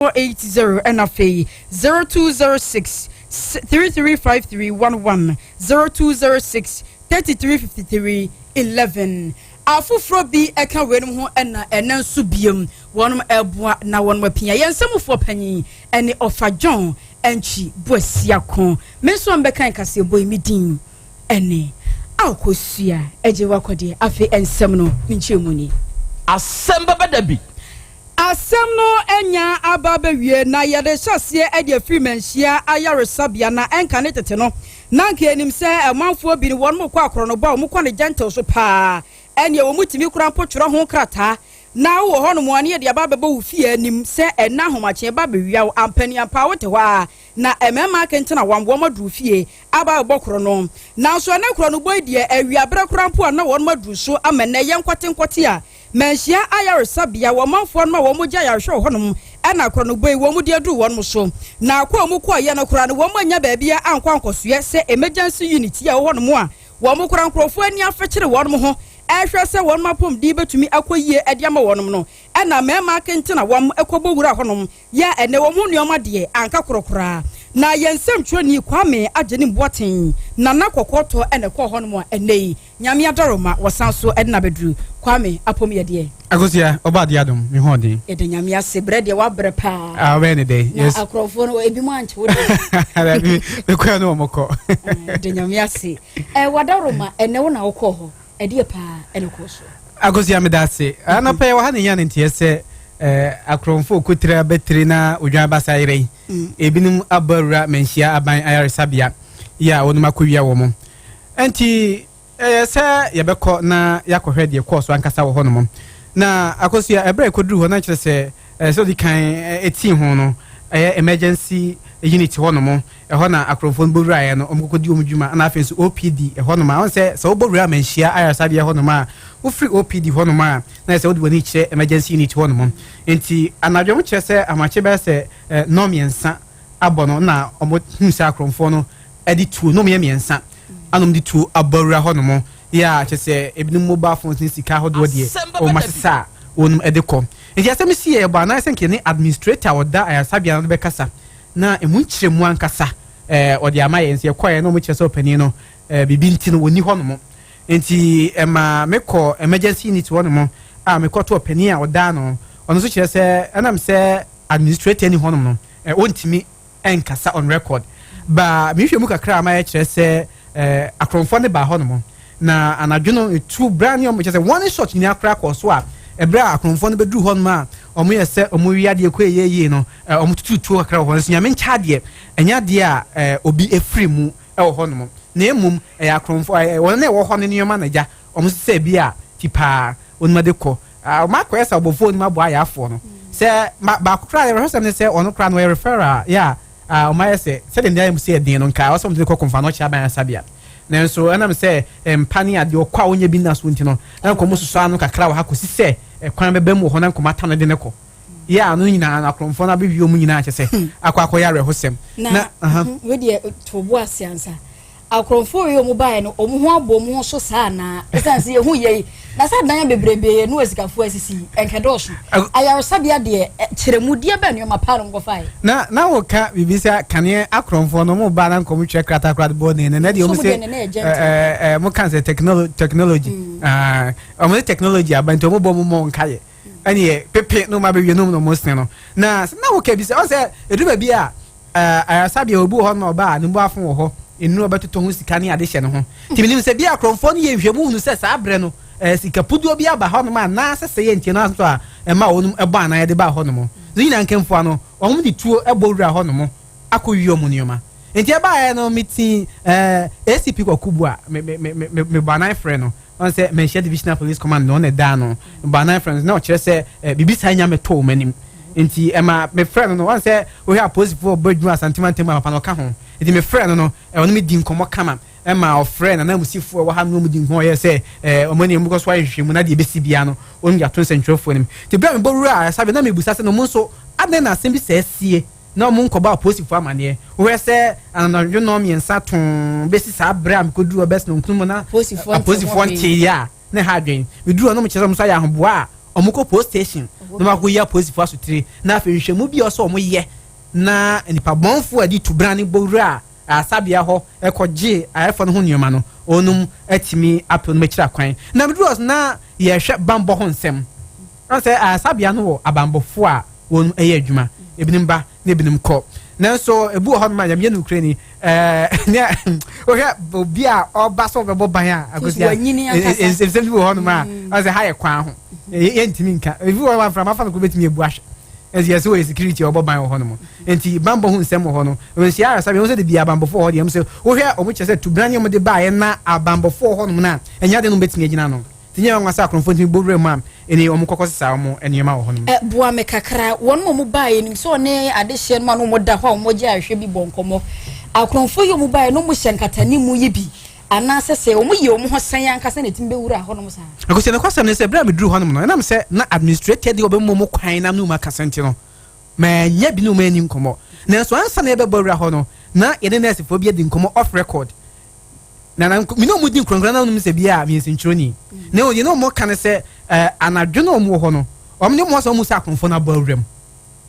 480 and afe 0206 335311 0206 3353 11 afufro bi eka wenum ho ena nso biem wonum eboa na wonum apia yensamufo panyin ene ofa John enchi boasia kon menso mbeka nkase boy midin ene akosua eje wakode afi ensem no minchemuni Asem Beba Dabi Asem no enya ababewie na yede hyase ede afrimanhia ayaresabia na enka ne tete no na nke enim se amanfo bi ni wonum kwa akoro no ba omukwa ne gentle so pa ene wo mutimi kura mpotworo ho krata na wo ho no mo ane de ababeba wo fie anim se ena homache ba bewia ampani ampa wote hɔ na emema kentena wambo madu fie ababeba koro no na so na koro no boy de awia bere kura mpo na won madu so amene yenkwatenkwate a manhia ayaresabia wo manfo no wo mogya yarhwe ho no ena koro no boy wo mu de du won so na kwa mu kwa ye no kura no wo manya baabia ankwankosoe se emergency unit ya wo no mo a wo mu kura nkrofo ani afekire won mo ho ehwe se won mapom di betumi akoyie ediama wonum no ena mema kentena wom ekobowura honom ya ene wo mu nuoma de anka korokora na yensem twoni kwame agene mboaten na nakokoto ene ko honom enei nyame adoroma wosanso edna bedru kwame apom ye de agosia obade adom me hodin e de nyame ase brede wa bre pa when day yes akrofo no ebi mu anche wo de be kwa no moko de nyame ase wadaroma ene wo na wo ko ho edie pa enekoso agosia me dase anope wa hanen yan ntie se akromfo kotira betri na odwan basayire ebinum abarura menhia aban ayaresabia ya wonu makowia wo mo enti se yebekọ na yakohwe de course ankasa wo hono mo na akosia ebre koduru ho na kire se so di kan eti ho no emergency unit hono mo ho na akromfo bowura ye no omkokodi omdwuma na afenso OPD hono ma on se so bowura menhia ayaresabia hono ma wo free OPD hono ma na se wodi woni kire emergency unit hono mo enti anadwom kire se amache be se nomiensa abono na omo hunsa akromfo no edi tu nomiensa anom di tu abawura hono mo ya kire se ebinum mobile phones ni sika hodo de o masesa onum edeko enti asem si e ba na senke ni administrator oda ayasabia no be kasa na emu nkyeremu ankasa odi amaye nse koye no mo kire se opani no bibi nti no woni hono mo enti ema mekọ emergency unit hono mo mekọ to opani a oda no ono so kire se anam se administrator ni hono no ontimi enkasa on record ba mi hwemu kakra amaye kire se akromfo ne ba hono mo na anadwono two brand new kire se one shot ni akra koso a ebra akromfo ne bedru hono ma omo yese omo wiade ekwe no omo tutu akra ho nso nyame nchade enya de a obi efri mu hono mo na emum akromfo won na wo hono ne yoma na ja omo se bia tipa onma de ko ma ko esa obofo ni mabo ayafo no se ba kra rehearsal ne se ono kra no referral ya o yese se de ndai mu se edin no nka o so de ko konfa no cha ban sabia na so anam se mpani ade okwa onye bi na so nti no na ko mususu anu kakra wa hakosi se kwan bebe mu ho na nkoma ta no de ne ko ya anu nyina na kromfo na bebi o mu nyina che se akwa ya rehosem na we de tobo asiansa akromfo yo mu bae no omu ho abo mu so saa na esanse ye hu ye na sa dan bebrebe no asikafo asisi enkedoso ayaresabia de kyeremudie ba no mapa no ngofai na wo ka bibisa kane akromfo no mu ba na nkomu twa krata krata bo ne na de o mu se mo kan se technology o mo technology abantu mo bo mo nkaye ani pepe no ma be wi no mo sne no na wo ka bisa o se edu ba bi a ayaresabia obu ho no ba no bo afon wo ho enu abatoto ho sika ne ade hye ne ho tibinim se bia akromfo no ye hwemu hunu se sa abre no sika pudu obi aba ho no ma na sese ye ntie no aso a ma wonum eba na ye de ba ho no mo zina nkemfo no omum di tuo ebowura ho no mo akowi omu nioma ntie ba ye no miti ACP kwakubu a me ba na friend no on se menhia divisional police command no ne da no ba na friends na o kire se bibisa nya me to manim nti ema me friend no on se we have positive for bedroom Asante ma papa no ka ho nti me friend no ono me di nkomo kama ema o friend na musifo wa ha no mu di ho ye se omani mu ko so ahwehwemu na de besi bia no onu ya to sentwefo nim ti bia me borura sabe na me busa se no mu so aden na asem bi se asie na mu nkoba positive amane we se anadwo no me nsa ton besi sa bra me koduru bes no nkunu na positive nti ya na ha dwen me duru no me kire so ya hoboa omuko post station na mako ya police for asutire na afi nhwemu bi oso omo ye na nipa bonfo adi tubrane bowura asabia ho ekoje ayefo no ho nyoma no onum atimi apel no makira kwan na medros na ye hwe bambo ho nsem an say asabia no wo abambofo a won eye adwuma ebinim ba na ebinim ko nanso ebu ho no ma yam ye no Ukraine ne ohe obi a oba so bebo ban a agosia ensem ho no ma an say haye kwan ho ye ntimi nka ebu ho ma from afa no ko betimi ebu ahwe as yes we security obo ban ho no mo enti bambo hu nsem ho no we sia asabi won say de bia bambo fo ho de am say ohe omo chese tu branye mo de ba ye na abambo fo ho no na enya de no betimi agina no tinye nwa sa akronfo ntimi bowre mam eni omo kokosesa omo enema ho no bua me kakra won mo ba ye nim so ne adehye no mo da ho mo gya ahwe bi bonkomo akronfo yo mo ba ye no mo hyenkatani mu ye bi ana sese omo ye omo ho san yankasa na timbe wura ho no mo sa akosi na kwasam ne se bra me dru ho no no na me se na administrator de obem mo kwan na no ma kasenti no ma nya bi no ma ni nkomo na so ansa na ebe bowra ho no na ye ne nurse fo bi di nkomo off record na mi no mu di nkronkron na no se bia mi sinchironi na o ye no mo kan se anadwo no mo ho no o me mo so mo sa konfo na bawrem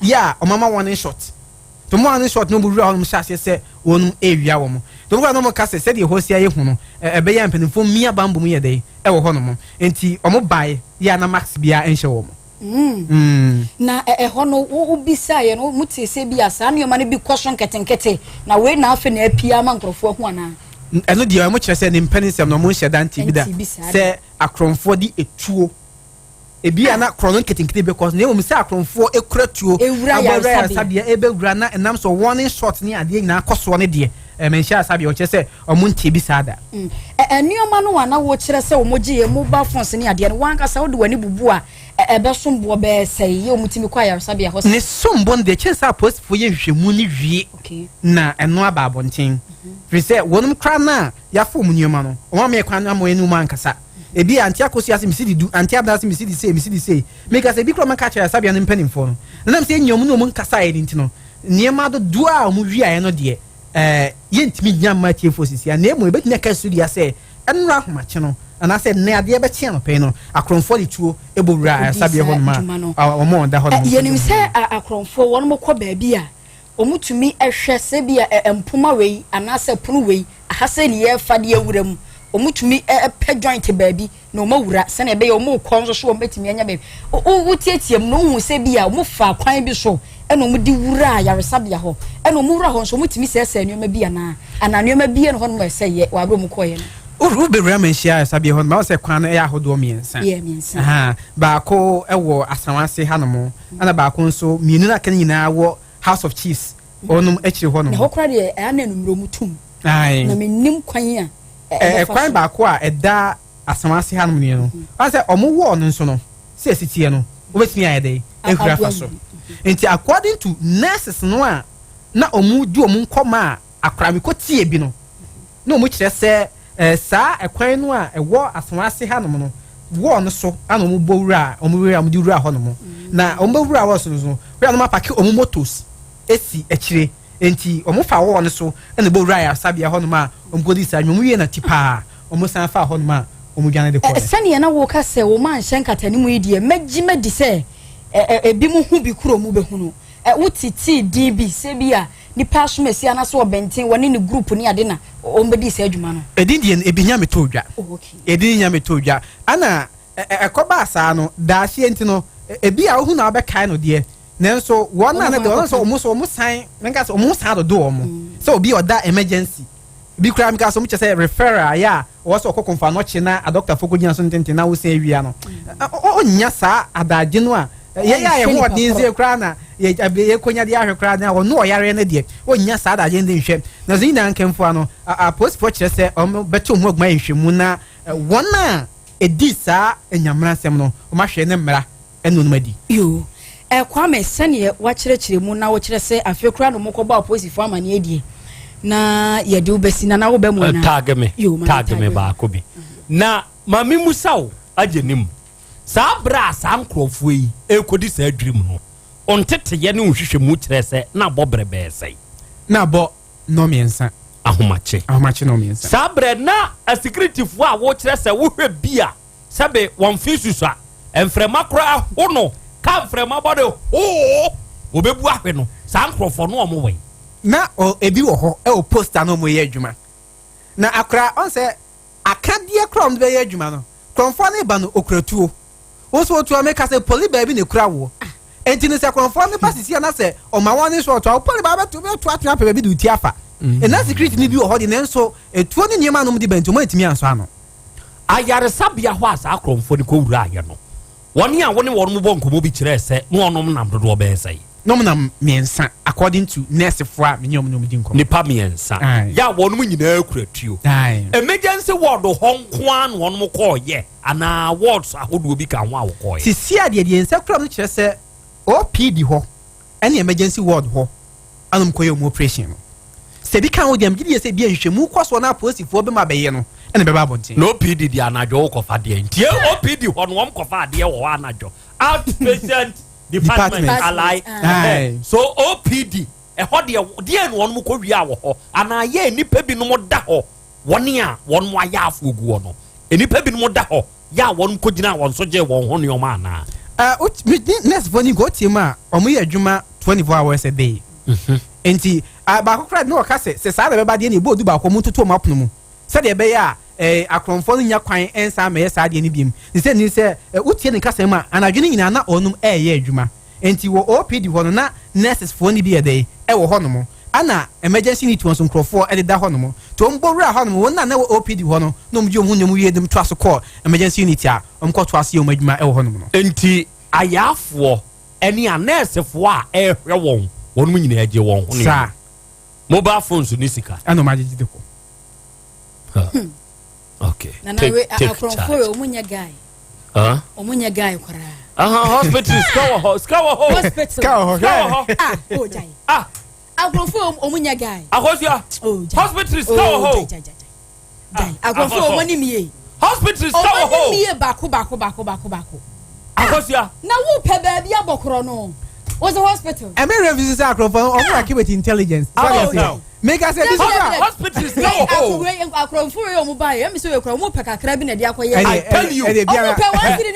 ya o mama one shot to mo one shot no buru ho no sha se wonum ewia wo mo to mo no mo ka se de ho sia ye hu no ebe ya mpanifo mia bambo mu ye dey e wo ho no mo enti o mo bae ya na max bia enhye wo mo na ho no wo bisa ye no muti se bia sa na yo ma ne bi kwson ketenkete na we na afi na apia ma nkrofo ho ana eno dia mo kire se ne mpanisem no mo hye danti bi da se akronfo di etuo ebi ana kronon ketenkete because na mo se akronfo ekura tuo abawra sabia ebewura na enam so warning shot ni ade nyina akoso ne de menhia sabia o kire se omo ntie bi sada enioma no wana wo kire se omo giye mobile phones ni ade no wanka sa wo de wani bubu a ebe sombo be sei ye omutimi kwa ya sabia ho ne sombo de kire se post fo ye hwehwemu ni wie na eno aba abonten Frise wonum kra na ya fo mu nyoma no o ma me kwan na mo enu man kasa ebi anti akosi ase misidi du anti abda ase misidi sei make ase bi kro man ka cha sabia ne mpanimfo no na me se nyom no mo kasa ye nti no niema do do a mo wi aye no de ye ntimi nya ma tie fo sisi na emo ebetini ka studio ase enra ahoma che no ana se ne ade be che no pe no akronfo de tuo ebowura sabia ho ma o mo da ho no ye nim se akronfo won mo kọ ba bi a omutumi ehwe se bia empoma wei anase punu wei ahase ne ye fa de awuram omutumi pe joint baabi na omawura se na be ye omu konzo so ometimi anya baabi o tietiem no hu se bia omu fa kwan bi so eno omu di wura yaresa bia ho eno omu wura ho so omutumi se anuoma bia na anuoma bia no ho no se ye wa bro mu koye no uru be rama nshia sabia ho ma se kwan e ahodo miensa miensa ba ko ewo asanwase hanomo ana ba ko nso mienu na kan nyina wo House of Chiefs onum ekire ho no ho kra de ana numro mutum ai na menim kwan a kwan ba ko a eda asamase hanum ne no an say omo wo no nso no se sitie no obetimi ayede ehura fa so enti according to nurses no a na omo di omo nkoma akra me ko tie bi no na omo kire se saa ekwan no a ewo asamase hanum no wo no so ana omo bowura omo wura omo di wura ho no mo na omo bowura wo so no we no ma pake omo motos esi ekire enti omo fa wo no so ene bo raya sabia ho no ma omo di sa nwomu ye na tipa omo san fa ho no ma omo dwane de ko sane na wo ka se wo man hyen katani mu yedie magima di se ebi mu hu bi kuro mu be hunu wutiti db se bia ni pass mesi ana so obenten woni ni group ni ade na omo di se adwuma no edin die ebi nya metodwa edin nya metodwa ana ekoba asa no da hye enti no ebi a hu na obeka no de nanso wona na de wona so omo san menka so omo san do omo so obi oda emergency bi kura menka so mo chese referral ya wo so kokonfa no chi na a doctor foko gina so ntente na wo san awia no onya sa adaje no a ye ho odin ze kura na ye konya de ahwe kura na wo no oyare na de onya sa adaje ndin hwe na zo ina nkemfo ano a post for chese omo beto ho ogma nhwemu na wona edi sa enyamra nsem no o ma hwe ne mmra enu no madi yo kwame sane wa kyerɛkyerɛ mu na wo kyerɛ sɛ afekura no mokɔba opposite amane adie na yɛde wobɛsi na wo bɛ mu na tag me ba ko bi na mami musaw agenim saa bra saa nkrofo yi ekodi saa adwiri mu no ontete ye ne nhwehwɛ mu kyerɛ sɛ na bɔ brɛbɛ sɛ na bɔ no miensa ahomache no miensa saa bra na a security fo a wo kyerɛ sɛ wo hwɛ bia sɛbe wɔn fi susu a Enfrema kra hono ka enfrema body ho obebu ahwe no sa nkrofo no omwe na ebi wo ho e o poster no mo ye adwuma na akra on se akadie krom be ye adwuma no kromfo ne ba no okratuo wo so to ameka se poli ba bi ne kura wo enti ne se kromfo ne ba sisi na se o ma won ne so to poli ba to be to atena pe bi du ti afa na secret ni bi wo ho de ne so etuo ne niema no mo di bento mo etimi anso ano ayare sabia ho asa kromfo ne ko wura aye no woni a woni won mo bonko mo bi kire se no onom nam dodo be sai nom nam miensa according to nurse for minyom no mudin ko nipa miensa ya won mo nyina akuratuo emergency ward honko an won mo ko ye ana wards ahodo bi ka ho awko ye sisi ade de ensa kura no kire se OPD ho any emergency ward ho anum ko ye mo operation no se bi kan wo dem gidi se bi ahwehwemu kwaso na aposifo be ma be ye no ene be ba bontin no OPD di anajo ko fa de ntie OPD ho no won ko fa de wo anajo outpatient department alai so OPD e ho de no won mo ko wi a wo ho ana ye nipa bi no mo da ho woni a won mo aya afogu no enipa bi no mo da ho ya won ko gina won so je won ho ne o ma na next funny go team a omo ye adwuma 24 hours a day enti ba ko kra no ka se sa be ba de ne bodu ba ko mu tutu mapono mu se de be ya akromfo no nya kwan ensa me sa de ne biem ni se utie ne kasa ma anadwene nyina na onum ye adwuma enti wo OPD ho no na nurses fo ni bi ye dey wo ho no mo ana emergency need to nkrofo e da ho no mo to mbowura ho no mo na wo OPD ho no no mje hu nyemu ye dem twaso call emergency unit a omko twaso ye omadwuma e wo ho no mo enti ayafo eni a nurse fo a ehwe won won mu nyina agye won ho ne sa mobile phones ni sika ano magye de ko okay take charge omunya guy omunya guy kwara hospital skawo ho jai akrofo omunya guy ahosia hospital skawo ho jai akrofo omoni miye hospital skawo ho omoni miye bako ahosia na wo pe ba bia bokoro no was a hospital I may review this akrofo omo akị with intelligence make us say this hospital skawo ho akrofo yo mo ba ye mi so we kro mo pe kakra bi na dia akoye I tell you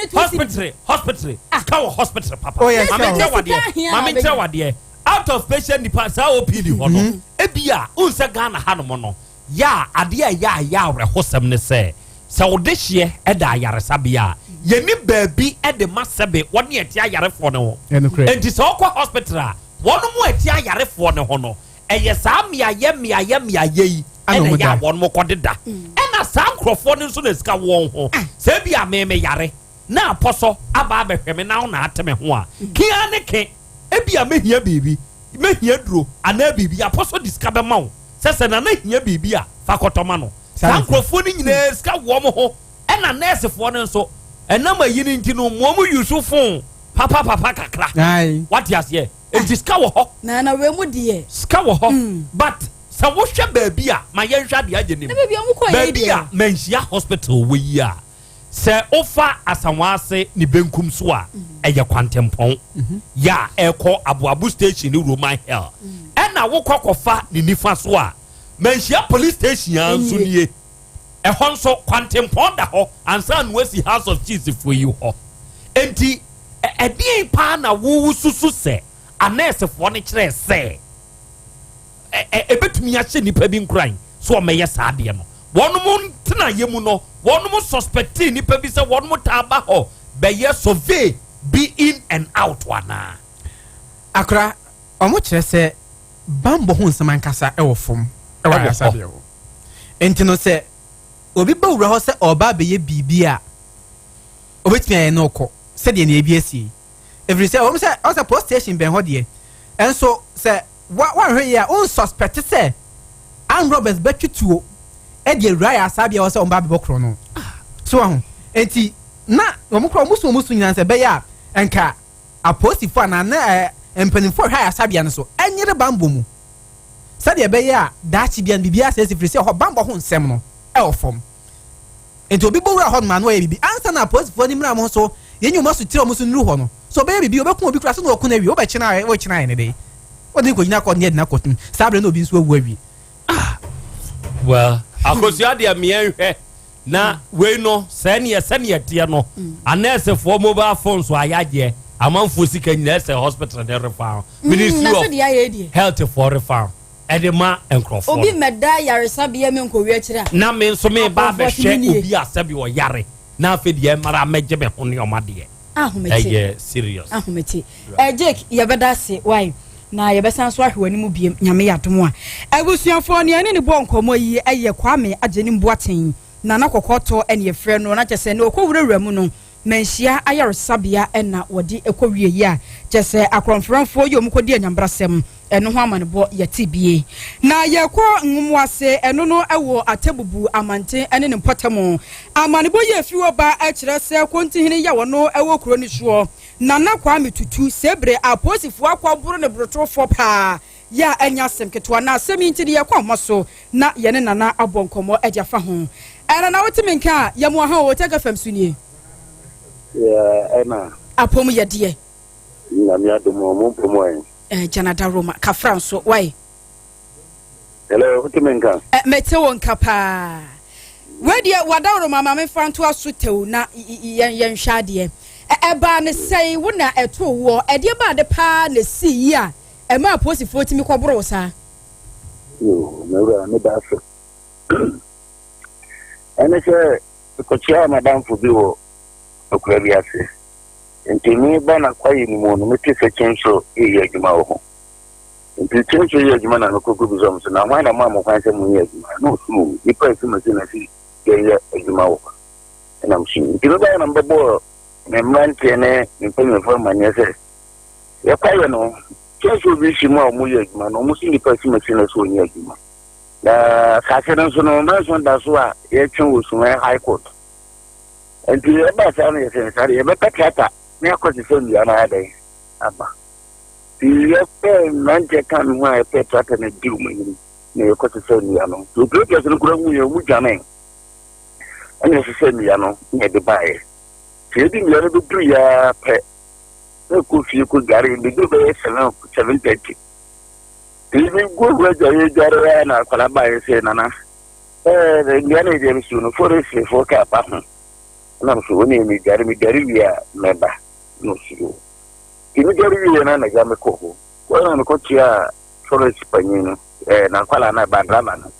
hospital skawo hospital papa mama tell wade out of patient department OPD ho no ebia unse Ghana ha no no ya ade ya rehosem ne se wode hye eda yaresabia ye ni baabi ede masebe woni eti ayarefo ne ho enti se okwa hospital a wono mu eti ayarefo ne ho no eye sa mia ye ene ya wono mo kodeda ena sa nkrofo ne nso na sika won ho se bia me yare na aposo aba behweme na na ateme ho a kia ne ke ebia mehia bibi mehia duro ana bibi aposo discover ma wo sese na hia bibi a fakotoma no sankrofo ni nyina ska wo mo ho ena nurse fo ne nso ena ma yini ntino mo mu yusufu papa kakra what you say it ska wo ho na we mu de ska wo ho but sa wo hwe baabi a ma ye hwa de agye nim baabi a manhia hospital we yi a se ofa asanwase ni benkum so a eye kwantempon ya eko abuabu station ni Roman Hill ena wo kokofa ni nifa so a manhia police station anso nie ehon so kwantempon da ho ansa no asi house of chiefs for you ho enti edien pa na wo susu se anese fo ne kire se ebetumi a hye nipa bi nkran so o meye saade no wonu mu ntena yemu no wonu mu suspect nipa bi se wonu mu taba ho be ye survey be in and out wana akra omo kire se bambo hu nsema nkasa e wo fom e wa asabe wo enti no se obi ba wura ho se oba be ye bibia obetumi aye no ko se de na ebi asi every say omo se o se post station ben ho de enso se wa hwe ya on suspect se an Roberts betwituo e de raya asabia wo se omba be bokro no so ho enti na omo kro musu nyina se be ya enka apostifo na na empanifo hwa asabia no so enyere bambo mu se de be ya dachi bia bibia se se frisi ho bambo ho nsem no e ofom enti obi bo wura ho ma no ye bibi ansa na apostifo ni mra mo so yenyu mo so tire mo so nru ho no so be bibi obekun obi kura so na okuna wi obekina wo kina ne dey odi ko nyina ko ne na kotum sabre na obi nso awu awi well akosia de amienhwe na we no senior tie no anese for mobile phones so ayaje amanfo sika nyina se hospital dey refer ministry of health for refer edema enkrofo obi meda yaresa bia me nkowi akira na me nso me ba be hwe obi asabi wo yare na afedie mara meje me ho ne omade ahumeti serious ahumeti Jake yebeda se why na yebesan so ahwani mu biem nyame yadom a abusuafo ne ane ne bo nkomo yi eye kwame ageni mboaten na nakokoto ene yefre no na kyese ne okowurawura mu no menhia ayaresabia ena wodi ekowie yi a kyese akronfranfo yi omukodi anyambrasem eno ho amanebo yatibie na yekọ nwumwase eno no ewo atebubu amante ene ne mpotamo amanebo ye fiwo ba akire se kontihine ya wono ewo kuro ni so na Kwame tutu sebre aposifo akwaburu ne brotofo pa ya anya semketwa na seminti de yakọ moso na yene nana abonkomo ajafa ho era na wotimi nka ya mo ha OTEC FM sunie ena apom yede na mi adomo mo pomo Janada Roma ka Franso why hello wotimi nka mete won kapa wedia wadawro mama me fanto asotew na yen hwade eba ne sei wona eto wo ede ba de pa na si yi a ema aposifo timi kwoboro sa yo mewra me da so ene se ko chia madam fu bi wo okura bi ase ntimi ba na kwayi ni mo no meti se chenso e ya juma wo nti chenso ya juma na ko ko bi zo mso na mwana mama kwanse mu ya juma no su ni pa si masina si ya juma wo na mshi nti ba na mbebo me mante ne mpeme forma nyese ya kwaye no chenso bi shi mu mu ya juma no mu si ni pa si masina so ya juma na kasere nso no na so da so a ya twen wo su high court nti ba sa na yese sare ya beta kata ne akwati so ndi ana adai aba ti ya pe manje kan mu a pe trata na diu mu ne akwati so ndi ano to gbe so kura mu ye mu jame ana so ndi ano ne de bae ti di mi no do ya pe e ko fi ko gari ndi do be 7:30 Even good weather, you na kwala bae se nana. Ngane je misu no forest for ka pa. Na msu woni mi gari ya meba no su. Kimi gari ya na ga me ko ho. Ko na ko tia forest panyino na kwala na bandrama no.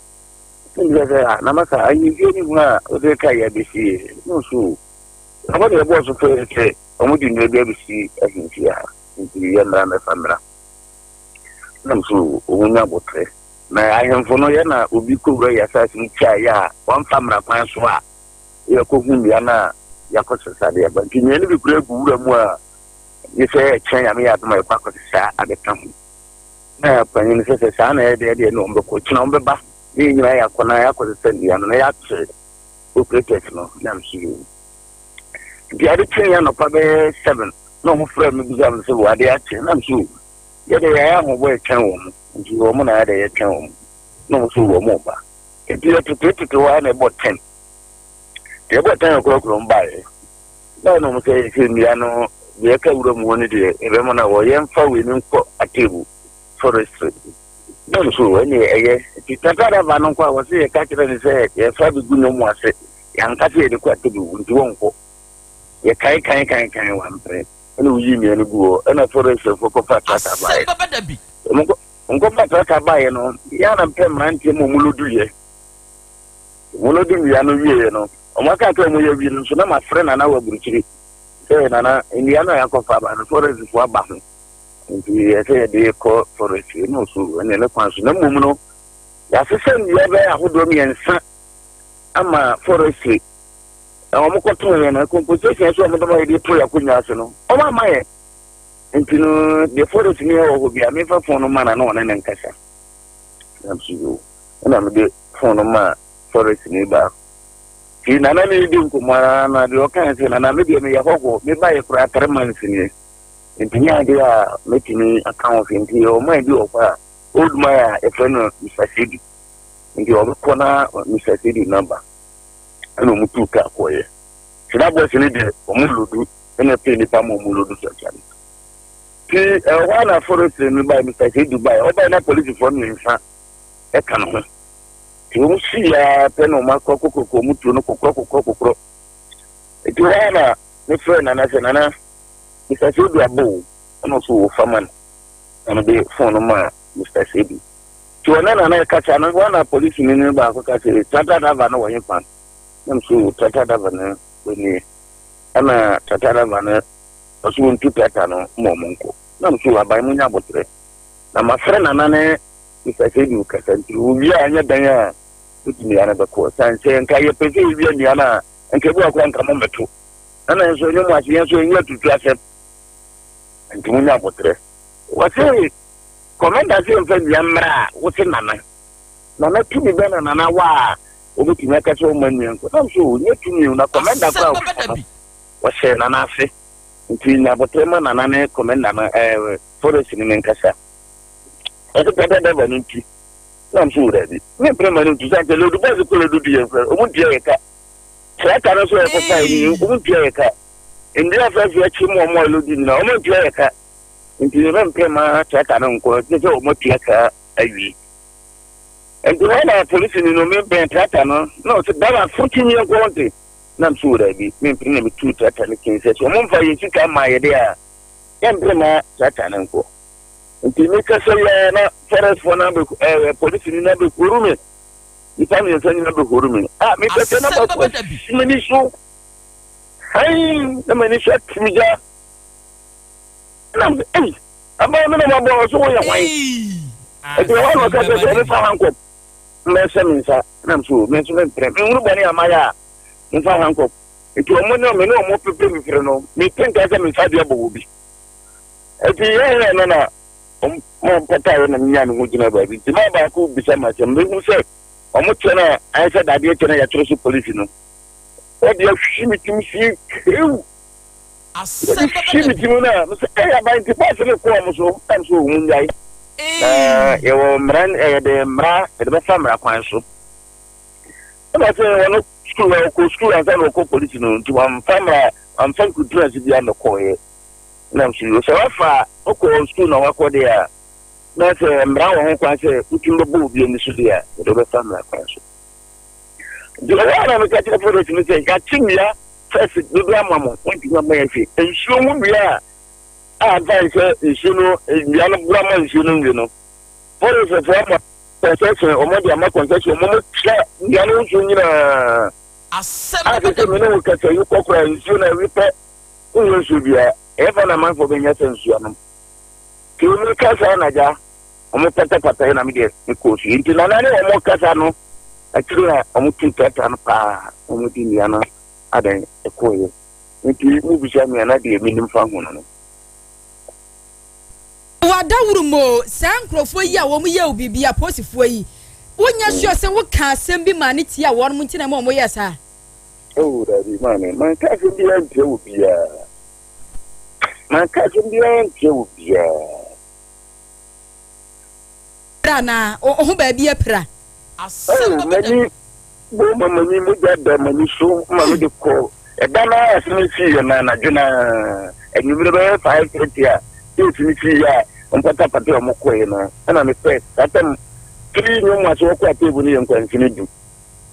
Nje na masa ayi je ni wa o de ka ya bisi no su. Amo de bo so fe se omo di ne be bisi ahinti ya. Nti ya na famra. Namsu unya botre na ahemfo no ye na obi kowura ya sasi chia ya wan famra kwan so a ye ko hu ya na ya ko sesade ya banki ne bi kura guura mu a ye se chen ya me ya duma kwa ko sa adeka hu na panyin se sa na ye de no mbe ko china mbe ba ni nyina ya ko na ya ko sesade ya na ya tse o protect no namsu bi ade chen ya no pa be 7 no mo fra me bi jam se wo ade ya chen namsu yede ya ho boy kan wo nti wo mo na yede ya kan wo no so wo mo ba e bi to wa na bo 10 e bo 10 ko mba e no mo se mi ano ye ka wuro mu woni de e be mo na wo ye mfa we ni nko atebu forestry no so wo ni eye ti tatara ba no kwa wo se ye ka kire ni se ye fa bi gu no mu ase ya nka se de ko atebu nti wo nko ye kai wa mpre ene uyi mi ene guo ene forest for kopata ka bae Asem Beba Dabi ngo pata ka bae no ya na mpem rantie mo muludu ye ya no wie no o maka ka mo ye wi no so na ma frɛ na wa buruchiri na ndi ana ya kofa ba no forest for aba ho nti ye se de ko forest no so ene le kwan so na mum no ya se sem ye be ahodo mi ensa ama forest omo ko to ye na composition so mo do ma de pro ya kunya so no o ma ma ye entino de forest ni o bi a me fa phone ma na no na nkasa am sigo na me de phone ma forest ni ba ti na na ni di ko ma na de o kan se na me de me ya hoko me ba ye kura 3 months ni entinya de a me ti ni account enti o ma di o kwa old ma ya e fe no misasidi enti o ko na misasidi number ano mutu ka koye sida bo sini de omuludu ene pe ni pa mo omuludu socially ti wana forest ni ba Mr. Dubai o ba na police for ni nfa e kan ho you see a pen on my cocoa mutu no cocoa. It was my friend and I said, Nana, if I should be a bull, and also a farmer, and a big phone of my Mr. Sebi. To another catch and one police in the back of the Tata Davano in fan. I'm so Tata Davano when you and a Tata Davano was soon to Platano, Momonco. I'm sure I buy Munya Botre. Now my friend and Nana, if I say you can do, we are not there. Put me another course and say, can you pay Diana and Kabo come on the two? And I saw you much yes, you to class it and to Munya Botre. What's it? Commander said, Yamra, what's in Nana? Nana to be better than an hour. Over to make us all money. I'm so near to you, not Commander. What's saying Nana say? Between Abatema and Nana, Commander, Forest in Mencasa. I don't ever need to. I'm sure ready. No permanent to say the little bicycle to be a won't be a cat. I cannot say for 5 years, won't be a cat. In the affair, you actually more looking now, won't be a cat. Into the run prema check and uncle, there's all much like a week. And the other police in the member and Tatano, no, it's about 14 years ago. I'm sure I be, maybe 2 Tatanic cases. So, one for you to come my idea. And prema Tatan uncle. Until make us say, first for number police in number Kurumi. The time you're saying number Kurumi. Ah, make us another many show. Hey, the many shot me. I'm about so away. If you want to get a uncle, Messamisa, I'm sure, mentioning nobody am I in Fahanko. If you are no more people, you know, me think as I'm inside your booby. If you are more Patan and Yan would never be. The Maba could be so much, and we will say, Omochana, I said, I did a trust police. What do you see me to see you? Asante Beba Dabi. I about the person form so I'm so Mungai. You ran the Mra, the Famra Quanso. I say, one school and then local police to one family, and some could dress the other coy. Now she was so far, okay, school now, what they are. That's a Mra, who can say, putting the booby in the Sudia, the Famra Quanso. The one I'm catching for the say, catching ya. First, the grandmama went to my and show me advice is young grandma is you know. For a former concession or maybe a more concession, Yano Junior. Asem Beba Dabi. You cocker and sooner repair. Who should be ever a man for being a sense. To make us anaja, almost pata in a media, because into Nana or more Casano. Actually, I'm looking at an pa, almost Indiana. Adan ekoye nti mu bisha me na de minim fa ho no wada wurumo sankrofo yi a wo mu ye obibia posifo yi wonya sure se wo ka asem bi ma ne ti a won mu ntina mo ye sa oh daddy man ka se bi an te obia man ka se bi an te obia rana o ba bi apra Asem Beba Dabi. Mama ni mo da mani so ma de ko e da na asemi fi na na dwena enyi bi be 5:30 a e fi fi ya on pata o mo ko e na na me pe atam kiri nyu ma so ko atebu ni en kwanti ni du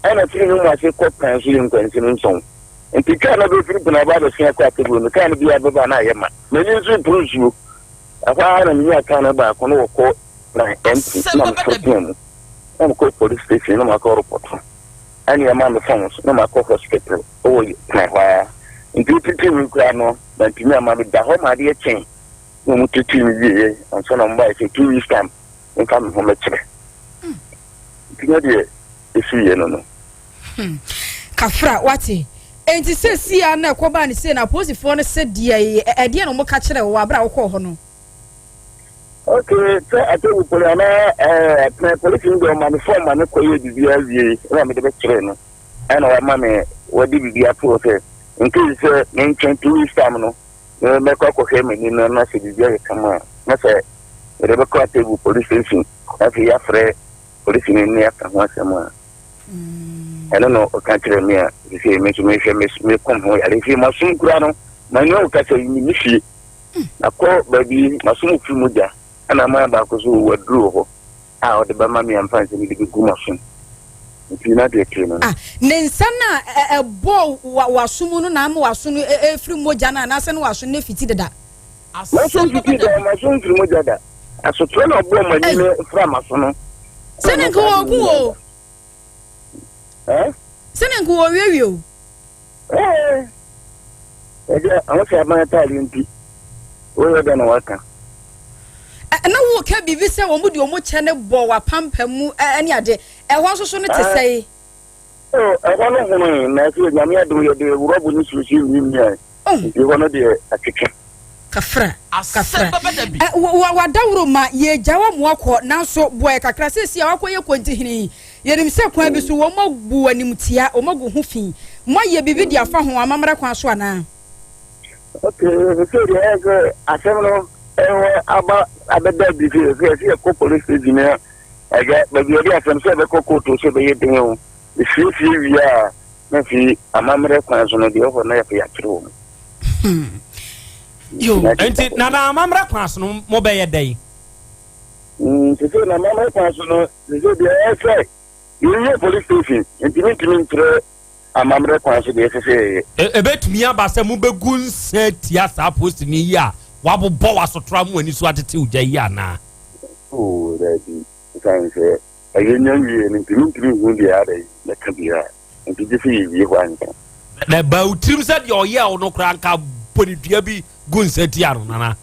ana kiri nyu ma se ko kan so en kwanti ni so enti ka na be fi na ba do se ko atebu ni ka na bi ababa na ye ma mani so prusu afa na mi aka na ba ko no ko na enti na mo ko police station na ma ko report and your man the phones, no my co hospital, oh, my wire. In duty, we grano, but to me, I'm the home idea chain. No more to 2 years, and so on by 2 weeks time, and come from a chair. If you know. Kafra, wati. And to say, see, I know Kobani say, I pose if one said, dear, a dear no more catcher or Abra Kohono. Okay, I told you, police in the manifest, and I call you the the trainer. And our mammy, what did you approve? In case mentioned 2 weeks time, no, make up him in a message, come on. That's a Rebecca table police station, that's a afraid police in the after once a month. I don't know, a country near, you say, me come home, and if you must soon grano, my no catcher in the sheet. I call baby, my soon Muja. And I'm about to withdraw out the Bamami and fancy me to be good machine. Tina de Kino. Nensana a bow was soon am was soon a free mojana and Asan was soon if it that. My son, my son, Mojada. As a train of bomb from us. Senegal, eh? Senegal, where you? Eh, I want to have my Italian tea. Where than a worker. And no can be visa or would you much and a bow a pump any other. I was also to say, oh, I want to know, I feel Yamia do the robbery you here. You want to be a chicken. Kafra wadawroma ye jawa mwako nanso boy kakra sesi akoye kwantihini ye nim se kwa bi so wo magu animtia o magu hu fi mo ye bibi dia fa ho amamra kwa so ana. Okay, so the Asem no aba abeda bi se ko police station I get but you dey Asem se be ko to se be yedin o the fi wi a na fi amamra kwa so no de ho na ya fa ya kiro. Yo, enti na amamra kwaso no mo be ye dai. Se na amamra kwaso no se dey say you police station enti tre amamra kwaso dey say ebetumi abasa mu begu nse tia sa post ni ya wabobọ wasotra mu ani so atete uja yi ana. Oh, daddy, can say ayenyan wi enti hu dey ada na kabia enti dey say yi hwan. Na ba utrim said your year no kra nka ponidua bi gunseti aro nana.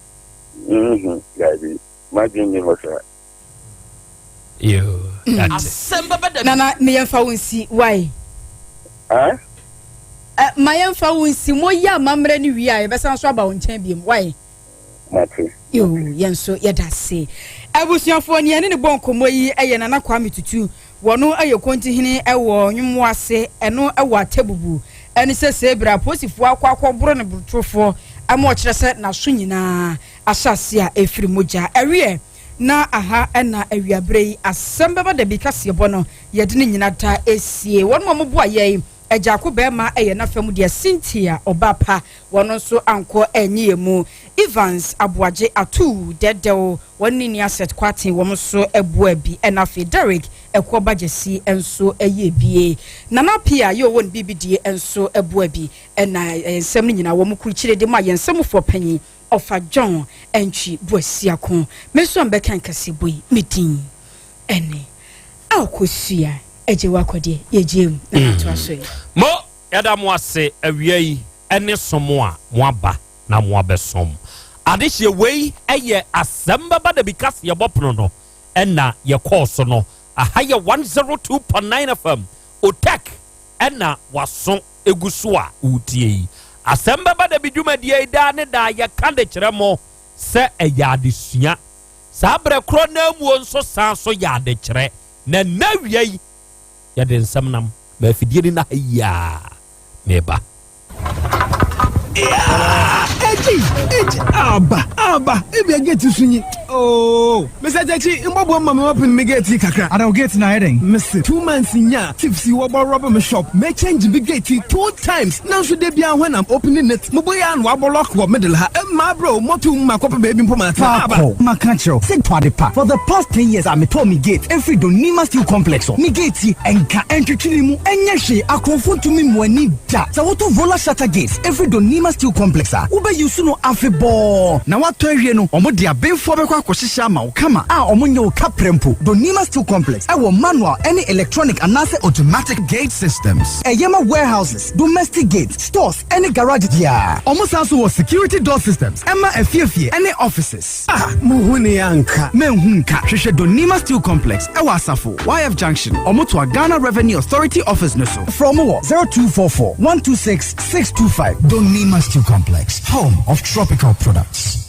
Daddy, imagine you was Yo, Asem Beba Dabi. Nana me yemfa wonsi why? Ma yemfa wonsi mo ya mamre ni wi a ye besan so aba wonchen biem why? Mate. Yo, yenso yedase. Abusuafo ne ne bonkomo yi eye nana Kwame Tutu. Wono eye kontihini ewo nwumu ase eno ewo atebubu. Eni se bra posifo akwa bro ne brutrofo ama okire se na so nyina asase a efiri moja ewe na aha ena awiabrei Asem Beba Dabi kase bono yede ne nyina ta esie wono mo bo aye Ejako bema eye na fam de Cynthia Obapa wono so anko enye mu Evans Abuaje atu dedeo wonni ni asset kwatin wo so ebu abi ena Frederick ekobagesi enso eye bie nana pia yo won bibidie enso ebu abi ena ensem ni nyina wo mu kurikire de ma yensem fo panyi ofa John entwi buasiako meso mbeka nkase boy meeting ene akosia eje wakode yejem na atwaso Mo yada mo ase awiei ene somo a mo aba na mo abesom adehye wei eye Asem Beba Dabi kase ye bopono no ena ye course no ahaya 102.9 FM OTEC ena waso eguso a utie Asem Beba Dabi dwumadie da ne da ye kande kire mo se eya adesua sabre kro na mu nso san so ya adekire na nawiei ya den samnam ba fidie na ya meba Eji aba ebi get sunyi oh message echi mbobo mama open me get kakra I don't get na heading miss 2 months nya tipsy wo rob me shop me change big gate 2 times now so dey bia when I'm opening it mo boya no abolock wo middle ha ma bro moto ma kope baby mpoma ta aba makancho say to pa for the past 10 years I'm told me gate every Donima Steel Complex me gate enka entwetwini mu enye hwe akonfo tumi mu ani da so what roller shutter gates every Donima Steel Complex ube yusu no afebo na wato ahwie no omo de abenfo be kwa kwoshisha ma ukama omo nye ukaprempo Donima Steel Complex ewo manual any electronic and automatic gate systems eyema warehouses domestic gates stores any garage dia omo sanso was security door systems ema efiefie any offices muhuni yanka menhunka hwehwe Donima Steel Complex ewo asafo YF Junction omo to Ghana Revenue Authority office no so from 0244 126 625 Donima Steel Complex, home of tropical products.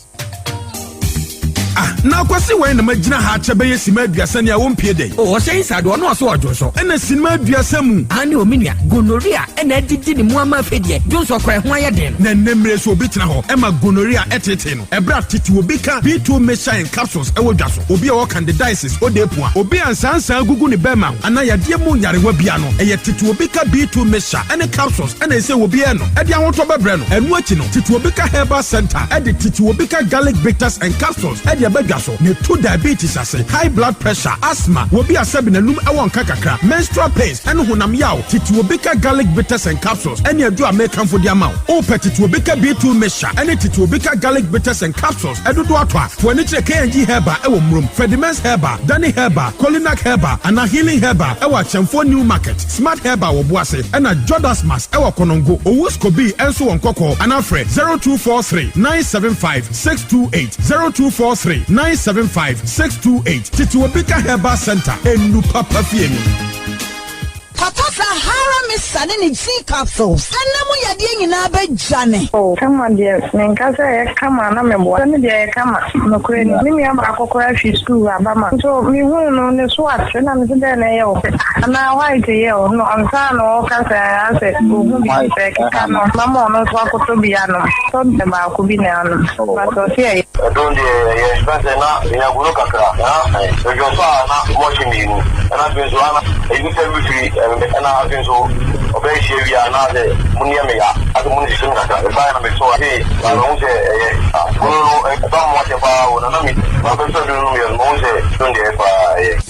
na kwasi we na magina ha chebe yesima aduasa ne a wompie dey o say inside one no so ojoso ena sinima aduasa mu ani ominia gonorrhea ena adidi ni mu ama fedie jonso kra ho ayeden na nemre so obi tena ho ema gonorrhea etete no ebra titi obi ka B2 meshine capsules ewo dwaso obi e wo candidiasis odepu a obi ansansan gugu ne bema ana yade mu nyarewa bia no eye titi obi ka B2 mesha ene capsules ena ese obi e no ede ahoto bebre no enu achi no titi obi ka herbal center ede titi obi ka garlic bitters and capsules ede bedwa so ne to diabetes ase high blood pressure asthma wo bi asabi na num ewon kakakra menstrual pains ene honam yaw titiobeka garlic bitters and capsules ene adu american for the amount o titiobeka B2 mixture ene titiobeka garlic bitters and capsules edodo atwa for ni kire KNG herba ewo mrum Fedimens herba Danny herba Colinac herba and healing herba ewa Chemfo new market smart herba wo boase ena Jodas mas ewa konongo owuskobi enso wonkoko anafre 0243 975 628 0243 975 628 titiobeka herba center enu papa fiemi Papa Sahara Miss Sunny G capsules. And no more yadi in a bed, Johnny. Oh, come on, dear. Ninkasa, come on, I'm a boy. Come on, no queen. Maybe I'm a cocoa fish too, Abama. So, me won't know the swatch, and I'm there. And now, why the yell? No, I'm saying, oh, I said, who be back? Come on, Mamma, not walk to be an. Something about could be an. But, okay. Don't you spend enough in a good look at so your father watching you, and I've been so you tell me. And I think so. Obey we are not the Munyamia at the Munishin. The Dynamic so hey, I don't say, don't watch about an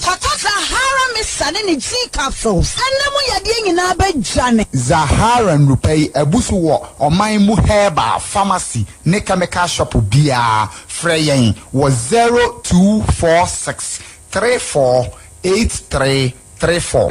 Papa Sahara Miss Sunny G capsules. And no more yadi in a bed, Johnny. Zahara and Rupay, a busuwa, or my muheba pharmacy, Nekameka shop beer, Freyain was 0246 34 8334.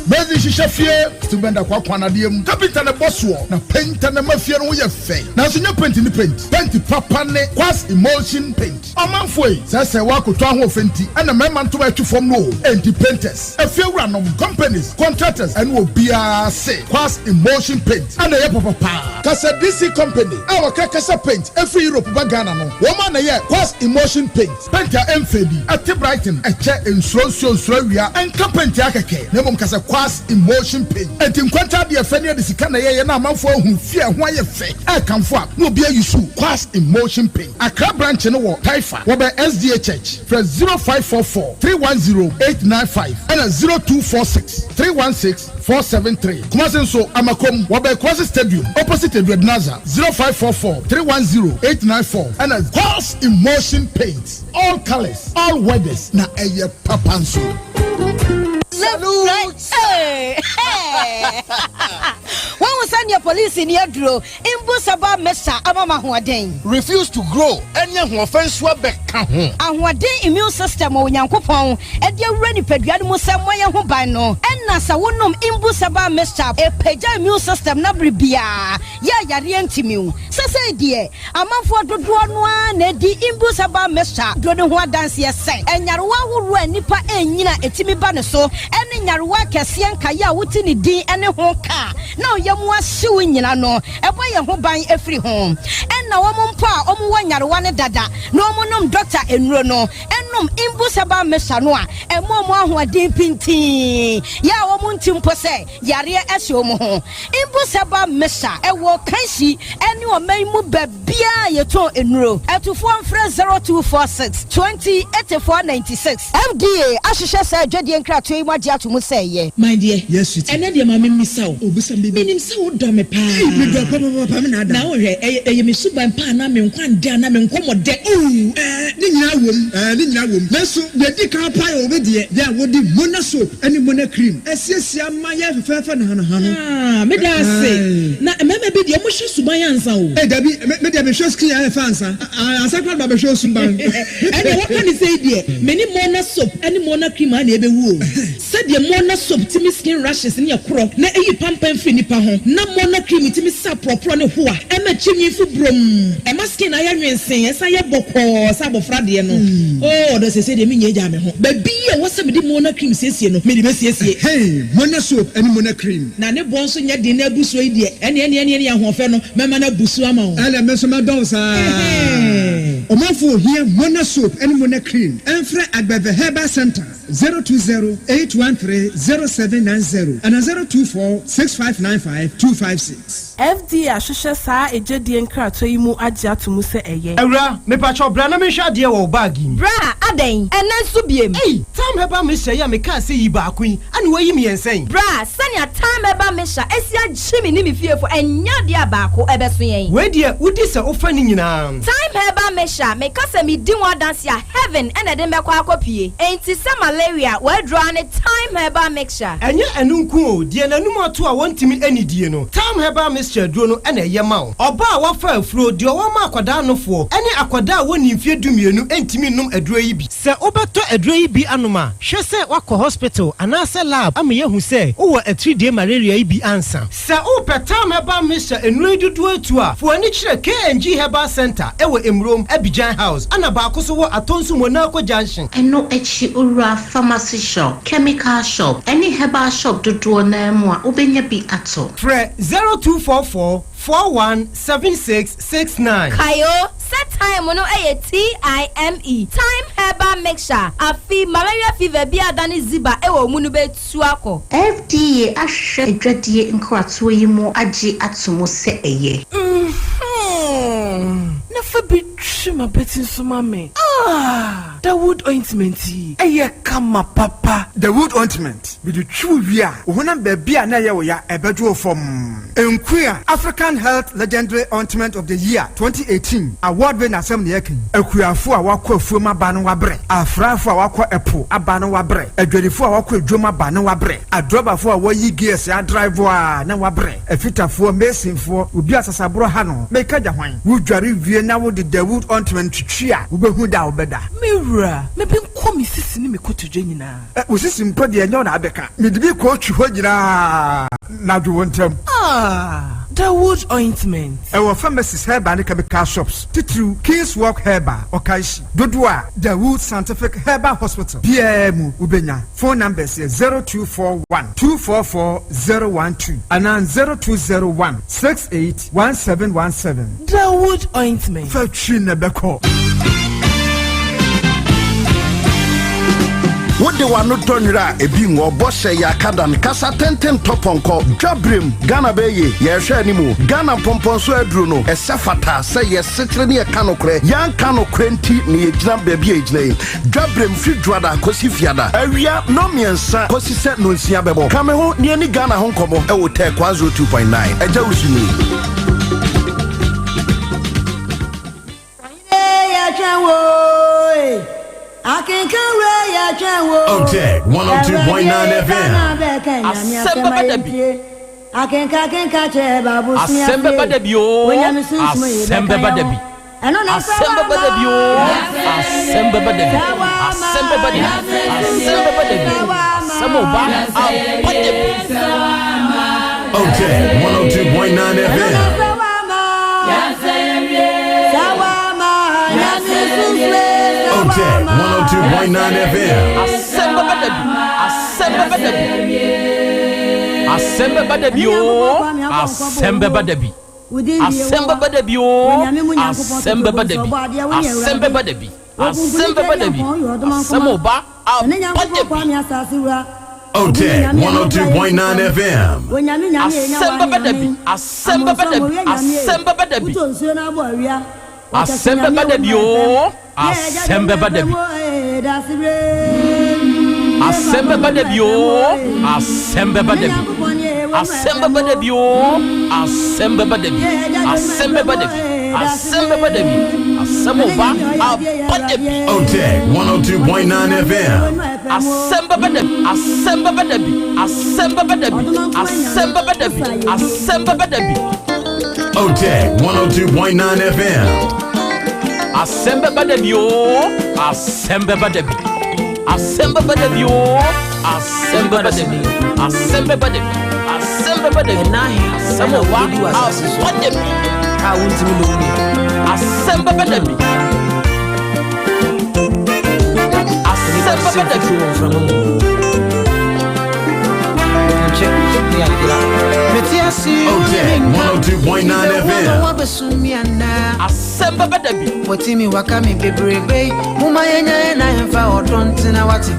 Mezi shishafie stubenda kwa kwanadiem kapita na bosswo na paint na mafia no ye fe na so nya paint ni paint papa ne Quas emulsion paint amanfoi sese wako to ho fenti na mema nto ba twofom no enti painters afiewura no companies contractors and obia say Quas emulsion paint and ye papa kasa DC company our kasa paint every Europe ba Ghana no woman na ye Quas emulsion paint paint ya emfedi ati brighten eche ensuro wia and paint ya keke na mom kasa Quas emotion pain. And in quanta the offender the Sikana na manfo who fear why you fe. I come for no be you sue Quas emotion pain. A crab branch in the war, Taifa, Waba SDHH, for 0544 310 895 and a 0246 316 473. Kumasen so Amakom, Waba Quas Stadium, opposite Edward Naza, 0544 310 894 and a Quas emotion paint. All colors, all weathers, na eye papanso. Salute. Hey. When we send your police in your draw, in Busaba Mesa, Abama Huadin. Refuse to grow, and young offense were back. And what day immune system or Yankopon, and your ready pediatric somewhere who by no, and Nasa won't in Busaba Mesa, a peja immune system, Nabribia, Yariantimu. So say, dear, a month for the one, the Imbusaba Mesa, do the one dance yes, and Yarwa who ran Nipa and Nina, a Timmy Banaso. And your work as young Kaya within D and a home car. Now you must suing you know, a boy who buy every home. And now one pa, one yard one dada, no monum doctor and Rono, and num imbusaba mesanoa, and more who are deep in tea. Ya woman timpose, Yaria Esomo, imbusaba mesa, a walk kanshi, and you may move bia your toe in row. At to form fresh 0246 20 8496. FDA, Ashisha said, Jedi and Crack to say, my dear, yes, and then your mammy miss out. Meaning so dumb a pan. Now, a miss and panam and one damn and come dead. Let's the dick pie over there would be Mona soap and Mona cream. Yes, Maya Fafan. Maybe I say, now, maybe the emotion to my answer. Hey, Debbie, maybe I'm sure clear fancy. I said, Baba shows some bang. And what can you say, dear? Many Mona soap, any Mona cream, and every wool. Said the Mona soap to me skin rashes in your crop. Na e pampa mfini pa ho. Na Mona cream to me sa propro ne ho a. E ma chimi fu brom. E ma skin aya nwensen, esa ye bokko, sa bofra de no. Oh, do say de me nyeja me ho. Ba bi e wo se me de Mona cream siesie no. Me de be siesie. Hey, Mona soap and Mona cream. Na ne bon so nya de na buso yi de. Ene ahofe no. Mema na busu ama ho. Ala me so ma don sa. Omanfo here Mona soap and Mona cream. Enfra Agbeve Herbal Center 020-813-0790 and 024-6595-256. FDA ahwehwɛ saa ejadie nkrato yi mu agye ato mu sɛ ɛyɛ. Awura, me pacho bra na me hwa de wo bag yi. Bra, den enen so biem hey time heba me hye ya me ka se yi ba akun ane wayi me ensen bra sanya time heba me hye esia gyemi ni me fiefo enya de abako ebeso yen we de udi se ofa ni nyina time heba me hye me ka se me di wa dance ya heaven ene de mbekwa akopie enti se malaria we draw ne time heba mixture enye enunku o de nanum ato a wontimi anidie no time heba mixture duro no ene ye ma o oba a wafa afuro de o ma akwada anofo ene akwada a woni mfie dumienu entimi num aduro yi bi se obeto aduro yi bi anoma hwe se wakọ hospital anase lab am ye hu se wo a 3-day malaria yi bi ansa se o petam heba mixture enuro dudu atu a fo ani kire KNG Herbal Center ewo Emrom Abidjan House ana ba akoso wo atonsu Monaco Junction eno echi ura pharmacy shop chemical shop any herbal shop dudu na mu a obenya bi ato Fre 0244 417669 Kayo set time no TIME time herbal mixture afi malaria fever bi adani ziba ewo mu no betu akọ FDA ahwe adwadie nkrato yi mu agi atomo se eye na fa bi twema betin so mame the wood ointment eye kama papa the wood ointment with the true wia ohuna baby na ye wo ya ebedu fom enkuya African Health Legendary Ointment of the Year 2018 award winner Asem Nekin akuyafo a wakọ afuom aba no wabre afrafo a wakọ epo aba no wabre adwadifo a wakọ adwom aba no wabre adrobafo a wayi gears ya drive a na wabre afitafo mesinfo obi asasabro ha no meka jahwan wudware wie na wo de the wood ointment twia wobehu da obeda mewura mebe nko mi sisi ni mekotoje nyina usisi mpo de enyo na abeka midibi ko twi ho nyina na dwo ntem the wood ointment our pharmacies herbal and chemical shops titru King's Walk Herbal Okaishi Dodua the Wood Scientific Herbal Hospital BM Ubenya phone numbers 0241 244012 and 0201 681717 the wood ointment Fetchina Beko What the one not turn ra e bi ngo bose ya kadan kasa tentem toponko dwabrem Ghana beye ye hwe animu Ghana pomponso aduru no e sefata se ye setre ne ye kanokre yan kanokre nti ne ye gina baabi e gina dwabrem fi dwada kosi fiada awia no miensa kosi se no nsia bebo kame ho ne ni Ghana ho nkomo e wo te kwazo 2.9 eja usuni OTEC 102.9 FM. Asem Beba Dabi. Asem Beba Dabi. Asem Beba Dabi. Asem Beba Dabi. Asem Beba Dabi. Asem Beba Dabi. Asem Beba Dabi. Asem Oba. OTEC 102.9 FM. OTEC 102.9 FM. Asem Beba Dabi. Asem Beba Dabi. Asem Beba Dabi. Asem Beba Dabi. Asem Beba Dabi. Asem Beba Dabi. Asem Beba Dabi. Asem Beba Dabi. Asem Oba. OTEC 102.9 FM. Asem Beba Dabi. Asem Beba Dabi. Asem Beba Dabi. Asem Beba Dabi. Asem Beba Dabi. Asem Beba Dabi. Asem Beba Dabi. Asem Beba Dabi. Asem Beba Dabi. Asem Beba Dabi. Asem Beba Dabi. Asem Oba. OTEC 102.9 FM. Asem Beba Dabi. Asem Beba Dabi. Asem Beba Dabi. Asem Beba Dabi. Asem Beba Dabi. OTEC 102.9 FM. Asem Beba Dabi. Asem Beba Dabi. Asem Beba Dabi. Asem Beba Dabi. Asem Beba Dabi. Asem Beba Dabi. Asem Oba. Asem Beba Dabi. Asem Beba Dabi. OTEC 102.9 FM. Asem Beba Dabi. Watimi wakami bebrebe muma yenya na hemfa odontina wati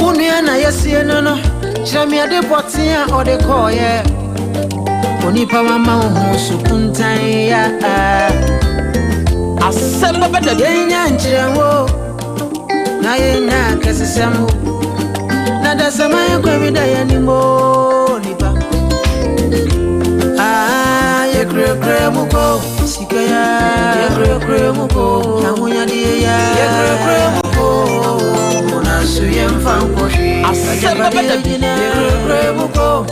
Unia na yesie no chami ade potia ode koye Onipa mama hu sukuntan ya Asem Beba Dabi. Yenya nchirewo na ye na kesesemu na da sama kwa vida yanimo nipa ye kre muko sikaya ye kre muko yamunya die ya ye kre muko na suye mfanko shi Asem Beba Dabi ye kre muko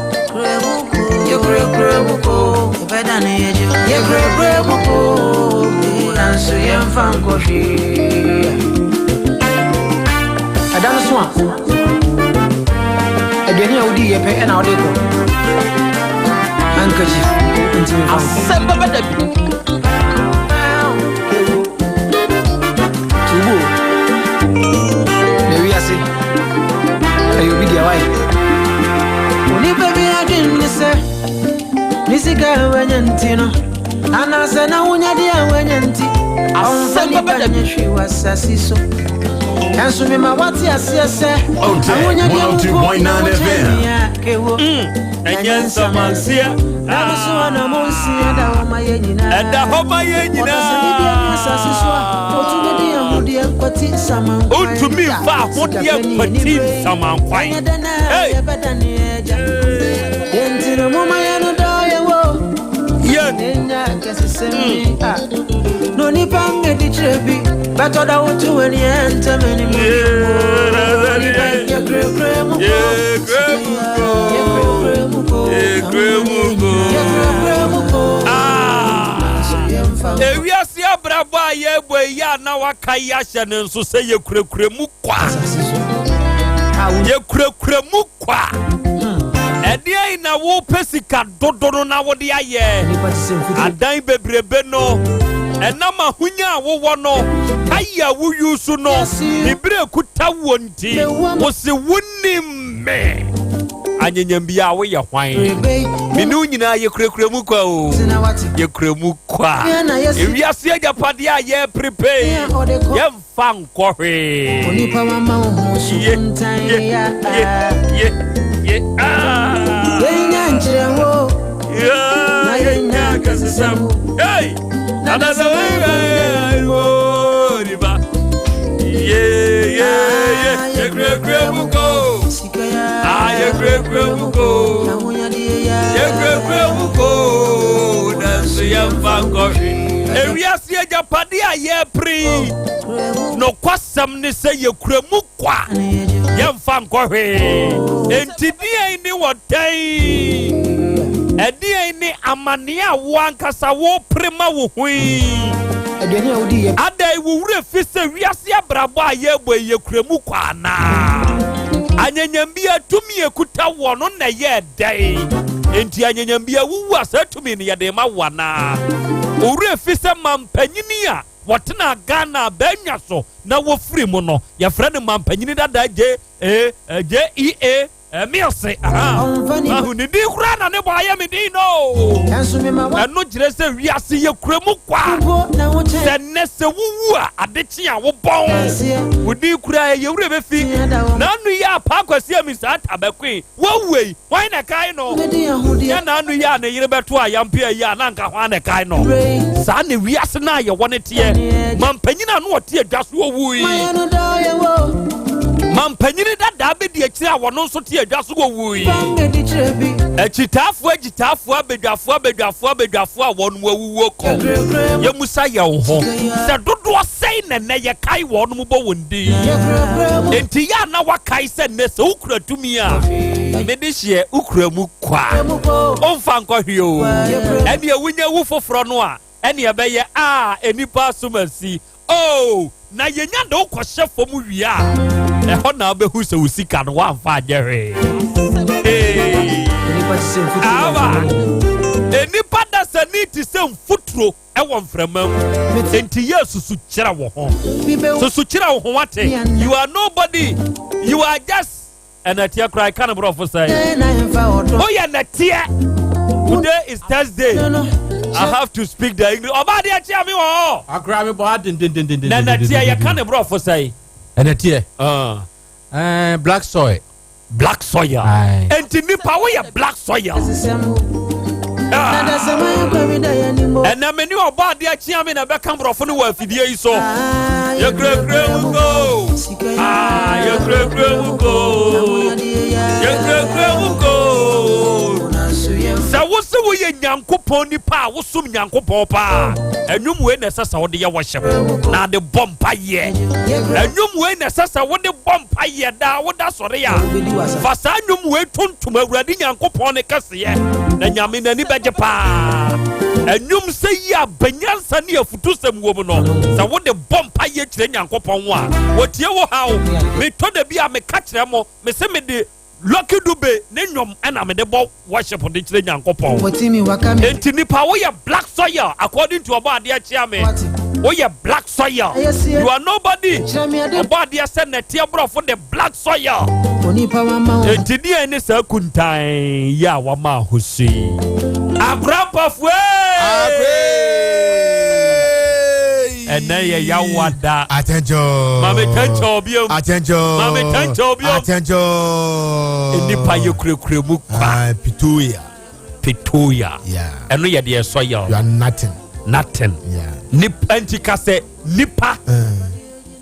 ye kre muko bedane ye kre muko na suye mfanko shi Adam Swan Adeni Audi ye pe na ode ko Ankaji Asem Beba Dabi Tubo Lewi ase Ayo bi dia wai Oni baby adin ni se Nisika wanyanti no Anase na unya dia wanyanti Asem Beba Dabi shi wasasi so Kansu mi mawati asese OTEC 102.9 FM Enyensa mansia Amusu na monsia da homa yenyina Eda homa yenyina Otumi dia hudie kwati saman Otumi fa hudie kwati saman kwai Hey bedani eja Yentino mama yanu doye wo Nenya kesisemi No ni pange di trebi Beto da utu weni ente meni mweni Ye kre muko Ewi asi abrabo aye boy ya na waka ya hye ne nso se ye kurekure mu kwa ye kurekure mu kwa ede na wo pesika dodono na wo de aye adan bebrebe no enama hunya wo wo no aya wo yusu no ibre kuta wonti wo se wonim me anyanyambia wo ye hwan minu nyina ye kurekure mu kwa o ye kure mu kwa ewi ase agapade a ye prepare ye mfa nkɔhwe onipa mama wo suntan ya yenya nkyerɛ wo na yenya kasesam hey nada sa wo riba ye kure mu ko ye kure mu ko ye kure mu ko dansu ye mfa nkɔhwe ewi ase agapade a ye pri no kwasam ne se ye kure mu kwa ye mfa nkɔhwe enti die ni wotai edie ni amane a wo ankasa wo prema wo hui edeni awudi ye adai wo wure fi se wiase abrabo a ye bo ye kure mu kwa na anyanyambia tumi ekuta wo no na ye dai enti anyanyambia wuwu asatumi ne ye de ma wana wure fi se mampanyini a wotena Ghana banya so na wo free mu no ye frɛ ne mampanyini dada JEA Mielse ni di kura na ne bo aye me di no eno gire se wiase ye kure mu kwa se ne se wuwu a adechi a wo bon wo di kura ye wure be fi na anu ya pa kwasi ami sa tabakwe wo wei wan na kai no ya na anu ya na yire beto a yampe ya na nka hwan na kai no sa ne wiase na ye wone tie mampanyina no wote adwaso wo wui mampanyini dada be di akira wono nso te adwaso wo wui agitafo abedwafo wono wawuwo ko ye musa ye wo ho se dodo sei ne ye kai wono mo bo wondi enti ya na wakai se ne se ukura tumi a me de hye ukura mu kwa onfa nkɔhwe o ene awunya wu foforo no a ene ye be ye enipa asomasi oh na yenya de ukɔhye fo mu wi a eho na obehu se usika no wa fa agere enipa da se ni ti se mfuturo e wo mframa enti yesu su kira wo ho su kira wo ho wate you are nobody you are just an atia cry can prophesy oh yeah natia today is Thursday I have to speak the English obadi atia mi wo akra me bo din na natia ya can prophesy enetie black soil enti nipa wo ya black soil And I many about the chairman and back from the world for the year so. Your great will go. Your great will go. Your great will go. So what's the way Yanko Pony Pa was some Yanko Popa? And you win as a dear worship. Now the bomb pie. And you win as a what the bomb pie da what that's what they are. Fast I know wait to my wedding Yanko Pony Cassia. Then Yamin and Nibajapa. And you say ya Benyansa near Futusem woman. So what the bomb pie train Yanko Ponwa. What you how me told the beer me catch them or me send me the Lucky Dube, Nenom, and I'm the ball worship on the train Yanko Pon. What in you Tinipa, we are black soil, according to about dear chairman. We are black soil. You are nobody. About dear Senate, bro, for the black soil. And today, and it's a kuntai, Yawama Husi. A grandpa and now Yawada. Attention. Mammy Tancho Bium. Attention. Mammy Tancho Bium. Attention. In the Payo Pituya. Yeah. And we are dear soil. You are nothing. Yeah. Nip Anticase Nipa.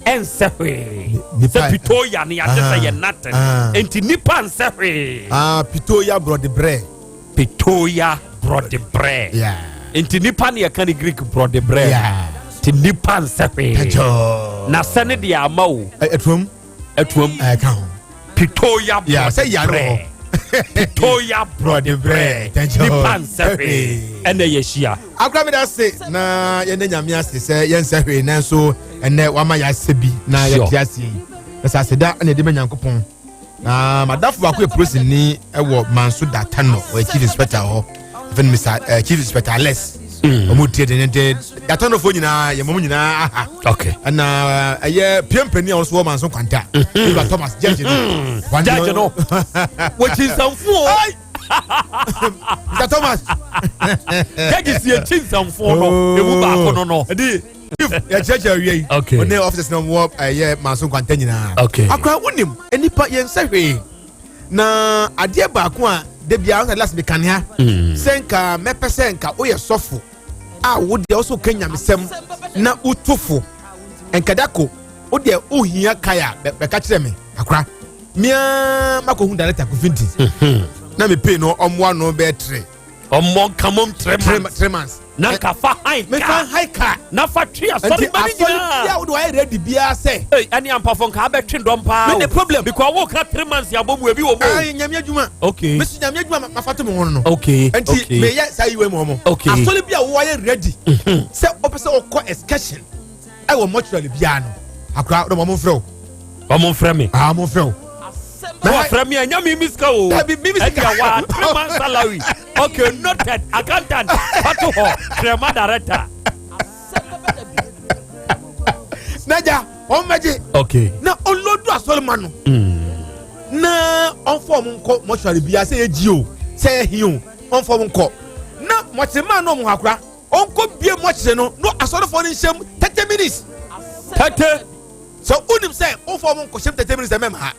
And Sefe. Pitoya, ni say nothing. And Nipa and Sefe. Pitoya brought the bread. Pitoya brought the bread. Yeah. And Nipa ni a kind of Greek brought the bread. Yeah. Nipan sepe na sene dia amao etwom Pitoya yeah say ya no Pitoya brother bread Nipan sepe ene yeshia akra me da say na ye na nyame ase say ye nsepe na so ene wama ya sebi na ye tiase na sa seda ene de manyankopon na madafo ba ko e prosin ni e wo manso data no o chief inspector ho even Mr. Chief Inspector Les omutie de data no fo nyina ye mom nyina okay and ye piempeni also wo manso kwanta Eva Thomas judge no which is some fool Mr. Thomas judge is ye chin some fool no e mu ba ko no if judge we okay on the officers no wo ye manso kwanta nyina okay akwa wonim enipa ye nsahwe na ade ba ko a de bia on last mekan ha senka mepesenka o ye sofo a wo de also kanya mesem na utufo enkadako o de o hia kaya be ka kire me akra mia makohu director ko finti na me pay no omwa no be 3 ommo kamom 3 months na ka fa high me fa high car na fa tria sorry mani ya wo do I ready bia say hey ani ampafon ka be twe dom pa the problem because wo ka 3 months ya bomu ebi wo mo ai nyame adwuma okay me nyame adwuma mafato mo no okay enti me ya say we mo okay asoli bia wo ya ready say opese o ko excursion I wo mortuary bia no akra do mo frɛ o mo frɛ me mo frɛ o no from me nyame miska o miska wa 3 months salary okay noted accountant pato ho crema director naja on meje okay na olodu asolman no na on form nko mortuary bia say ejio say hiun on form nko na motima no mo akra on ko bie mortuary no asole for nsem 30 minutes 30 so unim say on form nko shem 30 minutes mem ha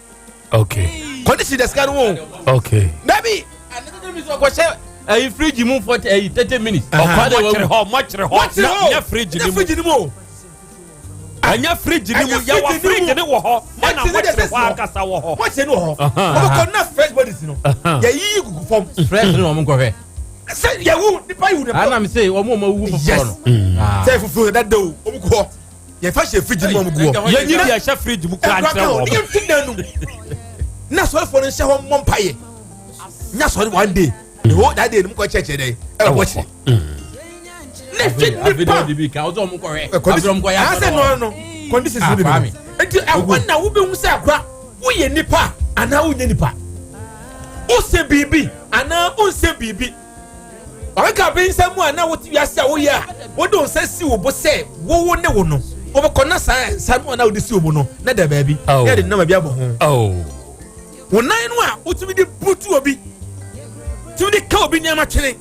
okay condition the scan won okay Dabi another miss ko share fridge mu for 30 minutes much na fridge ni mu anya fridge ni mu ya wa fridge ni wo ho na much wa akasa wo ho much ni wo ho ko na fresh bodies no ya yi gugu form fresh no mo ko fe say ya wu ni pa yu na ana me say o mo wu for no say fufu that do o ko ya fa she fridge ni mo go ya nyiri ya she fridge mu ka antra wo na so for nse ho mompaye nya so one day the whole that day mu ko cheche dey e watch na fit ni pa di bi ka o zo mu ko re abrom ko ya no conditions ni bi enti na wo be hu se akra wo ye nipa ana wo nye nipa o se bibi ana o se bibi o ka be nse mu ana wo ti ase a wo ye a wo don se si wo bo se wo ne wo no wo be kona sa mu ana wo di si wo no na da ba bi ya de na ma bi abo ho wonan no a utumi de butu obi tumi de ka obi nyama twene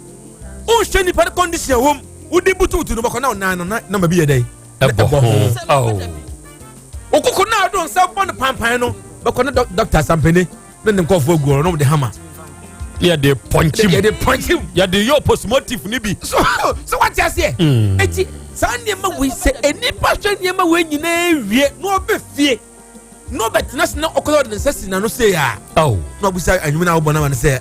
o hwe ni pa condition wom udi butu no bako na wonan no na ma bi ye dai okuko na don se bon pampan no bako na doctor sampene na nem ko fo guoro no de hama Yeah, they punch him. Yeah, they punch him. Yeah, the your postmotive nibi. So what you say? Eti Sunday man we say any passion yema we nyina wie no be fie. No bet na okolo de sesi na no say ya. Oh. No we say anwuna na obona man say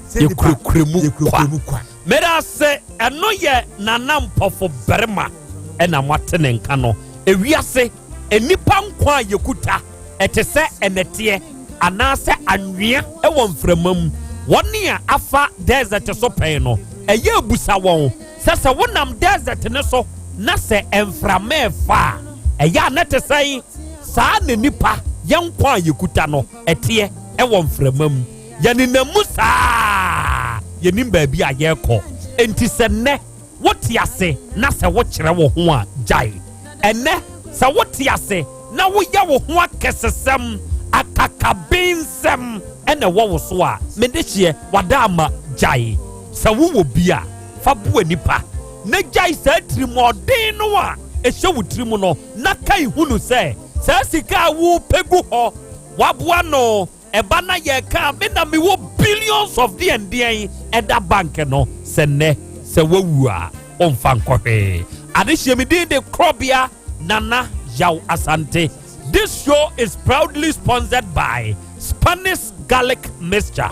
say the kremu kwa. Mera say eno ye nanampofo berema ena mwatene nka no. Ewiase enipa nkwa yekuta etese enete anase anwea ewo mframam. Woni a afa desert so pen no eye busa won sese wonam desert ne so na se emframe fa eye anete sai saa ne nipa yenkwa yekuta no etie ewo mframam yaninamu saa yenim ba bi ayeko enti se ne wotiase na se wo kire wo ho a jai ene se wotiase na wo ya wo ho akesesem akakabinsem ene wo so a medehie wadama jai sa wo bia fa bo nipa na jai sa trimodin no a ehye wo trimu no na kai hunu se sa sika wo pegu ho waboa no eba na ye ka me na me wo billions of dndn eda bank no se ne se wawu a onfa nkɔhwe adehie me din de Krobea Nana Yaw Asante. This show is proudly sponsored by Spanish Garlic Mixture.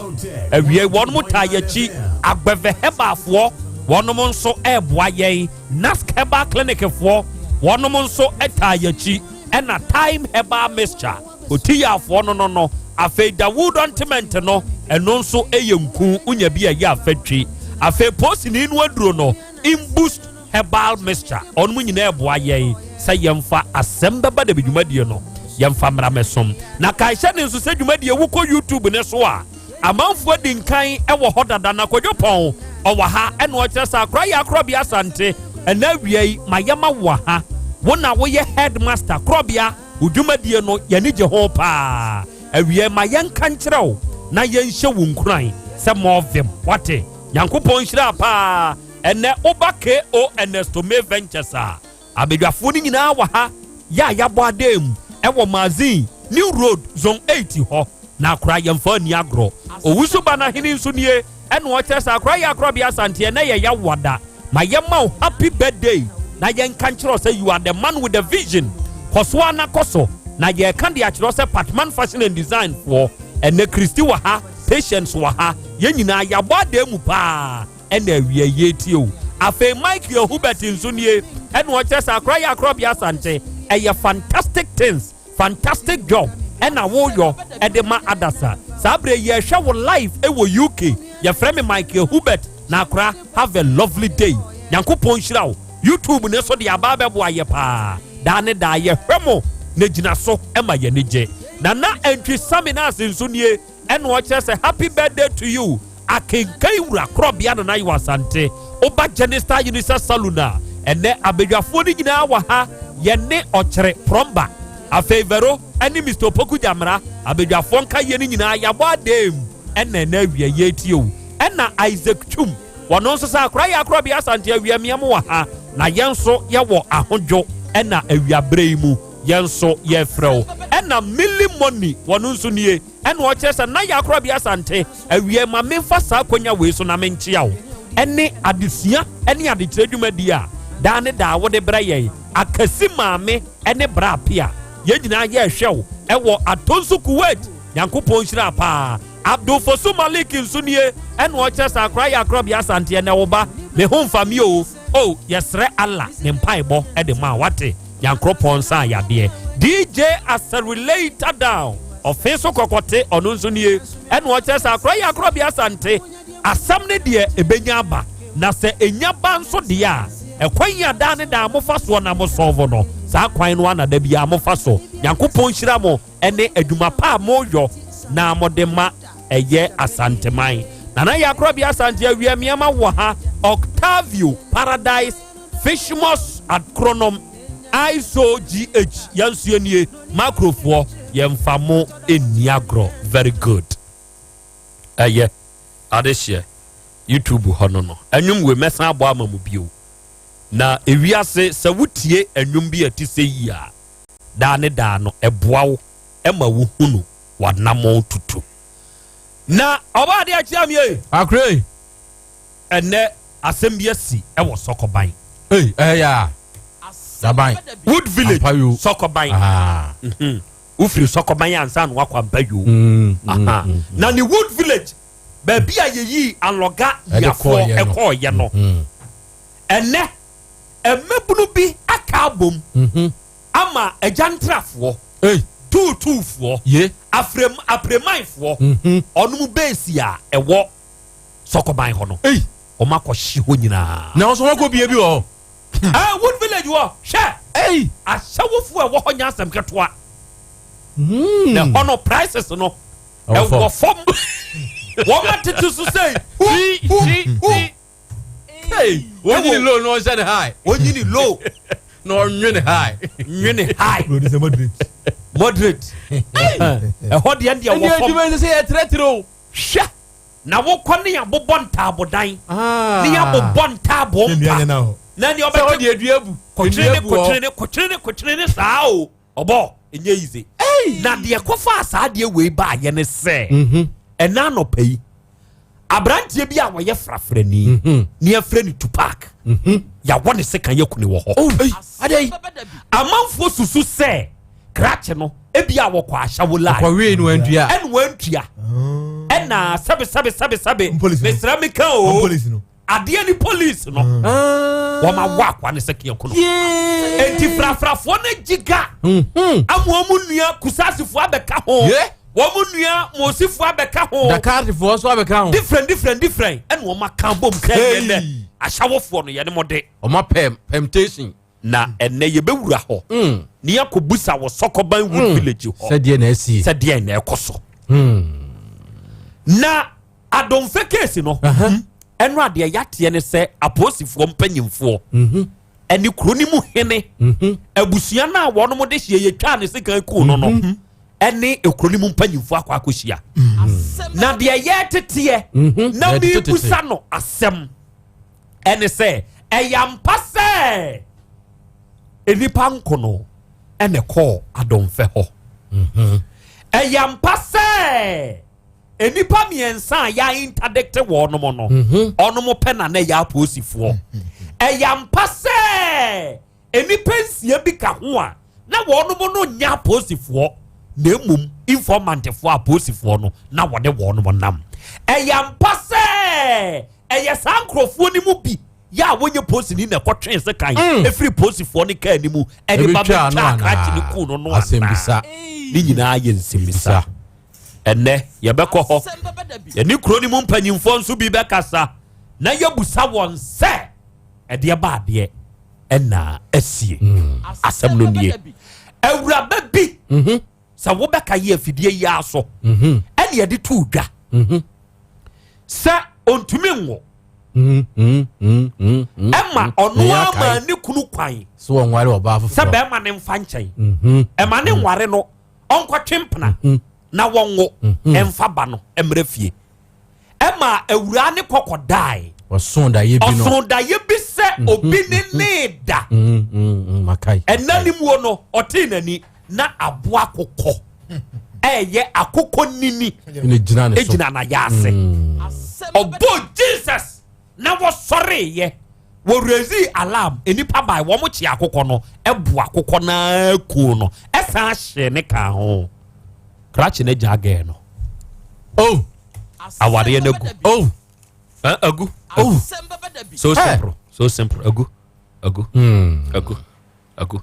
We one more tayachi agbeve heba for one more so eboye Nask Heba Clinic for one more so etayachi and a time heba mixture. Utia for no afe da wood ontiment no and also a yunku unya bia ya fetri afe post in wadro no in boost herbal mixture on munyina eboye say yemfa Asem Beba Dabi dwumadie no yemfa mramesom na kaihye ne nso se dwumadie wuko YouTube ne so a amanfo dinkan ewo hodada na kodwopon owa ha ene o kyeresa Kraya Krobea Asante ena wiei mayama wo ha wona wo ye headmaster Krobea udwumadie no yanige ho pa awie mayenka nkyerew na yenhye wo nkuran se movem wate yankopon hyira pa ene obake o Ernesto Me Ventures a abedwafo ni nyina wa ha ya yabo adem ewo mazin New Road Zone 80 ho na akra yemfa ni agro owusu bana hini nso nie ene o kyeresa Kraya Krobea Asante na ye ya wada mayema happy birthday na yen kan kyerɛ say you are the man with the vision koswa na koso na ye kan de akyerɛ say Patman Fashion and Design for ene Christy wa ha Patience wa ha ye nyina yabo adem pa ene awie yetio afe Mike Hubert nso nie ene o kyeresa Kraya Krobea Asante a fantastic things fantastic job ena wo yo edema adasa sabre ye hwe wo live ewo UK ye frame Michael Hubert na akra have a lovely day yankopon hyira wo YouTube ne so de ababa bo aye pa da ne da ye hwemo ne gina so ema ye ne je na entry seminars nso nie ena wo kire say happy birthday to you akenkai wura Krobea Nana Yaw Asante oba Genista Unisa Saluna ene abedwafo ni nyina wa ha yene okere promba afevero ani Mr. Poku Jamra abedwafo nka ye ni nyina yabo adem ene na awie yetio ena Isaac Chum wono nso sa Kraya Krobea Asante awie miam wa ha na yenso ye wo ahodwo ena awiabrei mu yenso ye frɛw ena Milli Money wono nso nie ena o kyeresa na ya Krobea Asante awie ma memfa sa konya we so na menkyia wo ene adesua ene adekyerɛ dwumadi a da ne da wo de bra ye akasi maame ene bra pia ye nyina ye hwew ewo atonso Kuwait yankopon hyira pa Abdul Fosu Malik nsunie ene o kyeresa Kraya Krobea Asante ene wo ba me homfami o yesre Allah ne mpaebo e de ma wate yankopon sa yade DJ Accelerator down ofenso kokote ono nsunie ene o kyeresa Kraya Krobea Asante asam ne de ebenya ba na se enya ba nso de a ekwan ya da ne da mofa so na mo solve no sa kwan no ana da bia mofa so yankopon hyira mo ene adwuma pa mo yo na modema eye Asante man Nana Yaw Krobea Asante awie miama wo ha Octavio Paradise Fishmos at Chronom ISO GH yansuenie macrofo yemfamo eniagro very good eye adehye YouTube hono no anwum we mesa abo amamu bio na ewiase sa wutie anwum bi atise yi a da ne da no eboawo ema wo hunu wanamo tutu na oba de achi am ye akre ene asem bi asi e wo sokoban ya daban Wood Village sokoban ufiri sokoban ansa no akwa bayo na ni Wood Village ba bia yeyi aloga yafo ekọ ye no ene emebunu bi akabom ama ajantrafo tuutufo apremaifo onum base a ewo sokoban ho no omakọhye ho nyina na oso wako bia bi ho Wood Village wo hwe asawofo ewo ho nyasem ketoa na hono prices no ewo fom woman to say hey when you low no say high when you low no nyene high moderate hold the end your work you say etretro hwe na wo kone ya bobon tabodan ni ya bobon tabom na ni obe hold the aduabu kotrene saa o obo enye yize na de kofa saa de we ba ye ne se ena no pay abrantie bi a wo ye frafrani ni afrani Tupac ya wone se kan yakune wo ho adai amanfo susu se krache no ebi a wo kwa ahya wo la kwa we no antua en wantua ena sabe mesra meka o police no ade ni police no wo ma wa kwa ne se kan yakuno enti frafrafo na giga amomu nua kusasifo abeka ho womu nua mosifo abeka ho Dakar fo so abeka ho different and wo maka bom kan ahyawofo no ye ne mode o ma temptation na enne ye bewura ho ne yakobusa wo sokoban Wood Village ho sɛdeɛ na ekoso na adonfe case no eno ade yate ne sɛ aposifo mpanyimfo eni kroni mu hene abusua na wo no mo de hye ye twa ne sekan ku no no eni ekroni mu mpanyimfo akwakohia na de ye tete na bi busa no asem eni sɛ eyampa sɛ enipa nkono ene ko adonfe ho eyampa sɛ enipa miensa ya interdict wo no mo no ono mo pena na ya aposifo eyampa sɛ enipa nsia bi ka ho a na wo no mo no nya aposifo na emum informantefo aposifo no na wo de wo no mo nam eyampa sɛ eye sankrofo ni mu bi ya wonye posi ni na kwotwen se kan every posifo ni ka ni mu eni ba ba ka ni ku no no asembisa ni nyina ye nsembisa enne ye beko ho ye ni kro ni mu mpanyimfo nso bi bekasa na ye busa won se ede ba de enna asie asem no nie awura ba bi sa wo beka ye afidie ya so ene ye de tu dwa sa ontumi nwo Emma onu ama ni kunu kwan so onware oba afofo se be ma ne mfa nchen ema ne nware no onko twempena na wonwo emfa ba no emrefie ema awura ne kokodai osonda ye bi no osonda ye bi se obi ne neda makai enani mu no otinani na aboa kokko eye akokko nini ne gina ne so ejina na yase obo Jesus na wo sorry ye wo raise alarm enipa bai wo mo chi akokọ no ebu akokọ na ku no esa hye ne ka ho krachi na jage no aware na gu agu so simple agu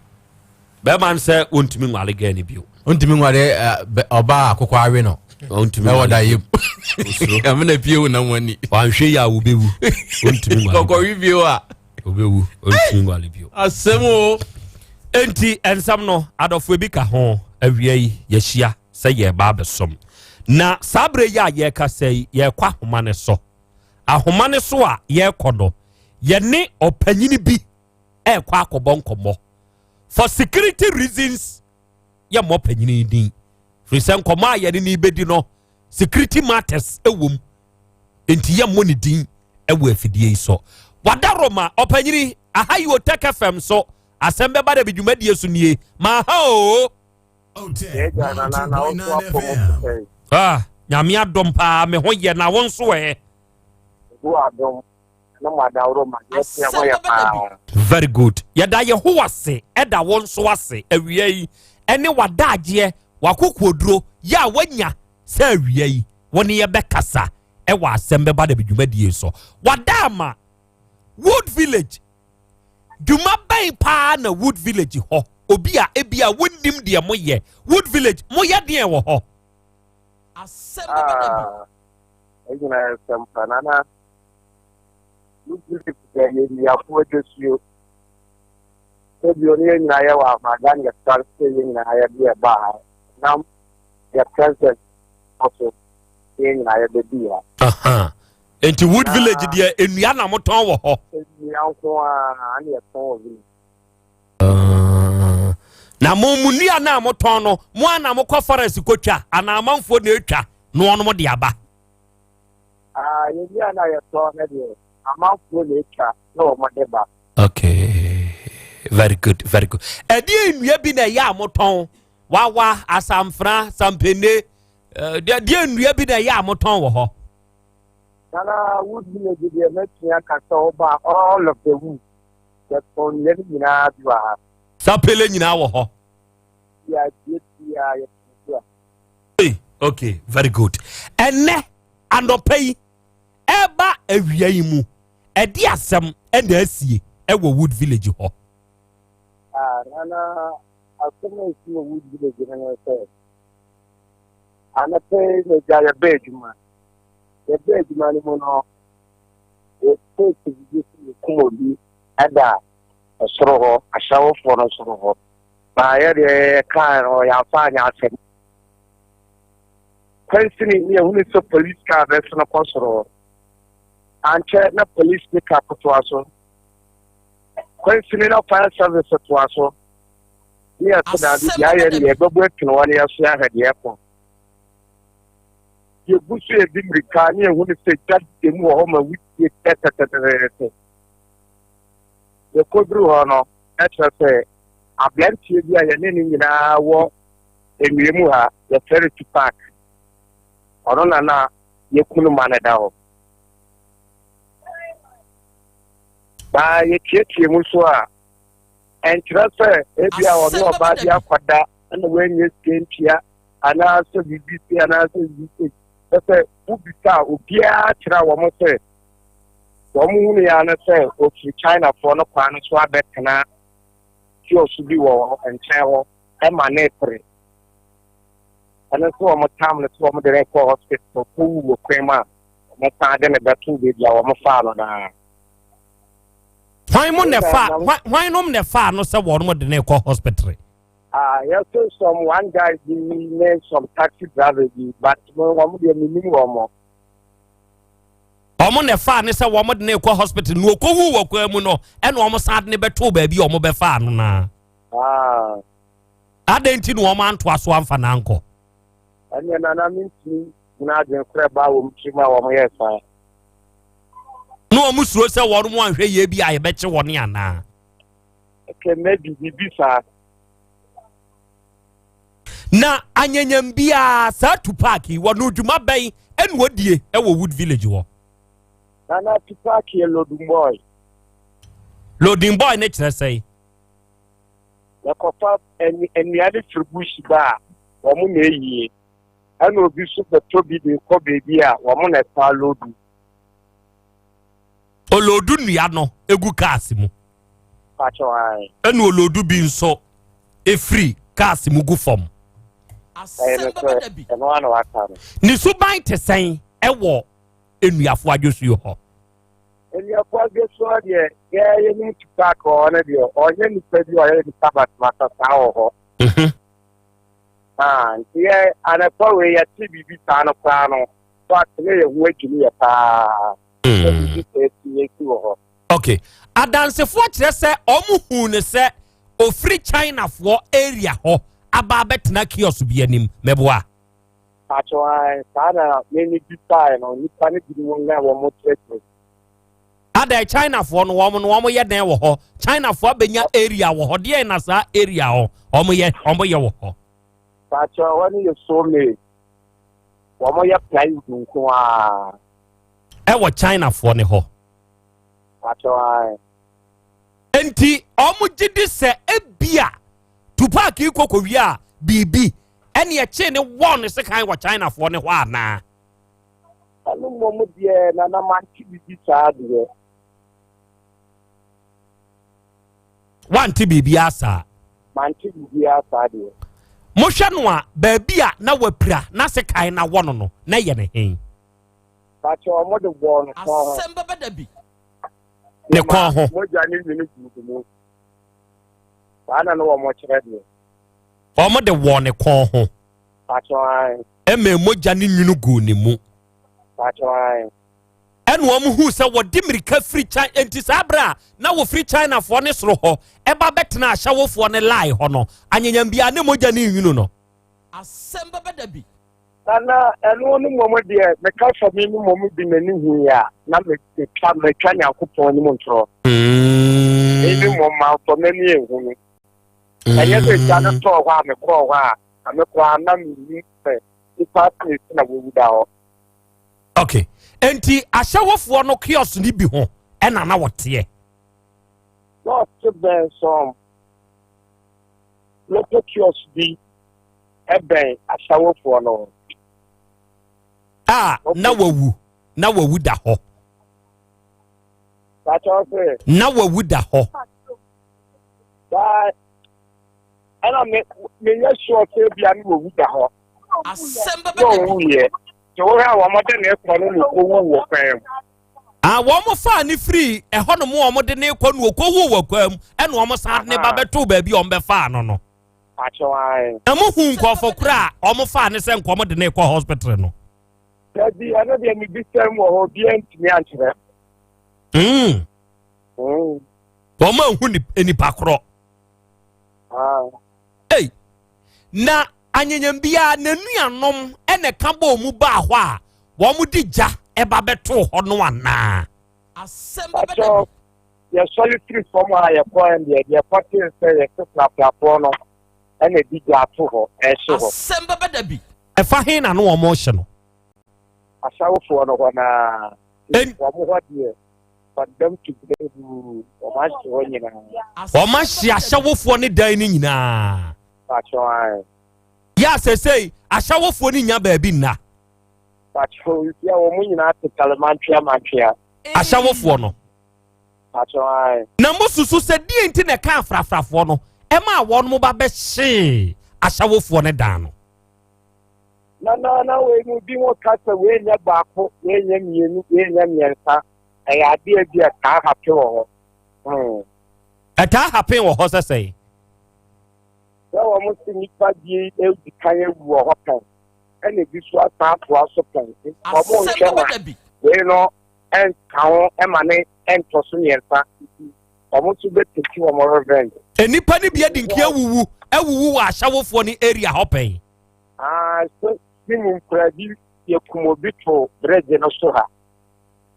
be man say ontimi nwale ga ni bio ontimi nwale oba akokọ awe no ontimi woda yim amena pie na wani wanhwe ya wo bewu ontimi nwale kokọ review a obewu ontimi nwale bio asemo enti ensam no adofo bi ka ho awiei yehia sɛ ye ba besom na sabre ya ye ka sɛ ye kwa homane so ahomane so a ye kodo ye ne opanyini bi kwa akobɔ nkɔmmɔ for security reasons ye mo panyini din frisen nkɔmmɔ a ye ne ni bedi no security matters ewom enti ye mo ne din ewo afidie yi so wadaroma opanyini aha yi OTEC FM so Asem Beba Dabi dwumadie so nie ma ha o OTEC nyame adom pa me ho ye na won so Who are them? No matter how much. Very good. Yada ye ho wase eda won so wase awia yi ene wadaagye wakokoduro ya wanya sa awia yi woni ye bekasa e wa Asem Beba Dabi dwumadie so wadama Wood Village dwuma ban pa na Wood Village ho obi a ebia wonim de moye Wood Village moye de wo ho Asem Beba Dabi Ejina sampanana Wood Village ye ya for just you so you na ya wa magan ya start saying na ya be ba now the president also saying na ya be dia enti Wood Village dia enua na moton wo ho enua ko ani e ton vi na momunua na moton no mo ana mokọ forest kotwa ana amanfo na etwa no ono mo de aba enua na ya ton na de amanfo na etwa no mo de ba. Okay, very good, very good. Edi enua bi na ya moton wawa asamfra sampene de enua bi na ya moton wo ho Nana Wood Village the Metia Casoba, all of the wood that on living in our dwa. Sapele nyina wo ho. Okay, very good. Ene anopai eba awia yi mu. Edi asem ena asie e wo Wood Village ho. Nana asem esi Wood Village na say. Anapai no jaya beduma. The bed man mono the take this commodity ada a soro a shower for a soro by a car or ya fanya asem question near who is a police car that's on a consoro and check na police pick up to us question na fire service to us yes so that ya ya go work no one ya so had the airport you push a big recani and when you say that the more home with the Cobru Honor, that's a blank TV and in our war in Muha, the ferry to park. Or no, you couldn't manage out. By a kitchen, Musua, and transfer every hour no about the aquada and when you came here, and also BBC and also BBC. Say ubisa ubia tira wo mo say wo mu ya na say o fi China for no kwa no so abetena ti o su bi wo enchen ho e ma na epre ana so mo tam na so mo de ko hospital ko wo kwema mo ta de na betu be bia wo mo fa no na why nom ne fa no say wo mo de na ko hospital. Yes, one guy named some taxi driver, but one the minimum. Omo ne fa ne say wo mo de na ko hospital no ko wu wo kwa mu no e no omo sad ne beto ba bi omo be fa no na adenti no omo anto aso amfa na anko anya na minti na adwen kra ba wo mtima wo mo yesa no omo suro say wo mo anhwe ye bi aye be che wo ne ana okay maybe bisa na anyanyam bia sa tu park wo no dwuma ban en wodie e wo Wood Village wo na tu park ye loading boy ne kire say ya kofa en ya de tribushi ba wo mo na eyi ana obi so beto bi de ko bebi a wo mo na pa loadu olodu nua no egu cars mu pacho ai enu olodu bi nso e free cars mu gu fom ni suban te sen e wo enuafo adwosu ho enuafo adwosu de ye ni tupa ko na de onye ni pedi o ye ni sabat mata sa ho ye ana ko we ya ti bibi ta no kwa no so atene ye hu adwumi ya pa okay adansefo kire se omuhu ne se ofri China fo area ho aba betena kiosk bi anim meboa pacho ai sana many design no ni pani bi won na wo mo treatment ada China fo no wo ye den wo ho China fo abenya area wo ho de na sa area ho wo ye wo ho pacho wani ye so me wɔn yɛ plywood nko a. ɛwɔ China foɔ ne hɔ. Pakyɛ. Enti ɔmo gidi sɛ ebia Tupac yi kɔkɔ wia bibi ɛne ɛkye ne wɔn ne sekan wɔ China foɔ ne hɔ ana. Ɛno mo deɛ na manti bibi saa deɛ. Wanti bibi asa. Manti bibi asa deɛ. Mohwɛ no a baabi a na wapira na sekan na wɔn no na yɛ ne hen. Pakyɛ ɔmo de bɔ no. Asem Beba Dabi. Ne kɔn ho. Mogya ne nwene gugu mu. Saa na no wɔn kyerɛ deɛ. Ɔmo de wɔ ne kɔn ho. Pakyɛ. Ɛmɛ mogya ne nwene gu ne mu. Pakyɛ. Ɛna ɔmo hu sɛ wɔde mirika firi China enti saa abra na wɔ firi China foɔ ne soro hɔ ɛba bɛtena ahyɛwofoɔ ne line hɔ no anyanyam bia ne mogya ne nwene no. Asem Beba Dabi. Na ɛno ne mmom deɛ meka fa me ne mmom bi n'ani hu ya na metwa Nyankopɔn ne mu ntorɔ. Ɛne mmom ma fɔ m'ani ehu no. Ɛnyɛ sɛ gya no tɔɔ hɔ a mekɔɔ hɔ a mekɔɔ a na menni sɛ nipa se na wɔwu da hɔ. Okay. Enti ahyɛwofoɔ no kiosk ni bi ho ɛna na wɔteɛ. Na ɔte bɛn sɔm. Local kiosk bi ɛbɛn ahyɛwofoɔ no. Na wawu da hɔ. Na wawu da hɔ. Ɛna menyɛ sure sɛ bia ne wawu da hɔ. Asem Beba Dabi. So how wɔn de ne kɔ no owu wɔ kwan mu. Wɔn fa ne free ɛhɔ no mo wɔn de ne kɔ no okowu wɔ kwan mu ɛna wɔn san ne ba bɛto baabi wɔn bɛfa no no. Pakyɛ. Na mo hu nkɔfo kora wɔn fa ne sɛ nkɔmɔ de ne kɔ hospital no. Dabi ɛno deɛ me bi sɛm wɔ hɔ bi ntumi ankyerɛ. Wɔn ahu nipa korɔ. Ei na anyanyam bia nanuanom ɛna ka bɔ mu ba hɔ a wɔn di gya ɛba bɛto hɔ no ana. Asem Beba Dabi. Yɛ solitary form a yɛ kɔ ɛn deɛ pɔtin sɛ yɛ sisna plafoɔ no ɛna di gya ato hɔ ɛhyɛ hɔ. Asem Beba Dabi. Ɛfa hen na no wɔn hyɛ no. Ahyɛwofoɔ no hɔ na wɔn hɔ deɛ fadam tuntun wɔn ahyɛ hɔ nyinaa. Wɔn ahyɛ ahyɛwofoɔ ne dan ne nyinaa. Pakyɛ. Ya sɛ ahyɛwofoɔ ne nya baabi nna. Pakyɛ ya wɔn nyinaa te kalemantwea. Ahyɛwofoɔ no. Pakyɛ. Na mo susu sɛ die nti na ka afrafrafoɔ no ɛma wɔn mo ba bɛhye ahyɛwofoɔ ne dan no. Na we mu bi mo kasa we nya baako we nya mienu we nya miɛnsa ɛyɛ adeɛ bi a taa hape wɔ hɔ. Ɛtaa hape wɔ hɔ sɛsɛ. Sɛ wɔn si nipa bi edi kan ewu wɔ hɔ pɛn ɛna ebi so ata atoa so pɛn. Wɔn nhwɛ wa wei no ɛnka ho ɛma ne ɛntɔ so miɛnsa wɔn nso bɛ teki wɔn revenge. Enipa ne bi adi nkia ɛwuwu wɔ ahyɛwofoɔ ne area hɔ pɛn. So Simu Kradi Yakumobi to Bredge no Soha.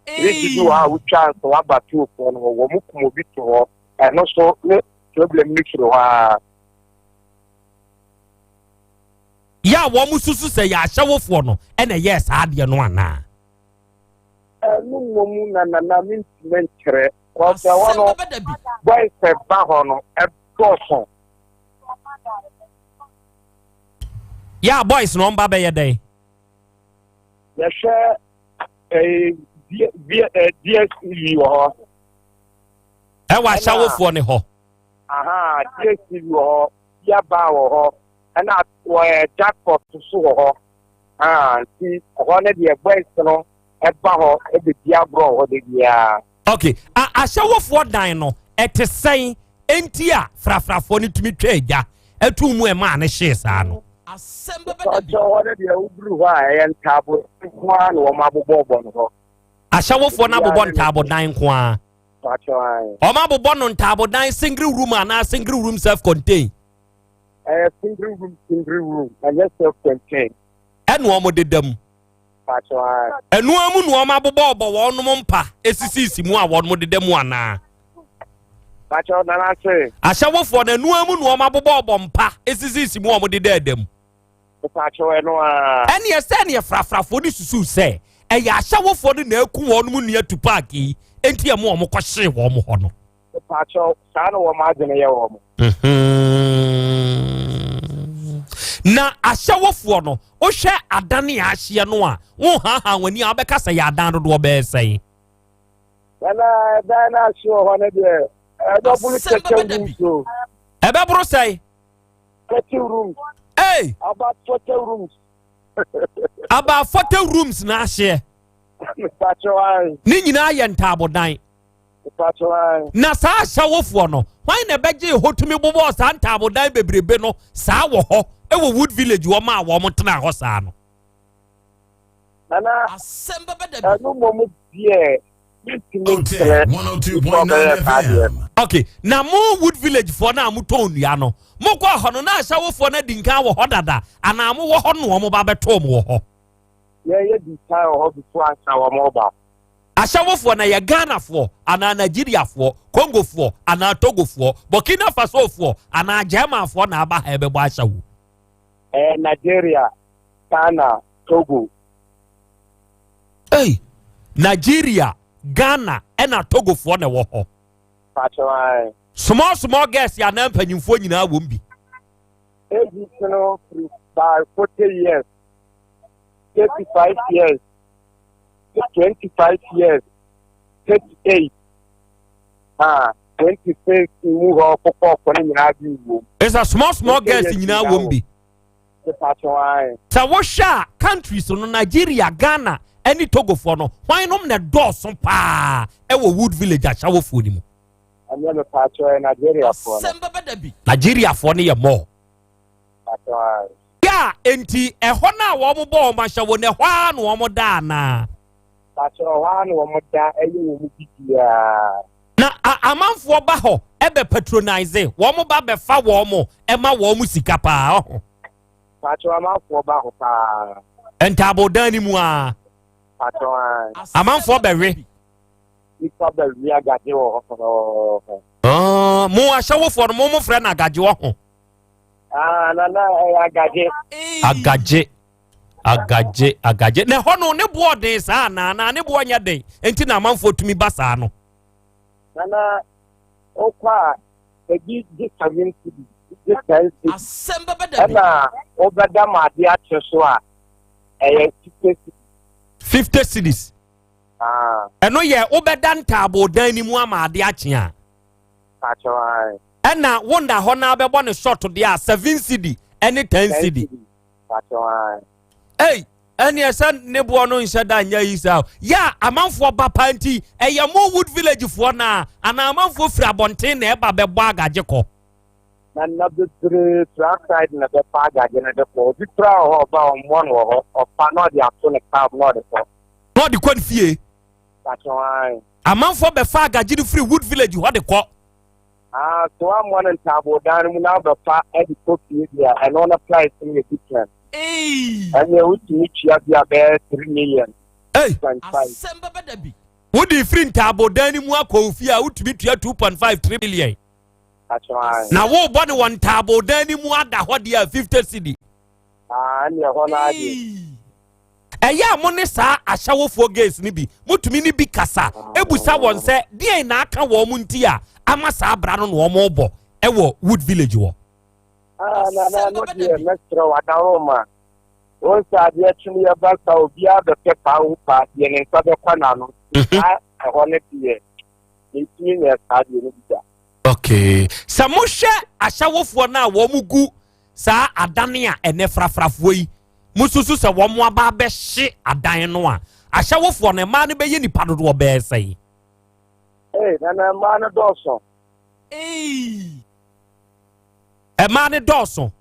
This is how chance to have a 2 for Womukumobi to her, and also problem mixture. Ya Wamusu say ahyɛwofoɔ no ɛna yes adeɛ no ana. No woman and I mean mentre. Because I want to buy a bahono at Dawson. Ya boys no mba be ye day. Yes sir. DSTV ho. Wa hyɛwofoɔ ne hɔ. Aha, DSTV ho, ya ba ho. And that jackpot to so ho. See, one of the boys no e ba ho e be diabro ho de dia. Okay, ahyɛwofoɔ dan no ɛte sɛn enti a frafrafoɔ ne tumi twa agya etu mu e ma ne hye saa no. Asem Beba Dabi. Ahyɛwofoɔ na bobɔ ntaabo dan ko a. Ɔma bobɔ no ntaabo dan single room ana single room self contained. Single room and just self contained. Ɛno ɔmo dedam. Ɛno amu no ɔma bobɔ wɔn mo mpa esisi mu a wɔn mo dedam ana. Ahyɛwofoɔ na ɛno amu no ɔma bobɔ mpa esisi mu a wɔn deda adam. Pacho no a. Any a send your frafrafo ni susu say. E ya shawo for the na ku won mu near to park yi. Enti e mo mo kwhye wo mo ho no. Pacho sa no wo ma de ye wo mo. Na ahyawofo no wo hwe adane ahye no a wo ha wani abeka say adan do be say. Na sure ho na de. Double check room. Ebe bro say. 40 rooms. Hey, about 40 rooms. About 40 rooms na ahye. Pacho ai. Ni nyina ye ntabodan. Pacho ai. Na sa ahyawofo no, why na beje hotumi bobo sa ntabodan bebrebe no, sa wo ho, e wo Wood Village wo ma wo mo tena ho sa no. Nana Asem Beba Dabi. no mo die. OTEC 102.9 FM. Okay, na mo Wood Village for na mo ton ya no. Mo kwa ho no na ahyawofo na dinka wo ho dada, ana mo wo ho no mo ba beto mo wo ho. Ye di time ho before ansa wo mo ba. Ahyawofo na ye Ghana fo, ana Nigeria fo, Congo fo, ana Togo fo, Burkina Faso fo, ana German fo na aba ha ebe bo ahyawo. Nigeria, Ghana, Togo. Hey, Nigeria, Ghana, ena Togo fo na wo ho. Pacho ai. Small girls ya na mpanyimfo nyina wo mbi. Age no by 40 years. 35 years. 25 years. 38. 26 move up for nyina bi wo. It's a small girls nyina wo mbi. Pacho ai. Sa wo sha countries no Nigeria, Ghana, any Togo fo no. Why no na dawson pa e wo Wood Village ahyawofo ni mu. Anya me Pacho Nigeria for. Asem Beba Dabi. Nigeria fo ne ye more. Pacho ai. Ya enti ehọ na wo mo bo ma hyawo ne hwa na wo mo da na. Pacho wa na wo mo da eyi wo mu bidia. Na amanfo ba ho ebe patronize wo mo ba be fa wo mo e ma wo mo sika pa ho. Pacho amanfo ba ho pa. Entabodan ni mu a. Pacho ai. Amanfo be we. Ipa be wi agaje wo ho. Mo ahyawofo no mo frɛ na agaje wo ho. Agaje. Agaje. Ne ho no ne board sa na ne bo nya den. Enti na amanfo tumi ba sa no. Nana okwa egi disagreement this Asem Beba Dabi. na obeda ma dia cheso a 50 cities. Eno ye obeda ntabodan ni mu amade ache a. Pacho ai. Ena wonda ho na bebo ne short dia 7 city ene 10 city. Pacho ai. Hey, ene esa ne bo no nhyɛ da nya yi sa. Ya amanfo ba panti eye mo Wood Village fo na ana amanfo firi abonten na eba bebo agaje kɔ. Na betre track side na be pa agaje na de ko. Di tra ho ba on one ho. O pa no dia to ne cab no de ko. No de kwan fie. Pacho ai. Amanfo be fa agaje di free Wood Village ho de kɔ. So I'm one and tabo down mu na be fa e di ko fie dia. I know na price in the kitchen. And you would meet you at your bed 3 million. Hey, Asem Beba Dabi. Would the free tabo dani mu akofia utumi tua 2.5 3 million. That's right. Na wo body one tabo dani mu ada ho dia 50 cedi. And you wanna di. Eya mo ne sa ahyawofo gates ni bi. Mutumi ni bi kasa. Ebusa won se die na aka wo mu nti a ama sa abra no wo mo bo. E wo Wood Village wo. No dear, let's throw at Roma. Once I get to me about how we are the pepper party and in Southern Panano. I want to be okay. Samusha ahyawofo na wo mu gu sa adane a ene frafrafo yi. Mususu se wo mo aba be hye adan no a. Ahyawofo ne ma ne be ye nipa dodo be sei. Hey, na ma na doso. Ema ne doso.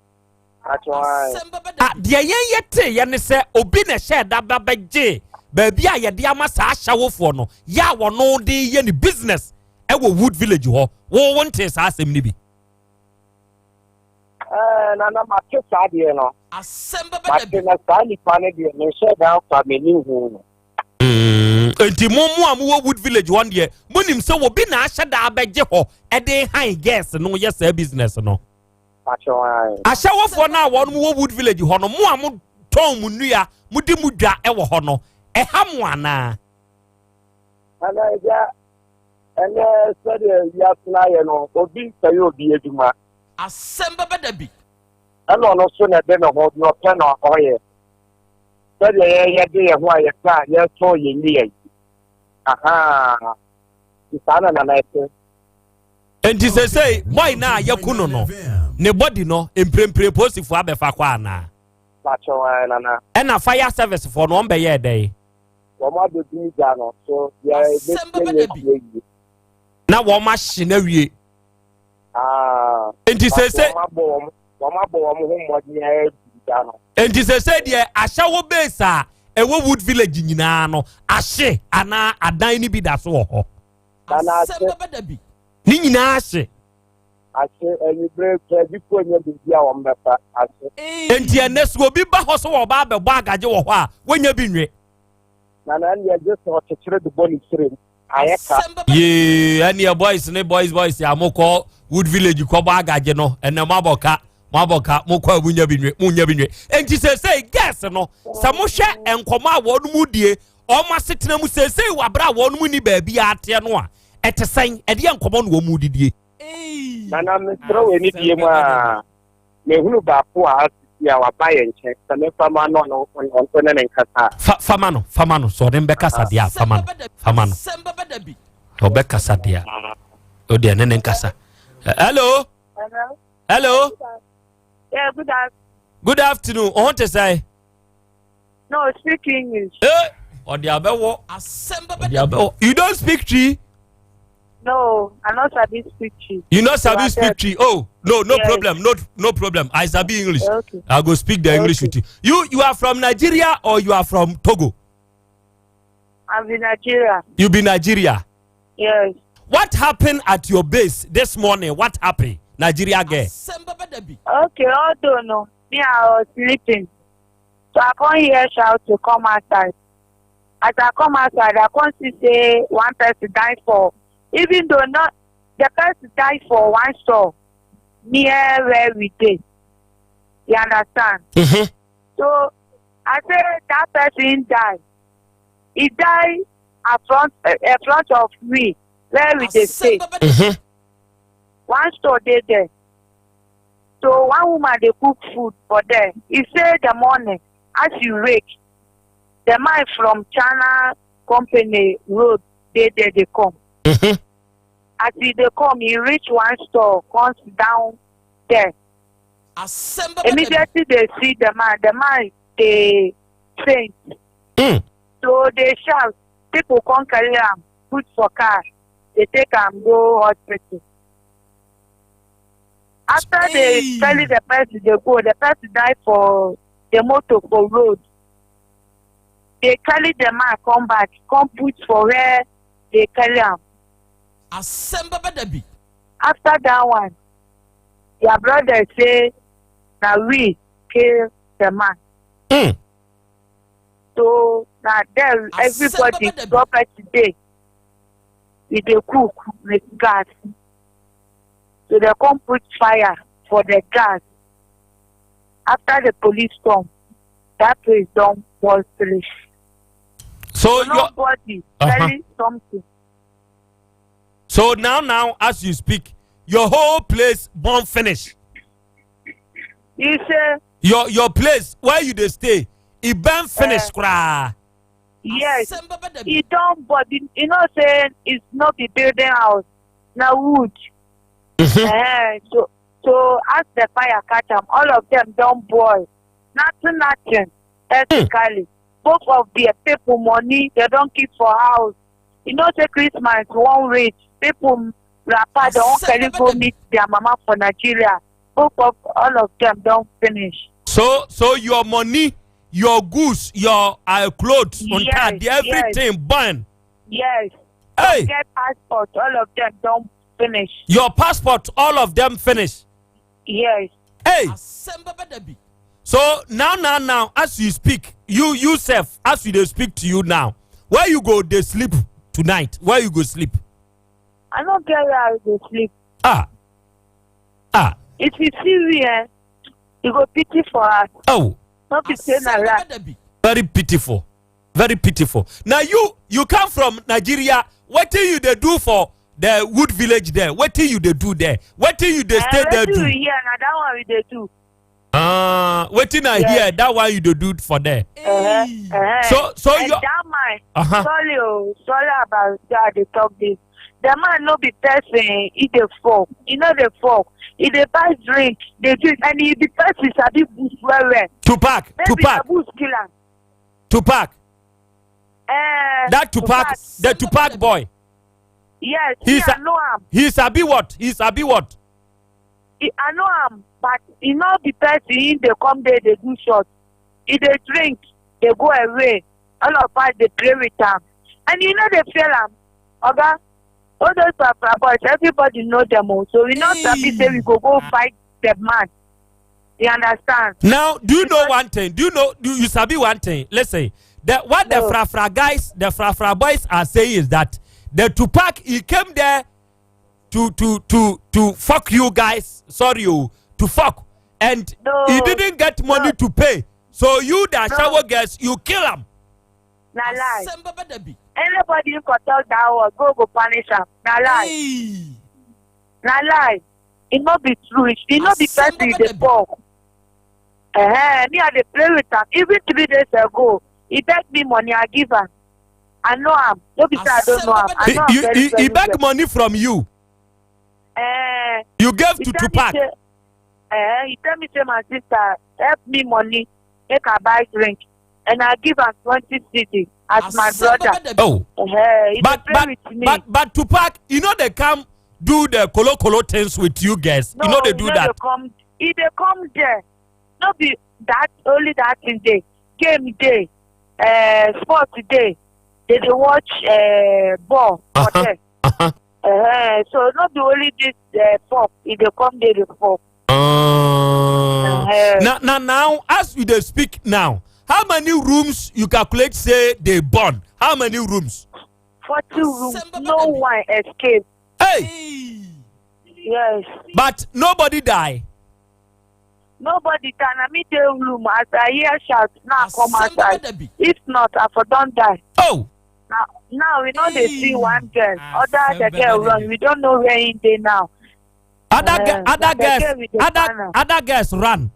Dia yen yete ye ne se obi na hye da ba beje baabi a ye de ama sa ahyawofo no ya wo no de ye ni business e wo Wood Village ho wo wonte sa asem ni bi. Na ma ke sa de no. Asem Beba Dabi. Na sa ni pa ne de me hye da fa me ni hu no. Enti mo wo Wood Village one de munim se wo bi na ahye da beje ho e de high gas no ye sa business no. ahyɛwofoɔ no a wɔn wɔ wood village hɔ no mo a mo tɔn mu nnua mo di mu dwa ɛwɔ hɔ no ɛha mo anaa. ana ɛgya ɛnɛ sɛdeɛ wiase no ayɛ no obi nsɛyɛ obi adwuma. Asem Beba Dabi. ɛna ɔno so na ɛde ne ho na ɔpɛ na ɔyɛ sɛdeɛ yɛde yɛn ho a yɛka yɛtɔn yɛn ni yɛn aha saa na nana ɛsɛ. Enti sɛ boy na yɛku no ne body no mprempre posifoɔ abɛfa kɔ anaa. Pakyɛw nana. Ɛna fire service for no ɔmbɛyɛ dɛn. Wɔn abɛdi gya no so yɛ na wɔn ahye na wie. Enti sɛ wɔn abɔ wɔn ho mmɔden ayɛ gya no. Enti sɛ deɛ ahyɛwo base a ɛwɔ wood village nyinaa no ahye anaa adan ni bi da so wɔ hɔ. Asem Beba Dabi. Ni nyinaa ahye. Ahye ɛnibrɛ kɛbi ko nyɛ bibi a wɔn bɛfa ahye. Enti ɛnɛ so obi ba hɔ so wɔ ba abɛbɔ agagye wɔ hɔ a wɔnya bi nwe. Na ɛnyɛ gye sɛ ɔkyekyere de bɔ ne tirim ayɛka. Yee ɛne boys ne boys a mokɔ wood village kɔbɔ agagye no ɛnɛ mabɔka mokɔ munya bi nwe. Enti sɛ gas no sɛ mohwɛ nkɔmɔ a wɔn mu die ɔma setena mu sɛ wabra wɔn mu ni baabi ateɛ no a ɛte sɛn ɛde nkɔmɔ no wɔn mu didie. Nana mesrɛ wɔ ni die mu a mehunu baako a asisi a waba yɛ nkyɛn sɛ mefa ma no ɔnto ne nkasa. Fama no sɛ ɔde mbɛkasa deɛ a fama no ɔbɛkasa deɛ a ɔde ne nkasa. Hello. Yeah, good afternoon. On te say? No, speak English. Ɔde abɛwɔ. You don't speak Tree? No, I not sabi speak Tree. You not sabi speak Tree? Oh, no yes. Problem. No problem. I sabi English. Okay. I go speak the English with you. You are from Nigeria or you are from Togo? I'm in Nigeria. You be Nigeria? Yes. What happened at your base this morning? What happened? Nigeria girl. Okay, although no, me I was sleeping. So I come here shout to come outside. As I come outside, I come see say one person died for, even though not the person died for one store near where we did. You understand? Mm-hmm. So I say that person died. He died in front of me where we dey stay. Mm-hmm. One store dey there. So one woman dey cook food for there. He say the morning as you wake, the man from China company road dey there dey come. Mm-hmm. As he dey come, he reach one store, comes down there. Immediately they see the man dey faint. So they shout, people come carry am, put for car, they take am go hospital. After they tell the person they go, the person die for the motor for road. They carry the man come back, come put for where they carry him. Asem Beba Dabi. After that one, your brother say, now we kill the man. So now there everybody property today. We dey cook with gas. So they come put fire for the gas. After the police come, that place don't fall finish. So nobody telling something. So now, as you speak, your whole place won't finish. You say your place where you dey stay, it burn finish, yes, it don't. But you know, say it's not the building house, now wood. So as the fire catch them, all of them don't boil. Nothing. Ethically, both of the people money they don't keep for house. You know, say Christmas won't reach. People rapper don't carry go meet their mama for Nigeria. Both of all of them don't finish. So your money, your goods, your clothes, everything burn. Yes. Hey. Get passport, all of them don't finish. Your passport, all of them finish. Yes. Hey. So now, as you speak, you self, as we speak to you now, where you go, they sleep tonight. Where you go sleep? I don't get where I go sleep. If you see we, you go pity for us. Oh. Not be saying a lot. Very pitiful. Very pitiful. Now you come from Nigeria. What do you they do for the wood village there? What do you they do there? What do you they stay there do? Here, now that one we they do. What in I hear that one you they do for there? So and you that man, sorry about that. They talk this. The man no be person. He the folk. You know the folk. He dey buy drink, they drink, and he the person sabi boost well. Tupac. Boost killer. Tupac. That Tupac, the Tupac boy. Yes, I know him. He sabi what? I know him, but he not the person. They come there, they do shots. He they drink, they go away. All of us they play with him, and you know they feel him. Okay. All those Papa boys, everybody know them all. So we not happy say we go fight the man. You understand? Now, do you know one thing? Do you sabi one thing? Let's say that what the Frafra boys are saying is that the Tupac he came there to fuck you guys. Sorry, to fuck, and he didn't get money to pay. So you the shower girls, you kill him. Nah lie. Anybody who can talk that word, go punish him. Nah lie. Nah lie. It not be true. It not be person the fuck. Me I dey play with him. Even 3 days ago, he begged me money. I give him. I know him. Don't be sure I don't know him. I know him very, very he begged money from you. You gave to Tupac. He tell me say my sister help me money make I buy drink, and I give her 20 cedi as my brother. Oh, but Tupac, you know they come do the colo things with you guys. No, you know they do that. They come there. Not be that only that in day, game day, sport day. They watch ball for them. So not the only this pop. If they come there, they pop. Now, as we they speak now, how many rooms you calculate say they burn? How many rooms? 40 rooms. No one escape. Hey. Yes. But nobody die. Nobody can. I meet the room as I hear shots. Now come outside. If not, I for don't die. Oh. Now we know they see one girl. Other the girl run. We don't know where in they now. Other girls run.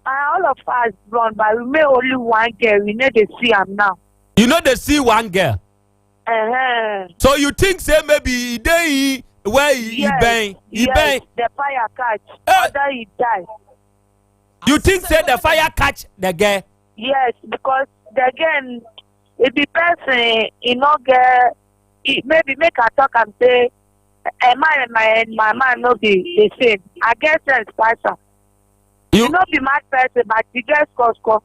All of us run, but we may only one girl. We know they see them now. You know they see one girl. So you think say maybe they where he bang? The fire catch. Other he die. You think say the fire catch the girl? Yes, because the girl, it be person, you know, girl. Maybe make a talk and say, a man and my man no be the same. I guess sense person. You not be mad person, but you get score.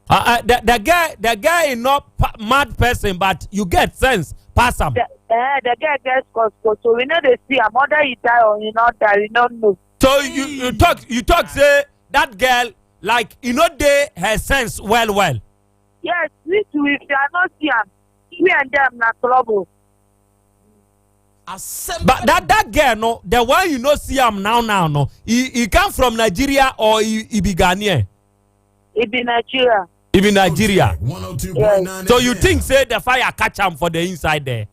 The guy is not mad person, but you get sense. Pass him. The guy gets score. So we know they see a mother he die or he not die. We don't know. So you talk say that girl like you know they her sense well. Yes, we too. If you are not see him, we and them na trouble. But that girl no, the one you know see him now no, he come from Nigeria or he be Ghanaian? He be Nigeria. He be Nigeria. 102.9. So you think say the fire catch him for the inside there?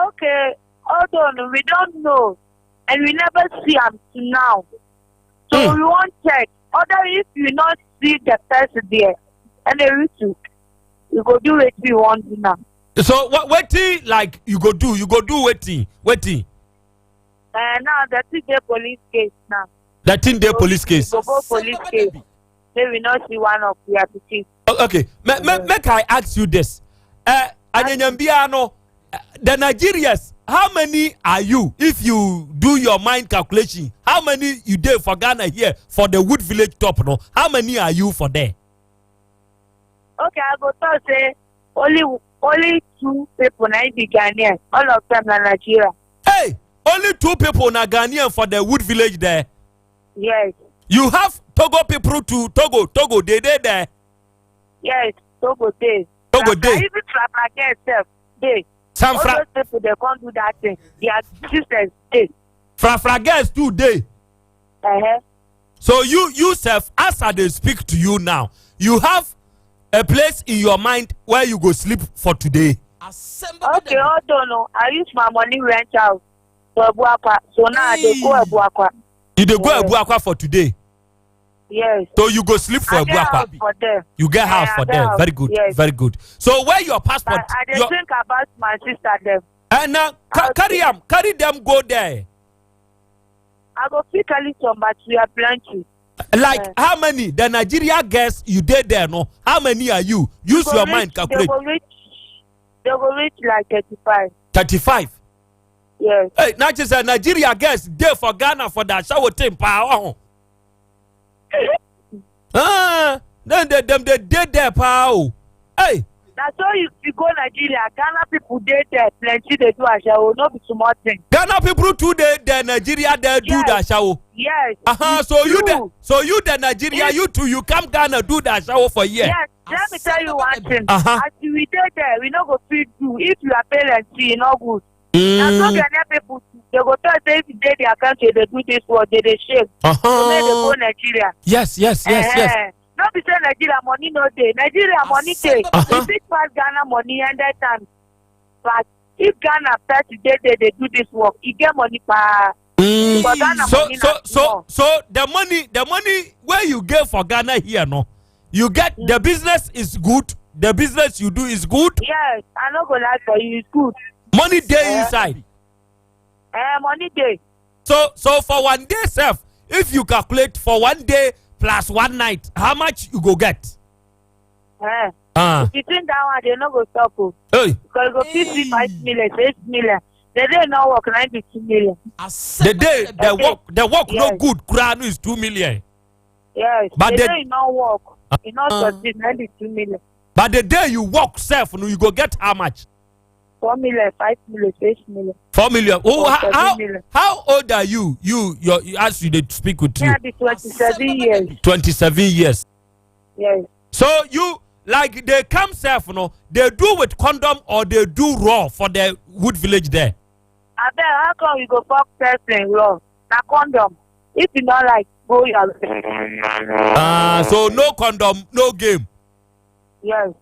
Okay, hold on, we don't know, and we never see him now. So we won't check. Other if you not see the person there, and then we go do what we want to now. So what like you go do waiting. Now the 2-day police case now. The 10-day police case. Go police case. They will not see one of the applications. Okay, make I ask you this. Anyanyambiano, the Nigerians, how many are you? If you do your mind calculation, how many you did for Ghana here for the Wood Village top? No, how many are you for there? Okay, I go to say only 2 people na be Ghanaian. All of them are Nigeria. Hey, only 2 people na Ghanaian for the Wood Village there. Yes. You have Togo people to Togo they there. Yes, Togo day. Togo day. Even Frapage itself, they. All those people they can't do that thing. Their sisters, they. Fra girls today. So you self, as I dey speak to you now, you have a place in your mind where you go sleep for today. Okay, hold on. I use my money rent out to Abuakwa. So now they go Abuakwa. You dey go Abuakwa for today? Yes. So you go sleep for Abuakwa? You get house for them. Very good. Yes. Very good. So where your passport? I dey think about my sister them. And now carry them go there. I go fit carry some, but we are plenty. Like how many? The Nigeria girls you did there, no? How many are you? Use your mind, calculate. They will reach like 35. 35? Yes. Hey, not just a Nigeria girls there for Ghana for that shower team power. Then they did there power. Hey. That's why you go Nigeria, Ghana people did there plenty they do a show, not be small thing. Ghana people too they Nigeria they do that show. Yes. So you the Nigeria, you too, you come Ghana do that show for years. Yes. Let me tell you one thing. As we did there, we not go feed you. If you are parents, you not good. That's not Ghanaian people. They go tell say if they their country, they do this work, they shame. So they go Nigeria. Yes. Not be say Nigeria money no day. Nigeria money day. We big pass Ghana money and that time. But if Ghana first they do this work, you get money for Ghana money. So the money where you get for Ghana here, no? You get the business is good. The business you do is good. Yes, I not go lie for you. It's good. Money day inside. Money day. So for one day, self, if you calculate for 1 day plus 1 night, how much you go get? If you think that one, they not go stop. Hey. Because go 55 million, 6 million. The day not work 92 million. The work no good. Crown is 2 million. Yes. But the day not work. It not succeed 92 million. But the day you work self, you go get how much? 4 million, 5 million, 6 million. 4 million. Oh, million. How old are you? You as you did speak with you. I be 27 years. 27 years. Yes. So you like they come self, they do with condom or they do raw for the Wood Village there. I bet how come you go fuck person raw? Na condom. If you not like go your so no condom, no game. Yes.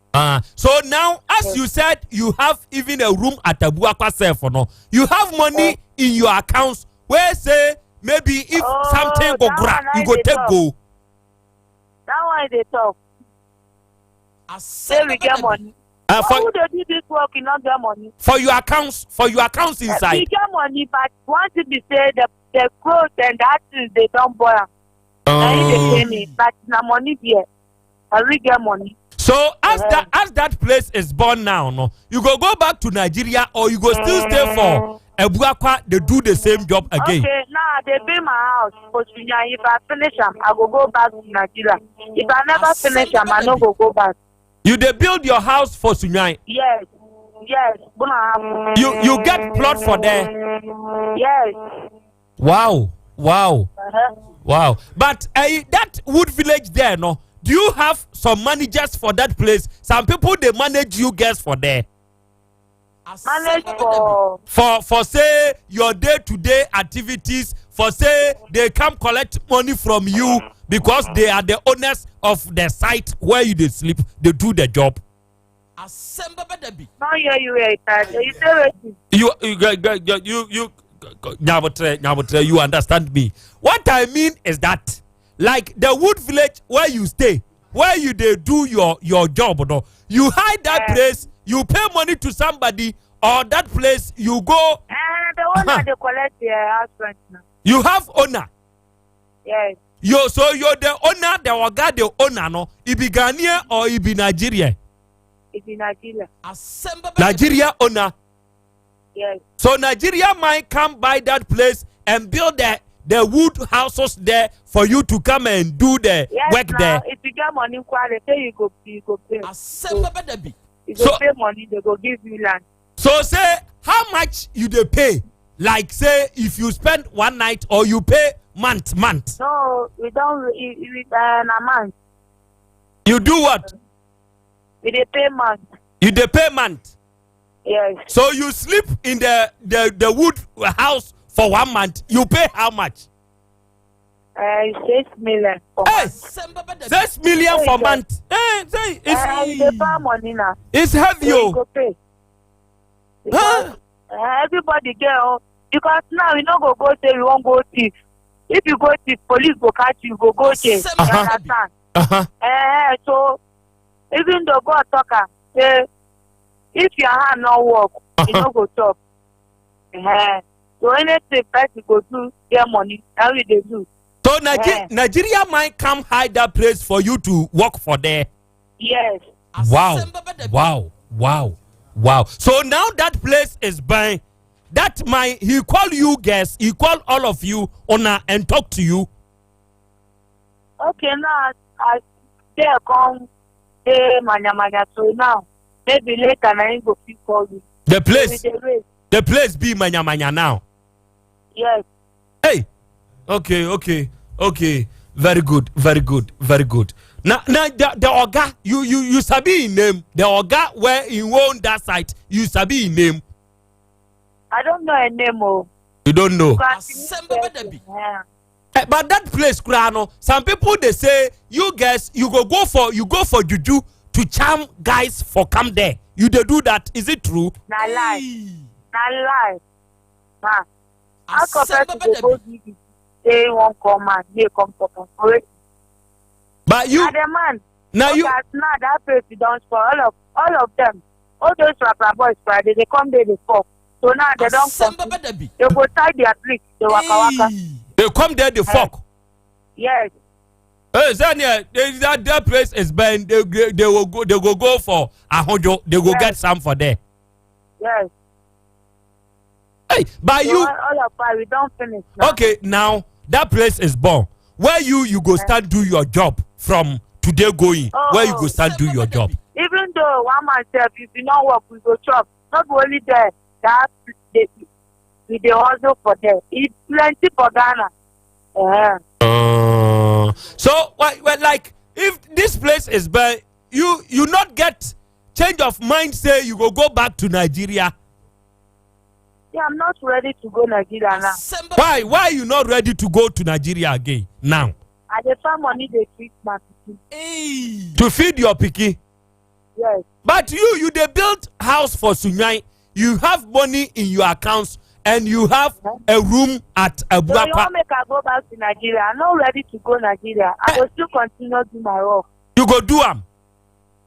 So now, as you said, you have even a room at Abuakwa self, you have money in your accounts where say maybe if something go grab, you go take go. That one they talk. Say we get money. Who they do this work, you not get money. For your accounts inside. We get money, but once it be say the clothes and that things they don't buy. They pay me, but na money there. I really get money. So as that place is born now, no, you go back to Nigeria or you go still stay for Abuakwa. They do the same job again. Okay, now they build my house. If I finish them, I go back to Nigeria. If I never finish them, I no go back. You they build your house for Sunyai? Yes. You get plot for there? Yes. Wow. But that Wood Village there, no. Do you have some managers for that place? Some people they manage you guys for there. Manage for say your day-to-day activities. For say they come collect money from you because they are the owners of the site where you they sleep. They do the job. Asem Beba Dabi. Now you understand me. What I mean is that. Like the Wood Village where you stay, where you they do your job, no? You hide that place, you pay money to somebody, or that place you go. The owner they collect their house rent now. You have owner. Yes. You're the owner, the waga the owner, no? It be Ghanaian or it be Nigeria? It be Nigeria. Nigeria owner. Yes. So Nigeria might come by that place and build the wood houses there for you to come and do the work there. If you get money, they say you go pay. Asem Beba Dabi. You go pay money, they go give you land. So say how much you they pay? Like say if you spend 1 night or you pay month. No, we don't. A month. You do what? We they pay month. You they pay month. Yes. So you sleep in the wood house for 1 month. You pay how much? 6 million. Hey, 6 million for month. Hey, say it's money now. It's heavy, yo. Everybody get on because now we not go say we won't go thief. If you go thief, police go catch you, go jail. You understand? So even though God talker say if your hand not work, you no go talk. So anything first you go do get money, how we they do. So Nigeria might come hide that place for you to work for there. Yes. Wow. So now that place is buying. That he call you guys, he call all of you honor and talk to you. Okay, now I there come manya. So now maybe later I go call you. The place be manya now. Yes. Hey. Okay. Very good. Now the Oga, you sabi in name. The Oga where he own that site, you sabi in name. I don't know a name. You don't know. Asem Beba Dabi. But that place, Krano, some people they say you guys you go for juju to charm guys for come there. You they do that. Is it true? Na lie. How compared to the both they won't come and they come for correct. But you the man now you now that place you don't for all of them. All those rapper boys Friday they come there they fall. So now they don't come. They go tie their tricks, they waka. They come there they fuck. Yes. Hey, that place is banned. They will go for 100. They will get some for there. Yes. Hey, but so you all of us we don't finish now. Okay, now that place is born. Where you go start do your job from today going. Where you go start do your job. Even though one man self, if you not work, we go chop. Not only there, that we dey hustle for there. It's plenty for Ghana. So well, like if this place is bad, you not get change of mind. Say you go back to Nigeria. Yeah, I'm not ready to go Nigeria now. Why you not ready to go to Nigeria again now? I dey find money dey feed my pikin. To feed your pikin. Yes. But you they build house for Sunyai. You have money in your accounts and you have a room at Abuapa. So you want make I go back to Nigeria? I'm not ready to go Nigeria. I will still continue do my work. You go do am.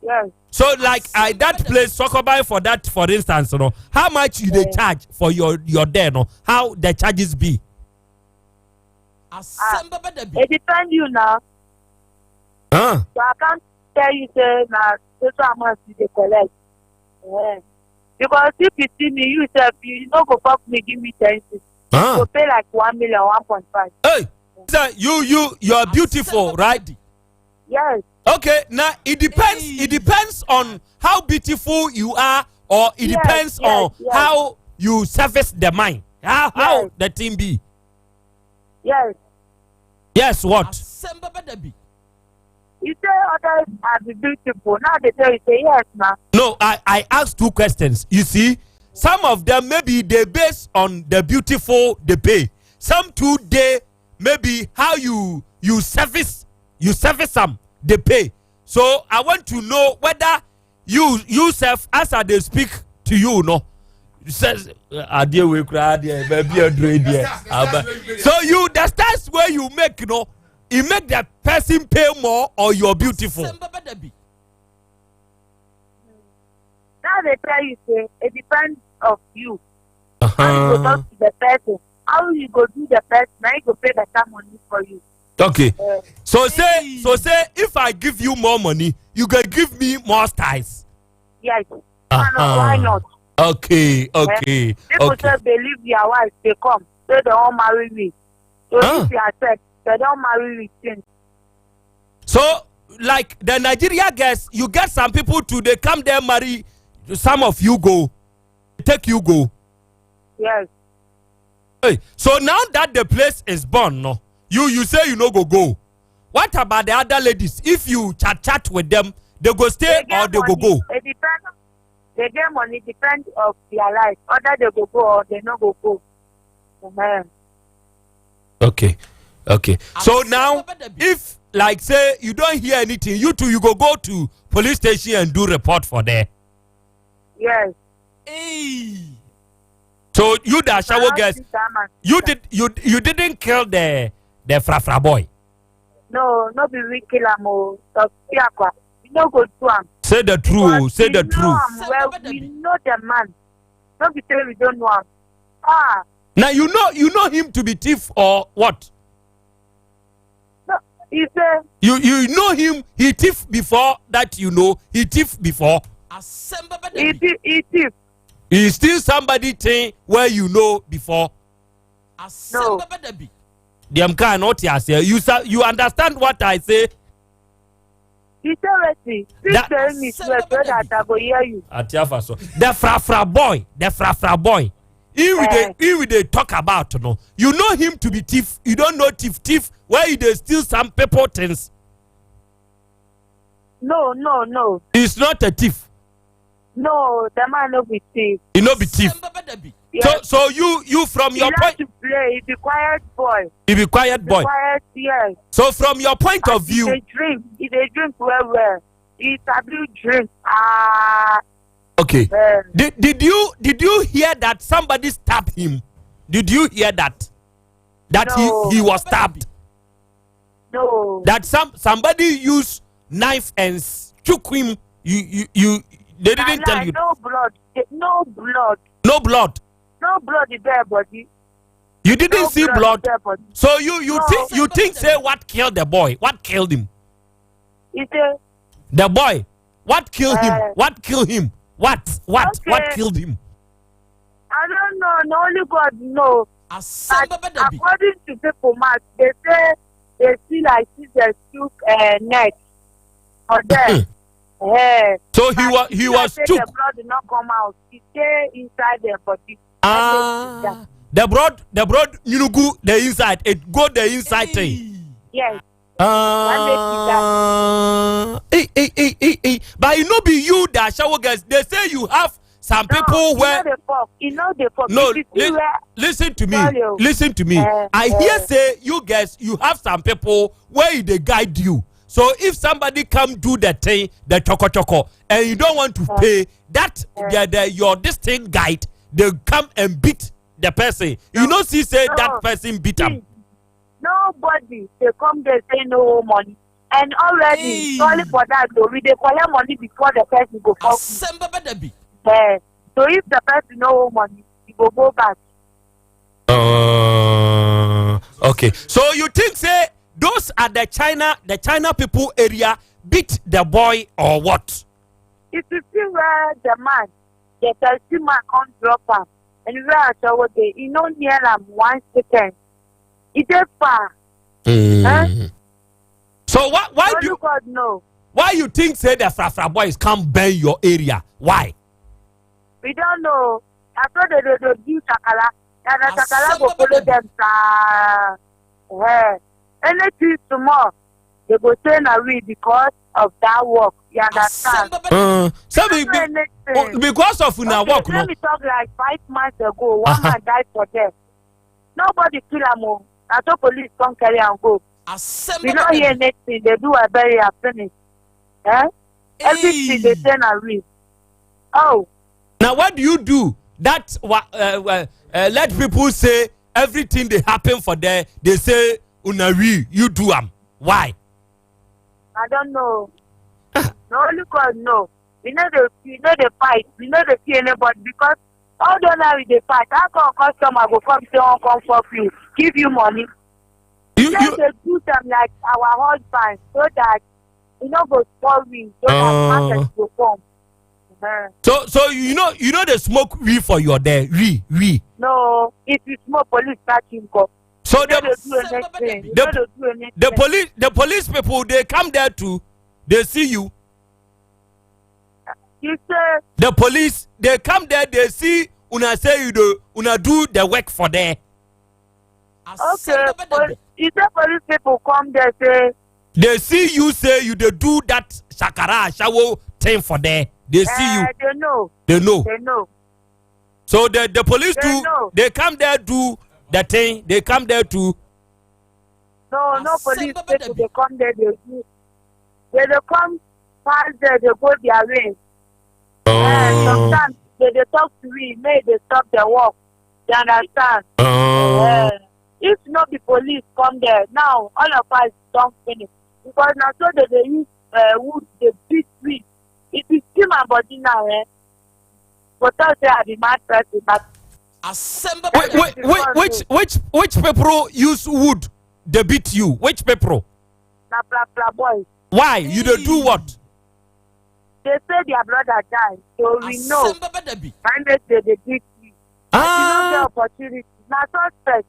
Yes. So like that place Sokobai for that for instance, how much you they charge for your there, how the charges be? It depends you now. So I can't tell you say now this how much you collect. Because if you see me, you say you no go fuck me, give me 10 cents. You go pay like 1 million, 1.5. Hey, sir, you are beautiful, right? Yes. Okay, now it depends. It depends on how beautiful you are, or it depends on how you service the mind. How the team be. Yes. Yes, what? Asem Beba Dabi. You say others are beautiful. Now they tell you say yes, now. No, I asked 2 questions. You see, some of them maybe they base on the beautiful they pay. Some too they maybe how you service them they pay. So I want to know whether you self as they speak to you, no. Says so you the stance where you make, it make the person pay more or you're beautiful. Now they tell you say it depends of you. How you go talk to the person, how you go do the person, now you go pay better money for you. Okay. So say if I give you more money, you can give me more styles. Yes. Why not? Okay. People say believe your wife, they come. Say they don't marry me. So if you accept, they don't marry me since. So like the Nigeria guys, you get some people to they come there marry, some of you go. Take you go. Yes. Hey, so now that the place is born, no, you say you no go. What about the other ladies? If you chat with them, they go stay or they go go. It depends. They get money depends of their life. Other they go or they no go. Okay. So now, if like say you don't hear anything, you go to police station and do report for there. Yes. So you the shower girls, you didn't kill the frafra boy. No, be we kill him. You no go to him. Say the truth. Say the truth. Well, we know the man. Don't be saying we don't know him. Now you know him to be thief or what? No, he said. You know him. He thief before that. You know he thief before. He thief. He still somebody thing where you know before. No. Them cannot say. You understand what I say? He said please tell me so that I go hear you. The frafra boy. He they talk about no. You know him to be thief. You don't know thief where he they steal some people things. No. He's not a thief. No, the man no be thief. He no be thief. Yes. So you from your point to play, he be quiet boy. He be quiet boy. Quiet, yes. So from your point of view, he they drink well. He sabi drink. Okay. Did you hear that somebody stabbed him? Did you hear that? That no. he was stabbed? No. That somebody used knife and shook him. They didn't tell you. No blood. No blood. No blood in their body. You didn't see blood. So you think say what killed the boy? What killed him? The boy. What killed him? What killed him? What? Okay. What killed him? I don't know. No, only God knows. According to people, they say they see like the shook neck or there. So he was shook. The blood did not come out. He stay inside their body. The blood you the inside. It go the inside thing. Yes. But it no be you that shower girls. They say you have some people where no, listen to me. I hear say you guys you have some people where they guide you. So if somebody come do the thing, the choco, and you don't want to pay, that your distinct guide, they come and beat the person. You know, see say that person beat him. Nobody they come there say no money, and already sorry for that though. We they collect money before the person go come. Asem Beba Dabi. So if the person no money, he go back. Okay. So you think say those are the China people area beat the boy or what? If you see where the man, the taxi man come drop him, and where I saw what they, you know, near him 1 second. It's far. So why do God know? Why you think say the frafra boys come burn your area? Why? We don't know. I thought they do Sakala. And the Sakala go follow them. Anything tomorrow, they go say na we because of that work. You understand? Because of una work, let me talk like 5 months ago. One man died for death. Nobody kill him. I thought police come carry and go. We don't hear anything. They do a burial finish. Everything they say na we. Oh. Now what do you do? That let people say everything they happen for there. They say unawi you do why? I don't know. No, only God know. We know the fight. We know the see anybody because all the now they fight. How come customer go come say come for you, give you money? You they do them like our husband so that you know go spoil we so that market go come. So you know they smoke weed for your there we. No, if you smoke, police catch him go. So the police people they come there too. They see you. You say the police they come there. They see una say you do una do the work for there. Okay, if the police people come there say they see you say you they do that shakara shawo thing for there. They see you. They know. So the police they come there do the thing, they come there too. No police people, they come there, they come past there, they go their way. Sometimes they talk to me, may they stop their work. You understand? If not the police come there, now all of us don't finish. Because now so that they use wood, they beat me. It is still my body now, But I say I be mad person, but which people use wood? They beat you. Which people? Na blah boys. Why? You don't do what? They say their brother died, so we know. And they beat me. The opportunity. Now suspect.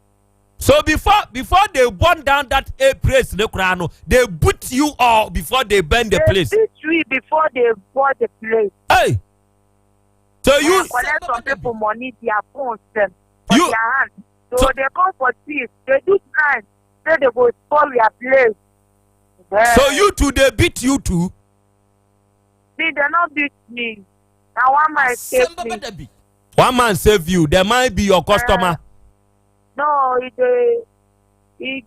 So before they burn down that place, they beat you all before they burn the place. They beat you before they burn the place. Hey. So you collect some people money, their phones them for their hands. So they come for thieves. They do crime. Say they go spoil their place. So you too, they beat you too? See, they not beat me. Now one man save me. One man save you. There might be your customer. No, if they say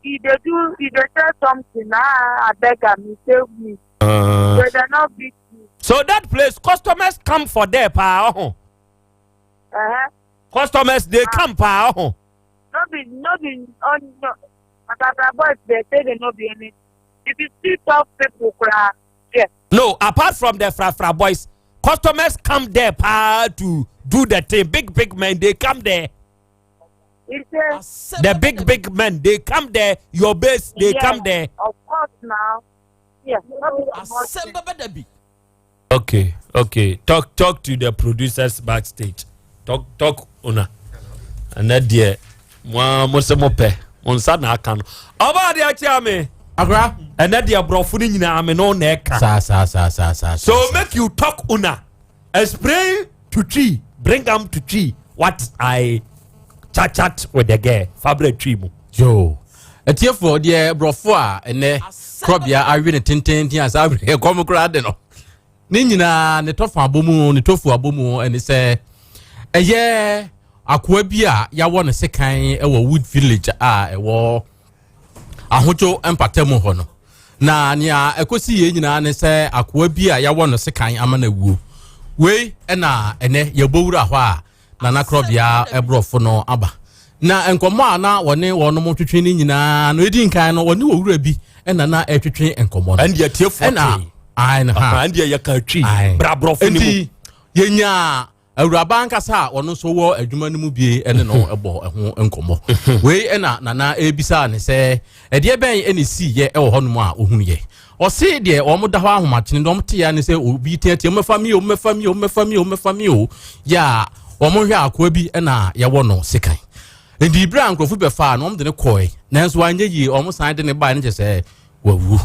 something, I beg them, he save me. So they not beat me. So that place, customers come for their power. Customers, they come power. No, boys, they say they not be any. If you see tough people, yeah. No, apart from the fra boys, customers come there to do the thing. Big men, they come there. The big men, they come there. Your base, they come there. Of course now. Yes. Asem Beba Dabi. Okay. Talk to the producers backstage. Talk una. And that dear, mosemope. Onsa na aka no. Oba de achi ame. Agra. And that dear bro funi nyina ame no na eka. Sa. So make you talk una. Explain to tree. Bring them to tree. What I chat with the girl. Fabre tree mu. Yo. Etiefo de brofo a ene Krobea awi ne tenten as awi e kom kra de no. Ni nyina ne tofu abomu ene se eye akwa bi a ya wo ne sekan e wo Wood Village a e wo ahocho empatemu ho no. Na nia ekosi ye nyina ne se akwa bi a ya wo ne sekan amana wuo. We na ene ye bowura ho a na Krobea e brofo no aba. Na enkomo ana woni wono twetwe ni nyina no edi nkan no woni wowura bi na etwetwe enkomo no. And ye tiefo ai na ha and ye yakatwi bra brofo ni mu. Yenya awuraba nkasa wono so wo adwuma no mu bie ene no ebo ho enkomo. We na ebisa ne se ede ben ene si ye e wo hono mu a ohunu ye. O se de o mo da ho ahomatene dom te ya ne se obi tiatia mefa mi o ya o mo hwe akwa bi na ye wo no sekan. Ndi bra nkrofo be fa no de ne koy nanso anye yi o mo san de ne ba ne se wawu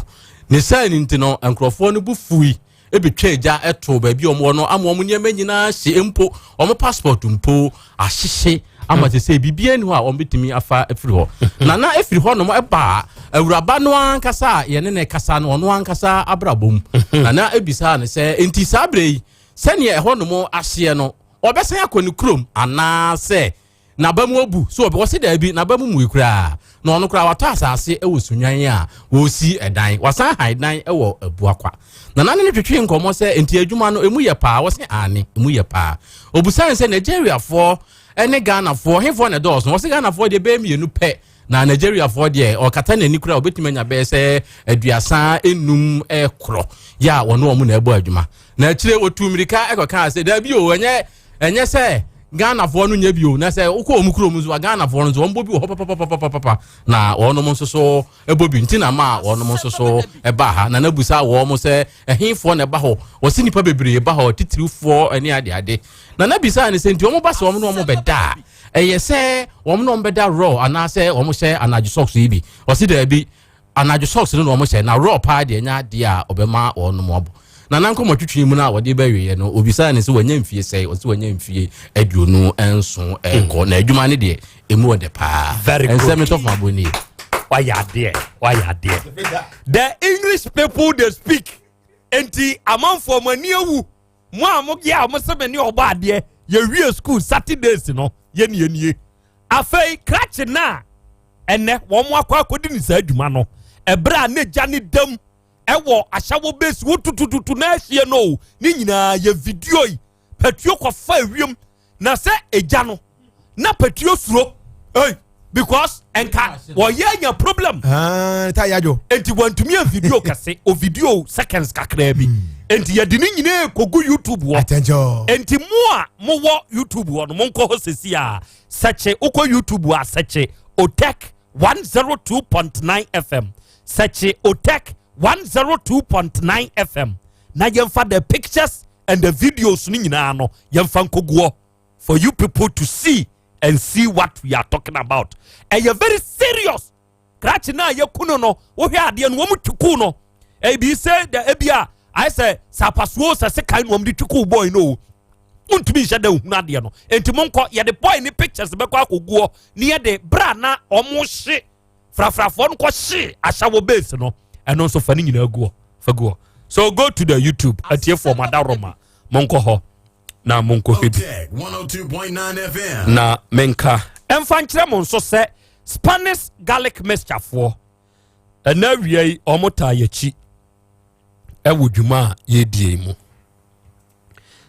ne sai ni ntino nkrofo no bu fui e betwa eja eto ba bi o mo no amo mo nyema nyina hye empo o mo passport mpo ahyehye amate se bibia ni ho a o betimi afa efiri ho na efiri ho no mo eba awuraba no ankasa ye ne kasa no no ankasa abrabom na ebisa ne se enti sabre se ne ho no mo ahye no obesan akoni krom ana se na bamu obu so obi wose da bi na bamu mu ikura na ono kura wata asase e wo sunwan a wo si edan wasan haidan e wo abuakwa na nane ne twetwe nkomo se enti adwuma no emu ye pa wose ane emu ye pa obusan se Nigeria for ene Ghana for hefo na dos wose Ghana for de be mienu pe na Nigeria for de o kata na ni kura obetimanya be se aduasa enum ekro ya wono omu na ebu adwuma na kire otumirika ekoka se da bi o enye se Ghana for no nya bio na say ukọ omukuro mu zo Ghana for no zo ombo bi ho papa na ono mo so ebobi ntina ma ono mo so eba ha na nabusa wo mo say ehifo na eba ho wo si nipa bebre eba ho titirufo ani ade na nabisa ne se nti omo ba so omo no omo beda eye se omo no beda raw ana say omo say anaju socks ibi wo si da bi anaju socks no omo say na raw pa de nya de a obema ono mo obo na nanko twetwe mu na wode bawie no obisa ne se wanya mfie sei o se wanya mfie aduonu enso enko na adwuma ne de emu ode pa ensem to fa boni why are there the English people they speak enti among for mani awu mo amogia mo se mani oba ade ye wie school Saturdays no ye nie afei krakye na ene wo mo akwa akodi ni sa adwuma no ebra na gya ne dam ewo ahyawo base wo tutututu na ahie no ni nyina ye video yi patuo kofa awiem na se egya no na patuo suro because enka wo ye nya problem ta yajo enti wantumi a video kase o video seconds kakra bi enti ye dini nyine kogu YouTube wo attention enti mo wo YouTube wo no mo nko hosesi a search uko YouTube a search OTEC 102.9 FM search OTEC 102.9 FM na yemfa the pictures and the videos ni nyina no yemfa nkoguo for you people to see and see what we are talking about. And you're very serious. Krachi na ye kuno no wo hwe ade no wo mutwuku no be say the ebia I say sapasuo se kan no mde twuku boy no untumi hye da hunu ade no enti monko ye the boy ni pictures be kwa koguo ni ye de bra na omo hye frafrafo no ko hye ahyawo base no eno so fa ni nyina guo fa guo. So go to the YouTube atie for Madaroma monko ho na monko hebi 102.9 FM na menka emfa nkyere mon so se Spanish garlic mixture for na wiei omota yachi ewudwuma ye die mu.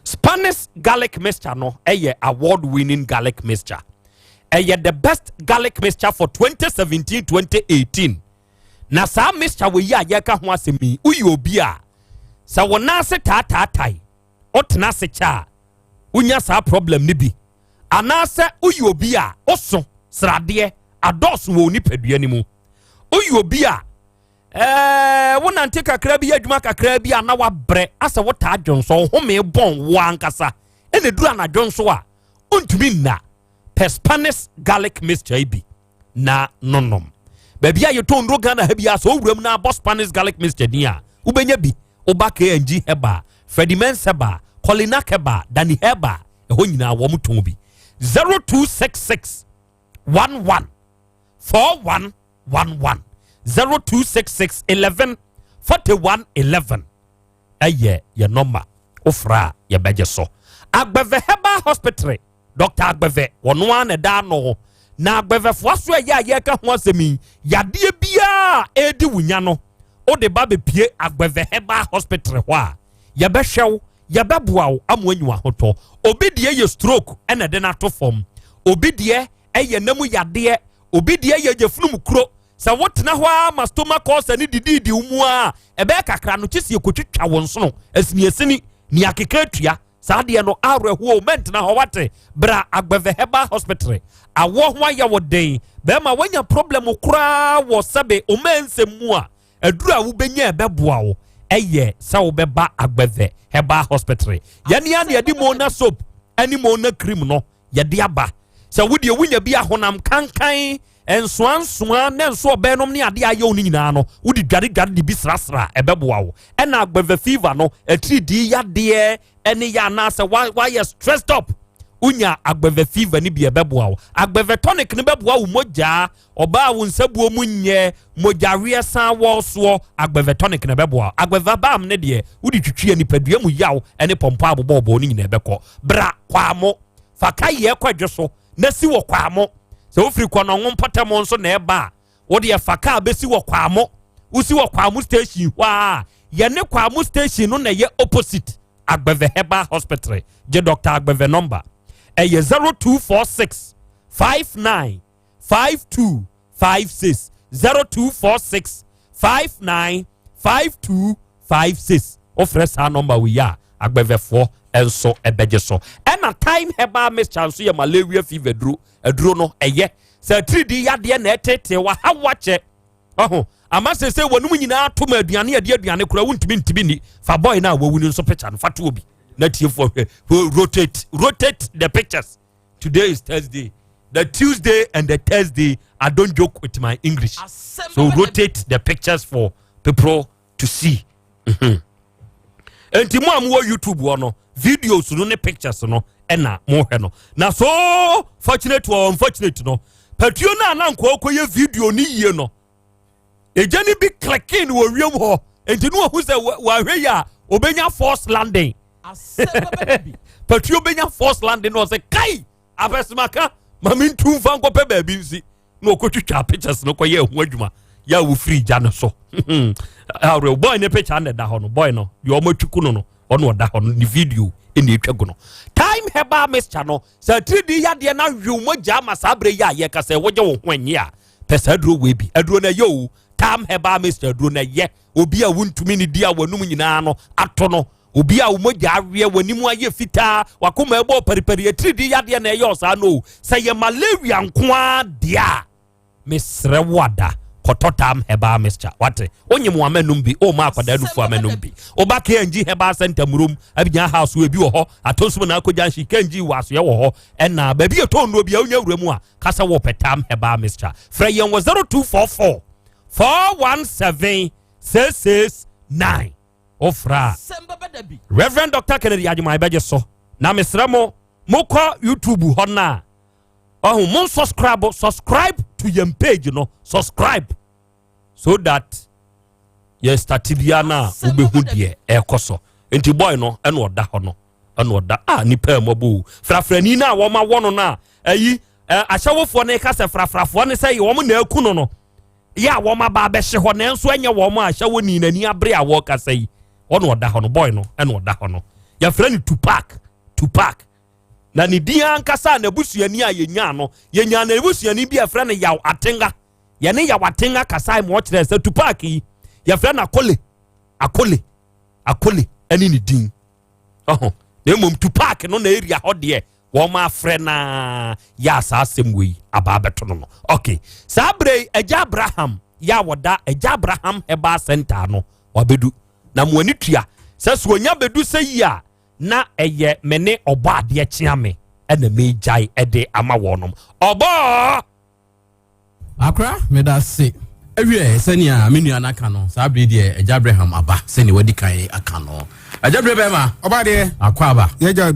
Spanish garlic mixture no award winning garlic mixture the best garlic mixture for 2017-2018 na sa mixture we ya yeka ho asemi uyi obi a sa wona se tatatai otena se cha unya sa problem ni bi anase uyi obi a oso srade ados wo ni padua ni mu uyi obi a wona nte kakra bi adwuma kakra bi ana wa bre asa wota adwonso home bon wo ankasa ene dura na adwonso a untumi na Spanish garlic mixture bi na nonom baby a yeton ro Ghana ha bi aso wuram na boss Spanish garlic mixture ni a ubenya bi oba KNG heba Freddy Menseba Colina Keba Danny Heba ho nyina wo muton bi 0266 11 4111 0266 11 41 11 aye your number ofra ya beje so Agbeve Heba Hospital Dr. Agbeve wono an da no na Agbeve fo so ya ka ho asemi yade bia edi wunya no o de ba be pie Agbeve Heba Hospital ho a ya be hwew ya be boawo amwanyu ahoto obi de ye stroke ena de na to form obi de eye namu yade obi de ye jefunum kuro sa wotena ho a ma stomach ulcer ni didi umu a ebe kakra no kyesi ekotwitwa wonso no asiniasini ni akeka atua saade no arehwo ment na ho wate bra Agbeve Heba Hospital awo ho aya woden be ma wanya problem kura wo sabe o mensemu a adura wo benya ebeboa wo eye sa wo beba Agbeve Heba Hospital yani ya de mona soap ani mona cream no ye de aba sa wo de wunya bi ahonam kankan ensoansoa na enso obenom ne ade aye oni nyina no wo di dware de bi srasra ebeboa wo ena Agbeve fever no atridi yade ene ya na se why you stressed up unya Agbeve fever ni bi ebeboa wo Agbeve tonic ne beboa wo moja oba wo nsabuo munye moja riesa wo so Agbeve tonic ne beboa Agbeve bam ne de wo di twitwe ni padua mu yaw ene pompa abobo ni nyina ebekọ bra kwamo fakaye kwadwoso na si wo kwamo se ofiri kono ngompatamo nso na eba wo de faka besi wo kwamo usi wo kwamo station wa ye ne kwamo station no na ye opposite Agbeve Heba Hospital je Dr. Agbeve number eye 0246 59 52 56 0246 59 52 56 ofre sa number we ya Agbeve fo enso ebeje so ena time Heba mixture so ye malaria fever duro no eye se 3D yade na etete wa hawache ama se wonum nyina atom aduane ade aduane kura wuntimi ntimi ni fa boy na wawuni nso picture no fatu obi na tie for rotate the pictures. Today is Thursday, the Tuesday and the Thursday I don't joke with my English, so rotate the pictures for people to see. Enti mo amwo YouTube wono videos no ne pictures no ena mo hwe no na so fortunate or unfortunate no patuo na ananko akoye video ni yie no ejani bi clicking wo wiem ho enti no hu se wa hwe ya obenya force landing Asem Beba Dabi patuo benya force landing no se kai abesimaka mami ntu mfa nkɔpɛ baabi nsi na ɔkɔtwitwa pictures no kɔyɛ ho adwuma ya wo free gya no so awre boy ne picture na da hɔ no boy no deɛ ɔmo atwiku no ɔno ɔda hɔ no ne video ɛna etwa gu no time herbal mixture no sɛ 3D yadeɛ na hwe mo gya ma saa bre ya yɛ ka sɛ wogye wo ho anyi a pɛ aduro we bi aduro na yɛ o time herbal mixture aduro na yɛ obi a wontumi ne di a wanum nyinaa no ato no obi a umogya awie wanimu aye fitaa wakoma ebo periperi 3D yadeɛ na ɛyɛ ɔsa no sɛ yɛ malaria nkoa dia mesrɛ wada kototam heba mixture wate onye mu amenum bi o ma akwada nufu amenum bi oba KNG heba center murum abigyan house we bi wo hɔ atonsum na akogya hyi KNG waso ye wo hɔ ɛna ba bi eton no bi a onya wuramu a kasa wo petam heba mixture frɛ yɛn wo 0244 417 669 ofra Reverend Dr. Kennedy Ajima ibeje so na mesrɛ mo mokɔ YouTube hɔ na oh mon subscribe to your page no subscribe so that you start diana ubehu de ekoso enti boy no eno oda ho no eno oda nipa mobo frafrani na wo ma wono na ayi ahyawofo ne ka se frafrafo ne se wo mo na aku no no ya wo ma ba be hye ho na enso anya wo mo ahyawo ni nani abre a wo ka sei ono oda ho no boy no eno oda ho no ya frani Tupac na ni dia ankasa na busuani a yenya no yenya na busuani bi afra na yaw atenga ye ne yaw atenga kasai mo kire se Tupac yi ya fra na akole ani ni din na mom Tupac no na area ho de wo ma afra na ya sa asem we aba beto no okay sabre eja Abraham ya woda eja Abraham heba center no wabedu na mo ani tua se so onya bedu se yi a na eye mene obo ade chiame ena me jai ede ama wonom obo akra me da se ewie senia menu anaka no sabre de eja Abraham aba senia wadi kai aka no eja Abraham ma oba de akwa aba ye ja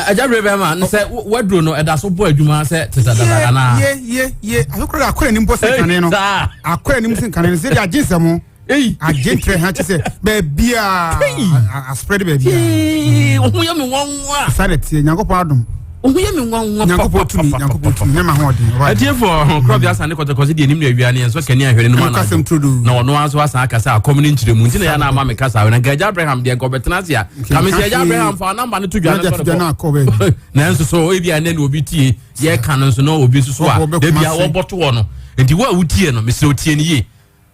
eja Abraham ma nse wadro no eda so bo adwuma se titadada na ye akora ni mpo se kane no akora ni mpo se kane se de aginsemo agentre ha chese bebia a spread bebia ohuya me wonwa sadet nyankopon adom ohuya me wonwa nyankopon tumi me ma ho odi adie for Krobea Asante kotokosi de nim na awia ne enso kani ahwere no ma na ono aso asa akasa akomni nkyiremu nti na ya na ama me kasa na gaja Abraham de gobetena sia ka me sia Abraham fa namba ne to dwa na enso so ebia ne obi tie ye ka no so no obi so a de bia wo boto wo no enti wo a wutie no me se otie ne ye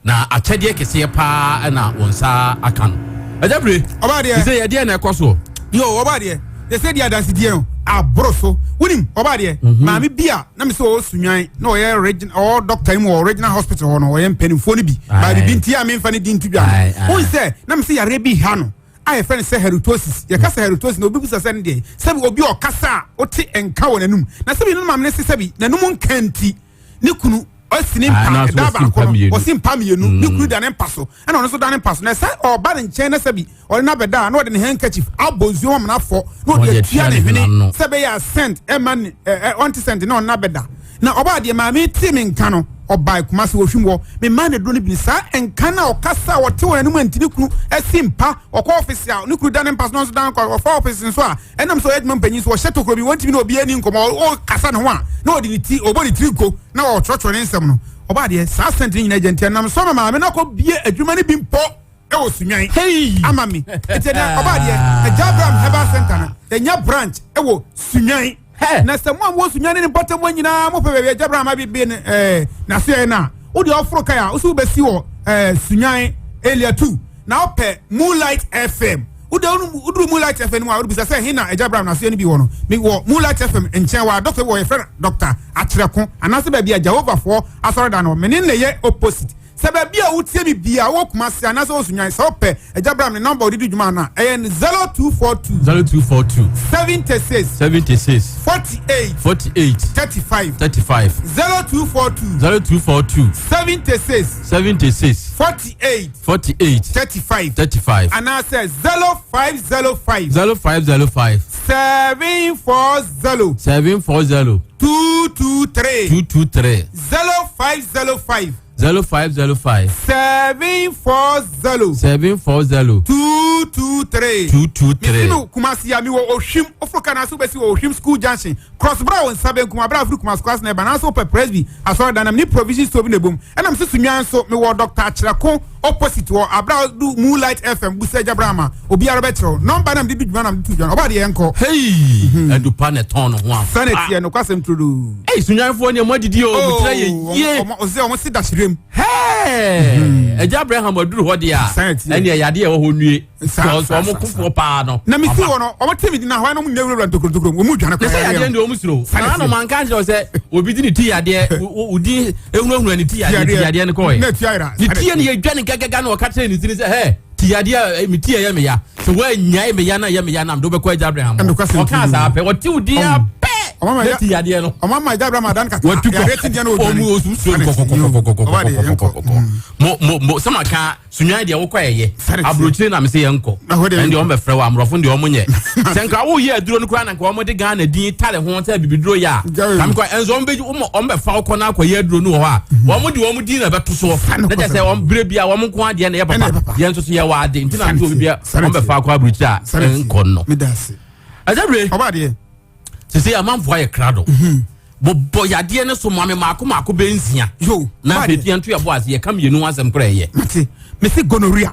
na achede kese pa na wonsa aka no ajabre obade say ye de na ekoso yo obade they say dia dance die no abroso wunim obade ma me bia na me so sunwan na o ye original or doctor im original hospital ho no o ye mpanimfo ni bi ba bi ntia me mfa ne din tudwa won say na me say yare bi ha no I friend say heritosis ye kasa heritosis no obi busa say ndie sabi obi o kasa o ti enka wo nanum na sabi no ma me se sabi nanum nkanti ne kunu osini mpa daba ko osim pam yenu ni kuru da ne mpaso na ono so da ne mpaso na say oba ne nchen na sabi o na beda na o de ne handkerchief abozu o mnafo na o de tua ne hwene sabi ya sent eman anti-sent na na beda na oba de ma me ti me nka no oba kuma se wo hwimwo me man ne do ne bi sa enka na okasa wo te wo anum antini kunu esimpa okọ office a ni kuru da ne mpaso no so da ko office nso a enam so edman panyin so hye tokro bi wantimi na obi ani nkomo o kasa ne ho a na o de ni ti obo ni triko na o trotro ne nsem no oba de sa sentry nyina agenti na so ma me na ko bie adwuma ne bi mpo e wo sunwan ama me etena oba de Abraham Herbal Center na enya branch e wo sunwan na se mo wo sunwan ne mpata mo nyina mo pe be Abraham abi be na se na wo de ofro kai a wo so be si wo sunwan elia 2 na ope Moonlight FM udu Moonlight FM wa udu bisa say hina Abraham na se ni bi wo no me wo Moonlight FM enchen wa doctor wo ye friend doctor akyereko anase ba bia Jehovah for asoro da no me ne ye opposite sababi a wutie bi bia wo kuma se anase wo sunyan se ope Abraham ne number odi djuma na 0242 76 48 35 0242 76 48 35 anase 0505 740 223 0505 0505 740 740 223 223 Misino Kumasi ya mi wo Oshim Ofroka na so besi wo Oshim School Junction Cross Brow and Saben Kuma Bra Fru Kuma Class na ba na so pe Presby asoro da na ni provision so bi na bom enam se sunyan so me wo Dr. Achirako opposite wo Abra do Moonlight FM Buseja Brahma obi arabetro number nam di dwuma nam tu dwan oba de enko hey edu pa ne ton ho am sanity e no kwasem trudu hey sunyanfo ne modidi o bitra ye o se o si da shirem hey eja Abraham aduru ho de a ene yade e wo ho nue so mo kufo pa no na mi si wo no o timi di na ho no mu nyewura ntokoro o mu dwan ko se yade ndo o mu suro na no man kan se obi di ni ti yade udi ehunu ni ti yade ne ko ye na ti ayra ni ti ne ye dwan gaga na o ka tire ni ti se hey ti yade mi ti ye me ya so wa nya me ya na do be ko eja Abraham o ka sa pe o ti udi a pe ti yade no o mama eja Abraham dan ka ya reti dia no o mu osu so mo sama ka sunya dia wo kwa ye abrochire na me se yenko ende o be frɛ wa amrofo de o mo nye senka wo ye aduro no kra na ka o mo de Ghana din tare ho ta bibiduro ya kam kwa enzo o be o be fa ko na kwa ye aduro no ho a o mo de o mo din na beto so na je se o bre bia o mo ko ade na ye papa ye nso so ye wa ade ntina nto bia o be fa ko abrochire enko no azabre obade se amanfo aye krado bo yade ne so mame mako benzia yo na fetian to ye boase ye kam yenu asem kra ye me se gonorrhea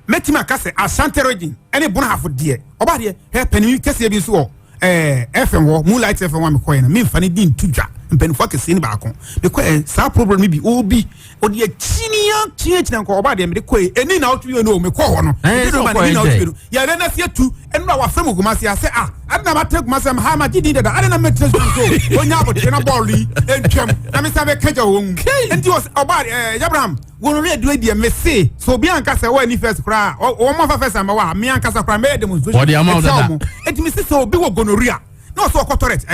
metima ka se Asante region ene bona hafo de obade he panimi kese bi so wo FM wo Moonlight FM wa me koye na me mfa ne din tudwa mpanifo kese ni ba ko me koye sa problem bi obi odi chinia ko obade me de koye eni na otu ye no me ko ho no do ba ni na otu ye no ya re na se tu enu wa fam ogumase ase adna ma take gumase ma ha ma gidi dada adna me tres so onya abode na ball yi entwem na me sabe kaja wo mu enti was obade Abraham wono re do die me se so bi anka se wa ni first kra o mo fa first ama wa me anka sa kra me demonstration enti me se so bi wo gonorrhea no so correct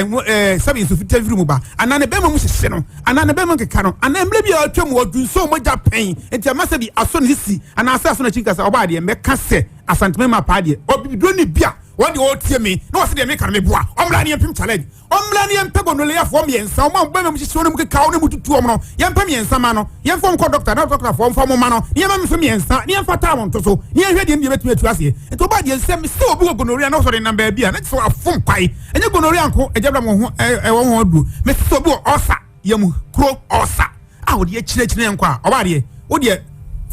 sabi so fit every mu ba anane be mu hye no anane be mu keka no anane mle bi atwam wo dun so mo ja pen enti amasa bi aso ne sisi anase aso na chika sa oba de me ka se Asante me ma pa de obibido ni bia wọ́n de o tie mi na wọ́n si de mi kan mi bua ọmọlá ni yẹn pim challenge ọmọlá ni yẹn pẹ gọnọlẹ yẹ fọ mi yẹn nsa ọmọ àwọn bẹẹ mi sisi wọn mu keka wọn mu tutu ọmọ no yẹn pẹ mi yẹn nsa ma no yẹn fọ nkọ dọkita náà dọkita fọ nfa mu ma no ni yẹn ma mi fẹ mi yẹn nsa ni yẹn fa taa wọn to so ni yẹn hwẹ diẹ ni yẹn bẹ tumi etu ase etu ọba diẹ nsẹm sẹ obi wọ gọnọlẹ náà sọrọ namba bi a ne ti sọ afọ nkwaye ẹnyẹ gọnọlẹ nko ẹjẹ bẹ mo ho ẹwọ ho du mẹ sisi obi wọ ọsa yẹ mu kuro ọsa a wọ diẹ kyerẹkyerẹ nkọ a ọba diẹ o diẹ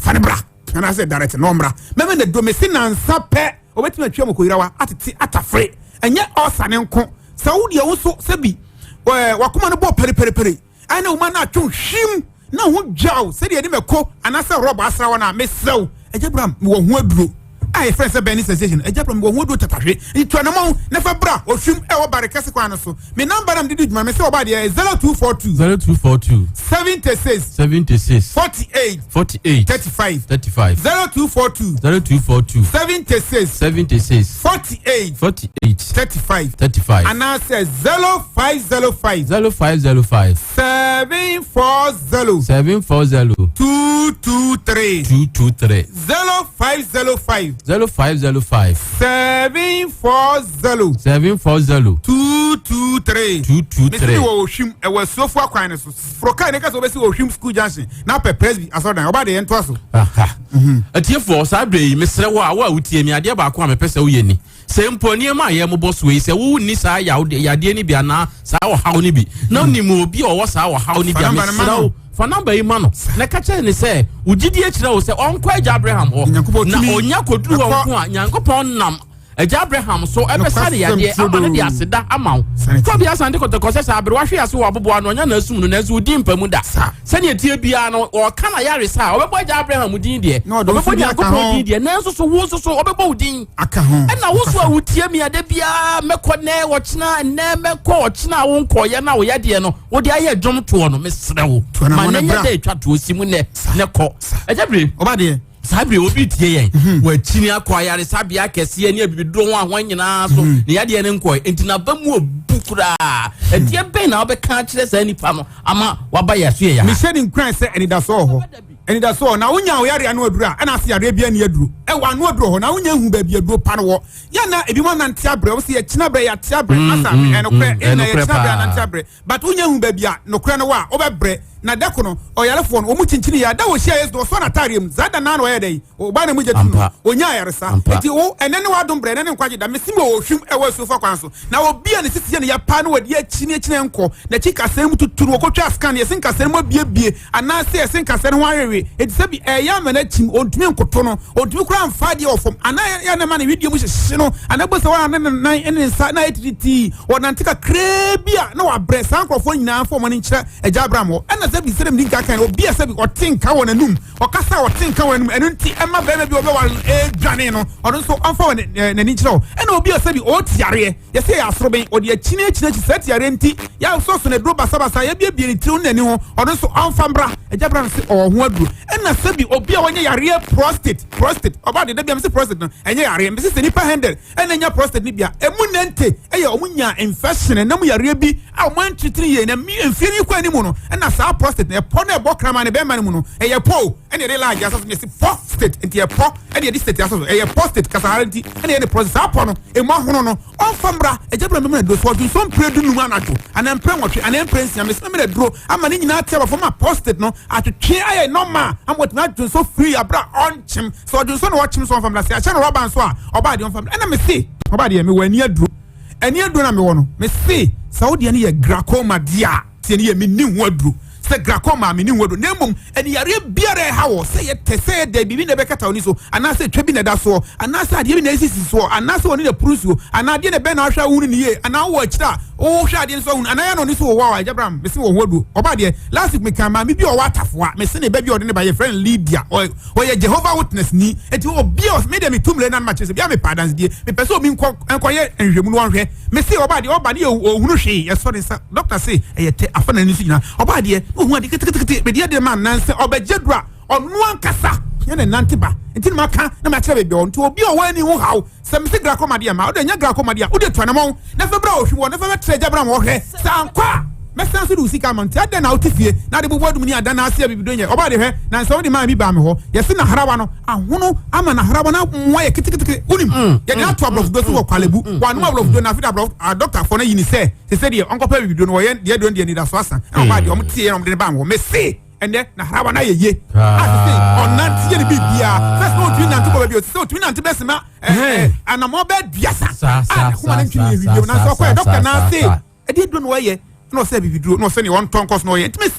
fanibra ẹna sẹ direct na ọmra mẹmẹ na domesi na nsa pẹ obetime atwa mo koyirawa atete atafre enye osane nko saudi ya wo sebi wakoma no bo perepere ana uma na atwo hwim na ho dwaw se de meko anasa robo asra wona mesew ejabram wo ho aduro ai friends be sensation ejabram wo ho aduro tatahwe itwa na mo na fa bra ohwim e wo bare kese kwa no so me number nam didi djuma me se oba de 0242 76 48 35 0242 76 48 35 and now says 0505 740 223 0505 740 223 wo hwim e wa sofo akwan ne so froka ne ka so be si wo hwim school junction na pe presby asodan oba de ento aso atiefo sabre mesre wo a wutie mi ade ba ko a mepese wo yeni se mponi ma ye mo boss we se wo ni sa ya de ni bia na sa wo hawo ni bi na ni mo obi o wo sa wo hawo ni bia mesre wo fa number yi ma no na ka che ni se ugidi e kire wo se onko eja Abraham ho na onya koduru ho ko a Nyankopon nam eja Abraham so ebesade yade amane de aseda amaw ko bia Asante kotoko se sabre wa hwe ase wo abobo ano nya na asum no na azu di mpamu da se ne tie bia no o kana yare sa obebo eja Abraham din de obebo Nyankopon din de na nso so wo so obebo din aka ho na wo so awutie mi ade bia mekọ ne wo china na mekọ china wo nkọ ye na wo yade no wo de aye dwom to no mesre wo ma ne ye de twa to simu ne kọ eja bre obade sabe obi tie yen wa chini akwa yare sabe akese ni abibidro ho ahwan nyina so ne yade ne nkọ entina bamu obukura edie ben na obeka kire sa nipa no ama waba yaso ya mi shedi nkran se enida so ho enida so na wonya wo yare anu aduru a na ase yare bia ne aduru e wa anu aduru ho na wonya hu ba bia aduru pa no wo ya na ebi mo nante abre wo se ye china bre ya te abre asa enokre ena ye china bre nante abre but wonya hu ba bia nokre no wa obebre na dako no oyarefo no omu chinchini ya da wo hia yes do so na tariem zada na no yedai o ba na mu jetu onya yaresa enti wo enene wadom bre enene nkwaje da mesimo wo hwim ewo so fa kwan so na obi a ne sisi ne ya pa no wadi achini enko na chika sem tuturu okotwa scan yesin ka sem bie ana se yesin ka sem ho awewe enti se bi eya ma na chim ontumi nkoto no ontumi kura mfa de ofom ana ya na ma na video mu hyehye no ana bo se wa na ene sa na etiti wonantika krebia na wa bre san krofo nyina fo mo ne nkyira eja abramo ana se bi serem dinka kan obi a se bi otinka wonanum okasa otinka wonanum enu nti ema bebe bi obe wa edwane no ono so amfa na ni nkyira o ena obi a se bi otiare ye se ya asroben odi achine set yare nti ya so so na dro basabasa ya bia ni tiri nani ho ono so amfa mbra eja bra se o ho adu ena se bi obi a wonye yare prostate oba de bia me se prostate no enye yare me se nipa handle ena nya prostate ni bia emu nante eya omunya infection na mu yare bi a mo antitiri ye na mi enfiri kwa ni mu no ena sa prostate na po na ebo krama ne be ma ni mu no eye po ena re large aso me se prostate enti e po ena di state aso eye prostate kasaranti ena ne prostate apo no emu ahono no amfa mbra eja bra me na do so so mpredu nu anato ana mpre nwotwe ana mpre nsia me se me dro ama ni nyina tia ba ma prostate no atwetwe aye normal amot na dun so free abra onchim so dun so no watchim so famla se a che no roba nso a oba de on famla ena me se oba de me wani adro eni adro na me wo no me se saudi ne ye glaucoma dia tie ne ye me ni hu adro se glaucoma me ni hu adro na mum eni yare biare ha wo se ye tese de bibi ne be kata oni so ana se twa bi ne da so ana se ade bi na esisi so ana se oni ne prusu ana ade ne be na ahwa wu ni ye ana wo akira o hwa ade so hu ana ya no ni so wo wa ajabram me se wo hu adro oba de last week me kan ma me bi o wa tafoa me se ne be bi o de ne ba ye friend Lydia o ye Jehovah Witness ni eti o bi o me de me tumle na ma chese bi me pardons die me pese obi nko ye enhwemu no hwe me se oba de o hunu hwe ye so de sa doctor say e ye te afana ni so nyina oba de ohun ade ketekete be de man nanse obejadura onu ankasa ye ne nante ba enti ma ka na ma kire be on to obi o wani hu haw se me se glaucoma de ma o de nya glaucoma de o de twanemo na fe bra o hwe na fe betre jabra mo hwe sankwa mesan so do sika man tia de na otifie na de bobo dum ni ada na ase bibido nye oba de hwe na nso de ma bi ba me ho ye se na harawa no ahono ama na harawa na mwa ye kitikitiki unim ye de ato abrof do so wo kwalebu wa no abrof do na fi abrof doctor for na yini se de onko pa bibido no ye de don de ni da so asa oba de o mtie ye no de ba me ho me se ende na harawa na ye ase onantie ni bibia first no twin nanti boba bi o so twin nanti besema ana mo be biasa kuma na twin ye video na so kwa doctor na se e de do no ye no say bibidro no say ni won ton cause no ye ntimi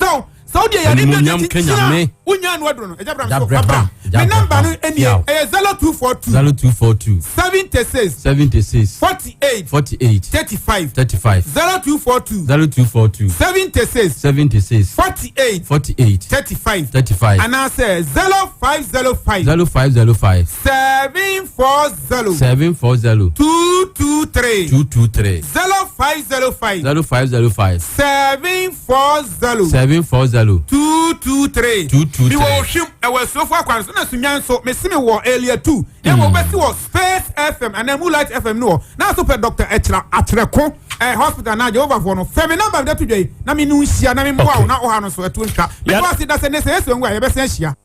Saudi ya ni be Kenya me unya no adro no ejabra so abra me number no eni 0242 76 48 35 0242 76 48 35 and I say 0505 740 223 0505 740 223 mi wo hwim e wo sofo akwan so na sunyan so me sime wo earlier too e wo besi wo Space FM and Moonlight FM no na so pe Dr. Echra Atreko hospital na Jehovah for no femi number that today na me nu hia na me mwa na o ha no so etu nka because that say ne say eso ngwa ye be say hia.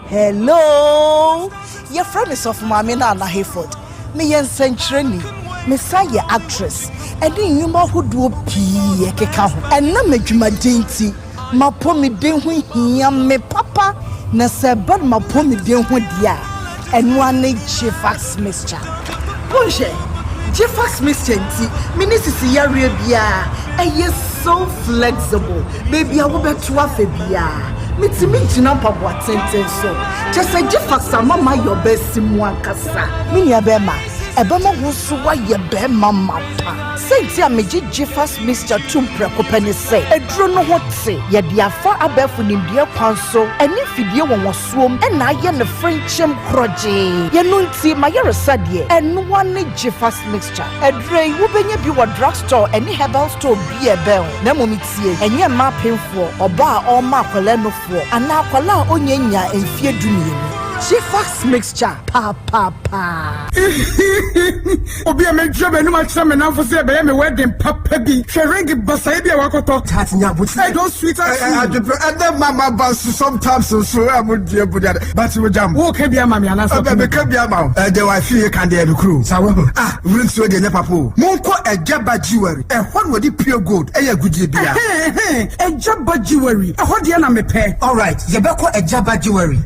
Hello, your friend is of Mami na Hayford. Me yen century me say actress and then you ma who do pie keka ho and na medwuma denti ma po me den ho hia me papa na se bad ma po me den ho dia eno ane Jefax mixture bonje Jefax mixture nti minisisi yare bia eye so flexible baby awo beto afa bia mitimi gina pabo atenten so just say Jefax mama your best mu akasa mini abema ebema wusu wa ye be mama pa senti ameji Jefax mixture tumpre kopani say edro no hote ye dia afa abefu nimdie kwanso eni fidie wonwosuom e na aye ne friendship kroje ye no nti ma ye resade enu wane Jefax mixture edre wo benye bi wo drugstore eni herbal store bi e be na momitie enye ma penfo oba a o ma kwale no fo ana kwala onyenya enfie dumie Jefax mixture pa obi a me dwa benu ma kyerɛ me na fo se be me wedding papa bi hwɛ ring basa bi a wakoto tatnya but I don't sweet and then mama boss sometimes so am dear buda but we jam wo ka bia ma me ana so be ka bia ma the wife you can dey recruit sawo ring so dey ne papa monko ejaba jewelry ehon wodi pure gold eya gudie bia ejaba jewelry ehon dey na me pɛ all right ye be ko ejaba jewelry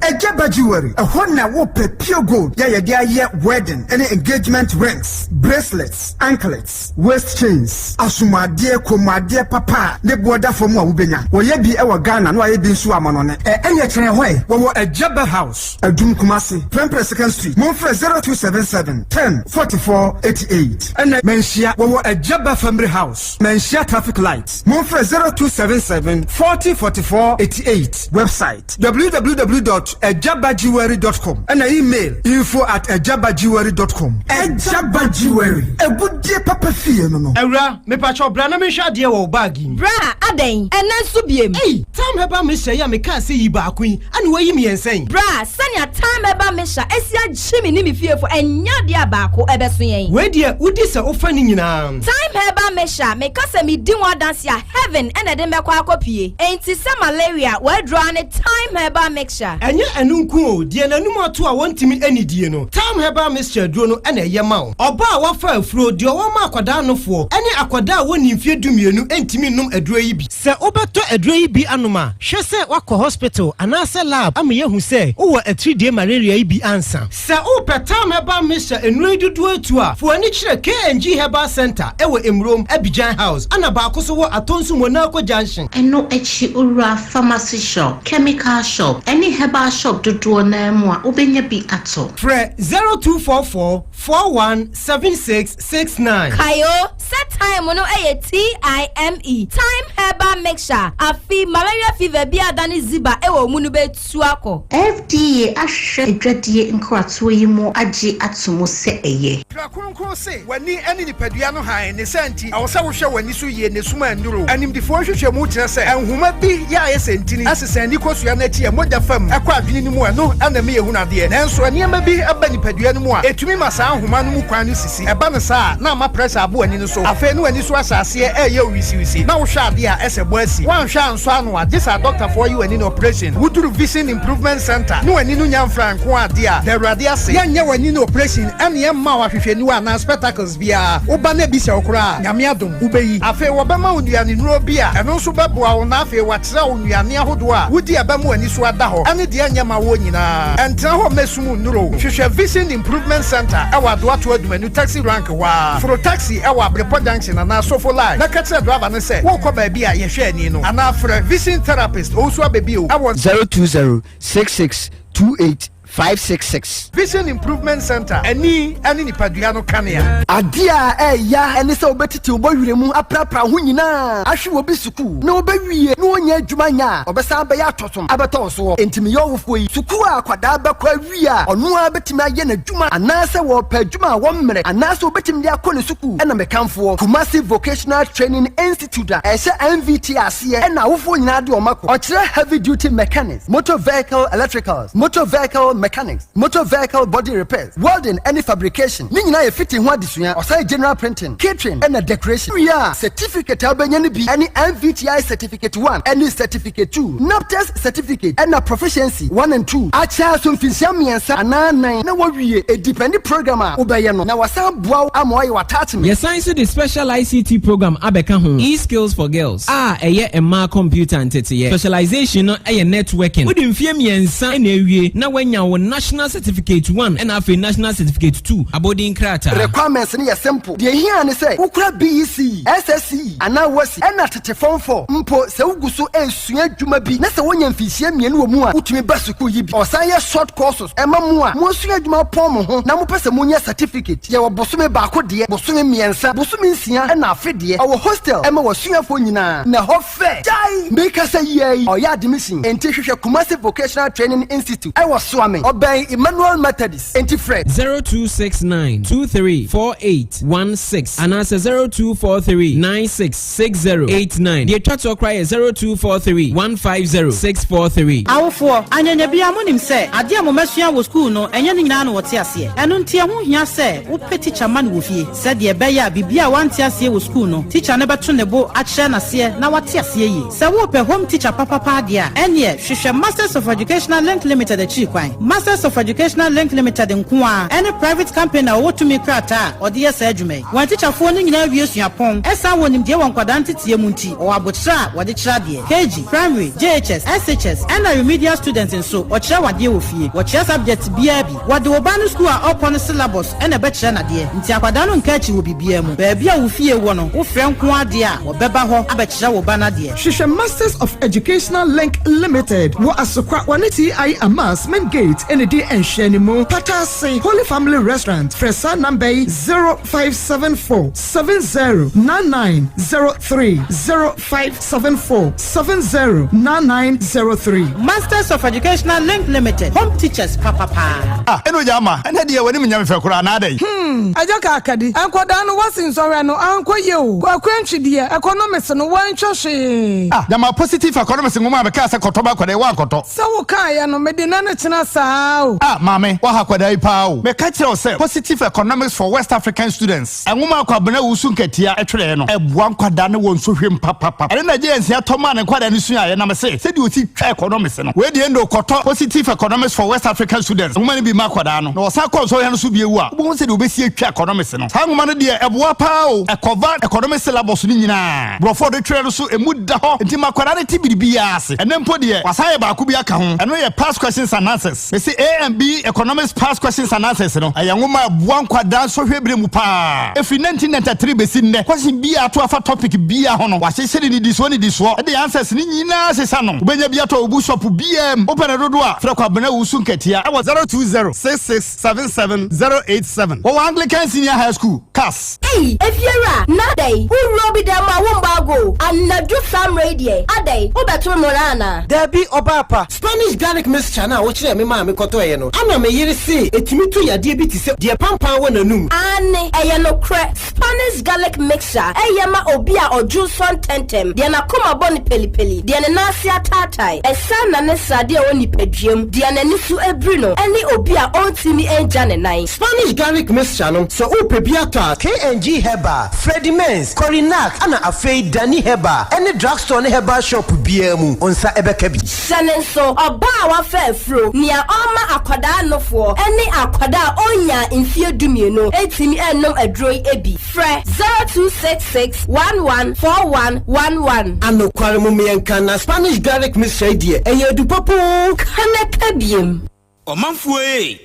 ehon na wo pɛ pure gold ye dey aye wedding any engagement rings bracelets anklets waist chains asumade komade papa ne boda from a wubenya wo ye bi e wo Ghana no aye bi nso amono ne enye kyerɛ hɔ wo ejaba house adum kumase Prempre Second Street Monfre 0277 10 44 88 and menshia wo ejaba family house menshia traffic lights Monfre 0277 40 44 88 website www.ejabajewelry.com and email info@ejabajewelry.com ejaba jewelry ebudie papa fie no Ewra me pa cho bra na me hwa de wo bag yi bra aden ena nso biem tam heba me hya ya me ka se yi ba akun ane wayi me ensen bra sanya tam heba me hya esi agyemi ni me fie fo enya de abako ebeso yen we de udi se ofa ni nyina time heba me hya me ka se me di wa dance ya heaven ena de mbekwa akopie enti se malaria we draw ne time heba mixture enye enunku o de nanum ato a wontimi anidie no time heba mixture duro no ena ye ma o oba a wafa afuro de o ma akwada anofo ene akwada a woni mfie dumienu entimi num aduro yi bi se obeto aduro yi bi anoma hwe se wakọ hospital anase lab am ye hu se wo a 3D malaria yi bi ansa se o petam heba mixture enuro dudu atu a fo ani kire KNG Herbal Center ewo Emrom Abidjan House ana ba akoso wo atonsu Monaco Junction eno echi ura pharmacy shop chemical shop any herbal shop dudu na mu a obenya bi ato Fre 0244 417669 Kayo set time no TIME time herbal mixture afi malaria fever bi adani ziba ewo mu no betu akọ FDA ahwe edwadie nkrato yi mu agi atomo se eye krakonkro se wani ani nipadua no han ne santi awose wo hwe wani so ye ne suma nduro animdifo hwehwe mu kyerɛ sɛ enhuma bi ya ayɛ sentini asesani kosua na tie mogya fam akɔ adwene ni mu no ana me yehu na de nanso aniema bi aba nipadua no mu a etumi masa ahoma no mu kwan no sisi eba ne saa na ama pressure abo ani no so afei no ani so asase ɛyɛ owisi na wo hwɛ ade a ɛsɛ bo asi wan hwɛ anso ano a disa doctor for you ani no operation wuduru vision improvement center no ani no nya franko ade a the radia se yanya wani no operation ɛne yɛmma wa hwehwɛni wa na spectacles bia woba na bi sɛ okra nyame adom ubeyi afei wɔbɛma wo nuane nuro bi a ɛno nso bɛboa wo na afei wakyerɛ wo nuane ahodo a wodi abamu ani so ada hɔ ɛne deɛ nyama wo nyinaa ɛntena hɔ mesum nuro hwehwɛ vision improvement center ɛwɔ adoato adumanu taxi rank wa foro taxi ɛwɔ abrepo junction na sofo line na kakyɛ driver ne sɛ wokɔ baabi a yɛhwɛ ani no ana frɛ vision therapist owusu abebi o ɛwɔ 020 66 28 566 Vision Improvement Center ani nipadua no kanea adia eya ene se obetiti obowire mu aprapra ho nyina ahwe obi suku na obewie na onya adwuma nya obesa be ya tosom abeto so entimi yo wofo yi suku akwada bakwa wi a ono a betimi aye na adwuma anase wo pa adwuma wo mmere anase obetimi de akọ ne suku ena mekamfo Kumasi Vocational Training Institute a ehye MVT ase ena wofo nyina de omako okire heavy duty mechanics motor vehicle electricals motor vehicle mechanics, motor vehicle body repairs, welding, any fabrication. Ni nyina ye fitting ho adesua, osai general printing, catering, and decoration. Yeah, certificate abenya bi any MVTI certificate 1, any certificate 2, NAPTES certificate, and a proficiency 1 and 2. Acha so mfinsia miensa ana 9 na wawie a dependent programmer obeye no. Na wasa boa amoy watachme. Yes, science the special ICT program abeka ho. E-skills for girls. Eye emma computer antete. Specialization no eye networking. Wodi mfie miensa na ewie na wanya national certificate 1 and a national certificate 2 abodi krata requirements ni simple de hia ne say ukura BEC SSC ana wasi na tete form 4 mpo se uguso esua adwuma bi na se wonya mfihie mienu wo mu a utumi basuku yi bi osan ye short courses ema mu a mo sua adwuma pom ho na mo pese mo nya certificate ye wo bosome ba ko de bosome miensa bosome nsia na afede o hostel ema wo suafo nyina na ho fe dai make say ye o ya admission enti hwehwe Kumasi Vocational Training Institute I was swami Obey Emmanuel Methodist. Enti friend 0269 234816 and answer 0243 966089. The chat cry 0243 150 643. Awofo anyanya bia monim se ade amomasua wo school no enye ne nyina na wote ase eno ntie ho hia se wo pe teacher man wo fie se de be ya bibia wante ase wo school no teacher ne beto ne bo akye na se na wate ase yi se wo pe home teacher papa de a enye hwehwe Masters of Educational Link Limited achi kwan Masters of Educational Link Limited nko a any private company na wo tumi krata ode yes adwuma wan teacher fo ne nyina wie suapon esa wonim de won kwada ntetie munti o abotra wode kira de KG primary JHS SHS and remedial students nso o kira wade wo fie wo kira subject bia bi wode wo ba no school a upon syllabus and be kira na de nti akwada no nka chi wo bibia mu ba bia wo fie wo no wo frɛ nko ade a wo beba ho abekira wo ba na de hwehwɛ Masters of Educational Link Limited wo asokwa one TI Amas main gate in the enhwɛnimu Patase Holy Family Restaurant fresa number 0574 709903 0574 709903. Masters of Educational Link Limited home teachers papa eno jama ene de wani mnyame fe kura na dai ajaka akadi enkoda no wasin sore no anko ye o akwantwide economics no wanhwehwe jama positive economics ngoma be ka se kotoba kwada wa koto se wo ka ya no mede na na chena saa o mame wa ha kwada ipa o me ka kire se positive economics for West African students ngoma kwa bena wusu nkatia etwere no ebua nkwada ne won so hwem papa ene na je ensia toma ne nkwada ne sua ye na me se di oti twa economics no we de endo koto positive economics for West African students ngoma ne bi ma kwada no na wasa ko so ye no so bi ewu a wo se de obesi twa economics no ha ngoma ne de ebua pa o ekova economics syllabus ni nyina brofo de twere so emu da ho enti ma kwada ne tibiri bi ya ase ene mpo de wasa ye ba ko bi aka ho eno ye past questions and answers we say A and B economics past questions and answers no ayangoma ebua nkwada so hwebire mu pa efi 1993 besi ne question bi ato afa topic bi a ho no wa hyehyere ni diso ni diso e de answers ni nyina sesa no obenya bi ato obu shop BM open dodo a fra kwa bena wusu nkatia e 0206677087 wo Anglican Senior High School CAS efiera na dai who robi dem a wombago anadu sam radio adai obeto morana Dabi obapa Spanish garlic mixture na wo kire me ma me koto ye no ana me yiri si etimi to yade bi ti se de pampan wo nanum ane eye no cre Spanish garlic mixture eye ma obi a oju son tentem de na koma boni pelipeli de na nasi atatai esa na ne sade o nipadwem de na nisu ebri no ene obi a ontimi enja ne nan Spanish garlic mixture no so upebiata KNG Heba Freddy Mens Corinac ana afei Dani Heba ene drugstore ne Heba shop biamu onsa ebeka bi Shanenso oba wa fefro nia oma akwada nofo ene akwada onya mfie dumienu etimi enom adroi ebi fre 0266114111 anokware mu mienka na Spanish garlic mixture die eyedu popo kana kabiem Omanfo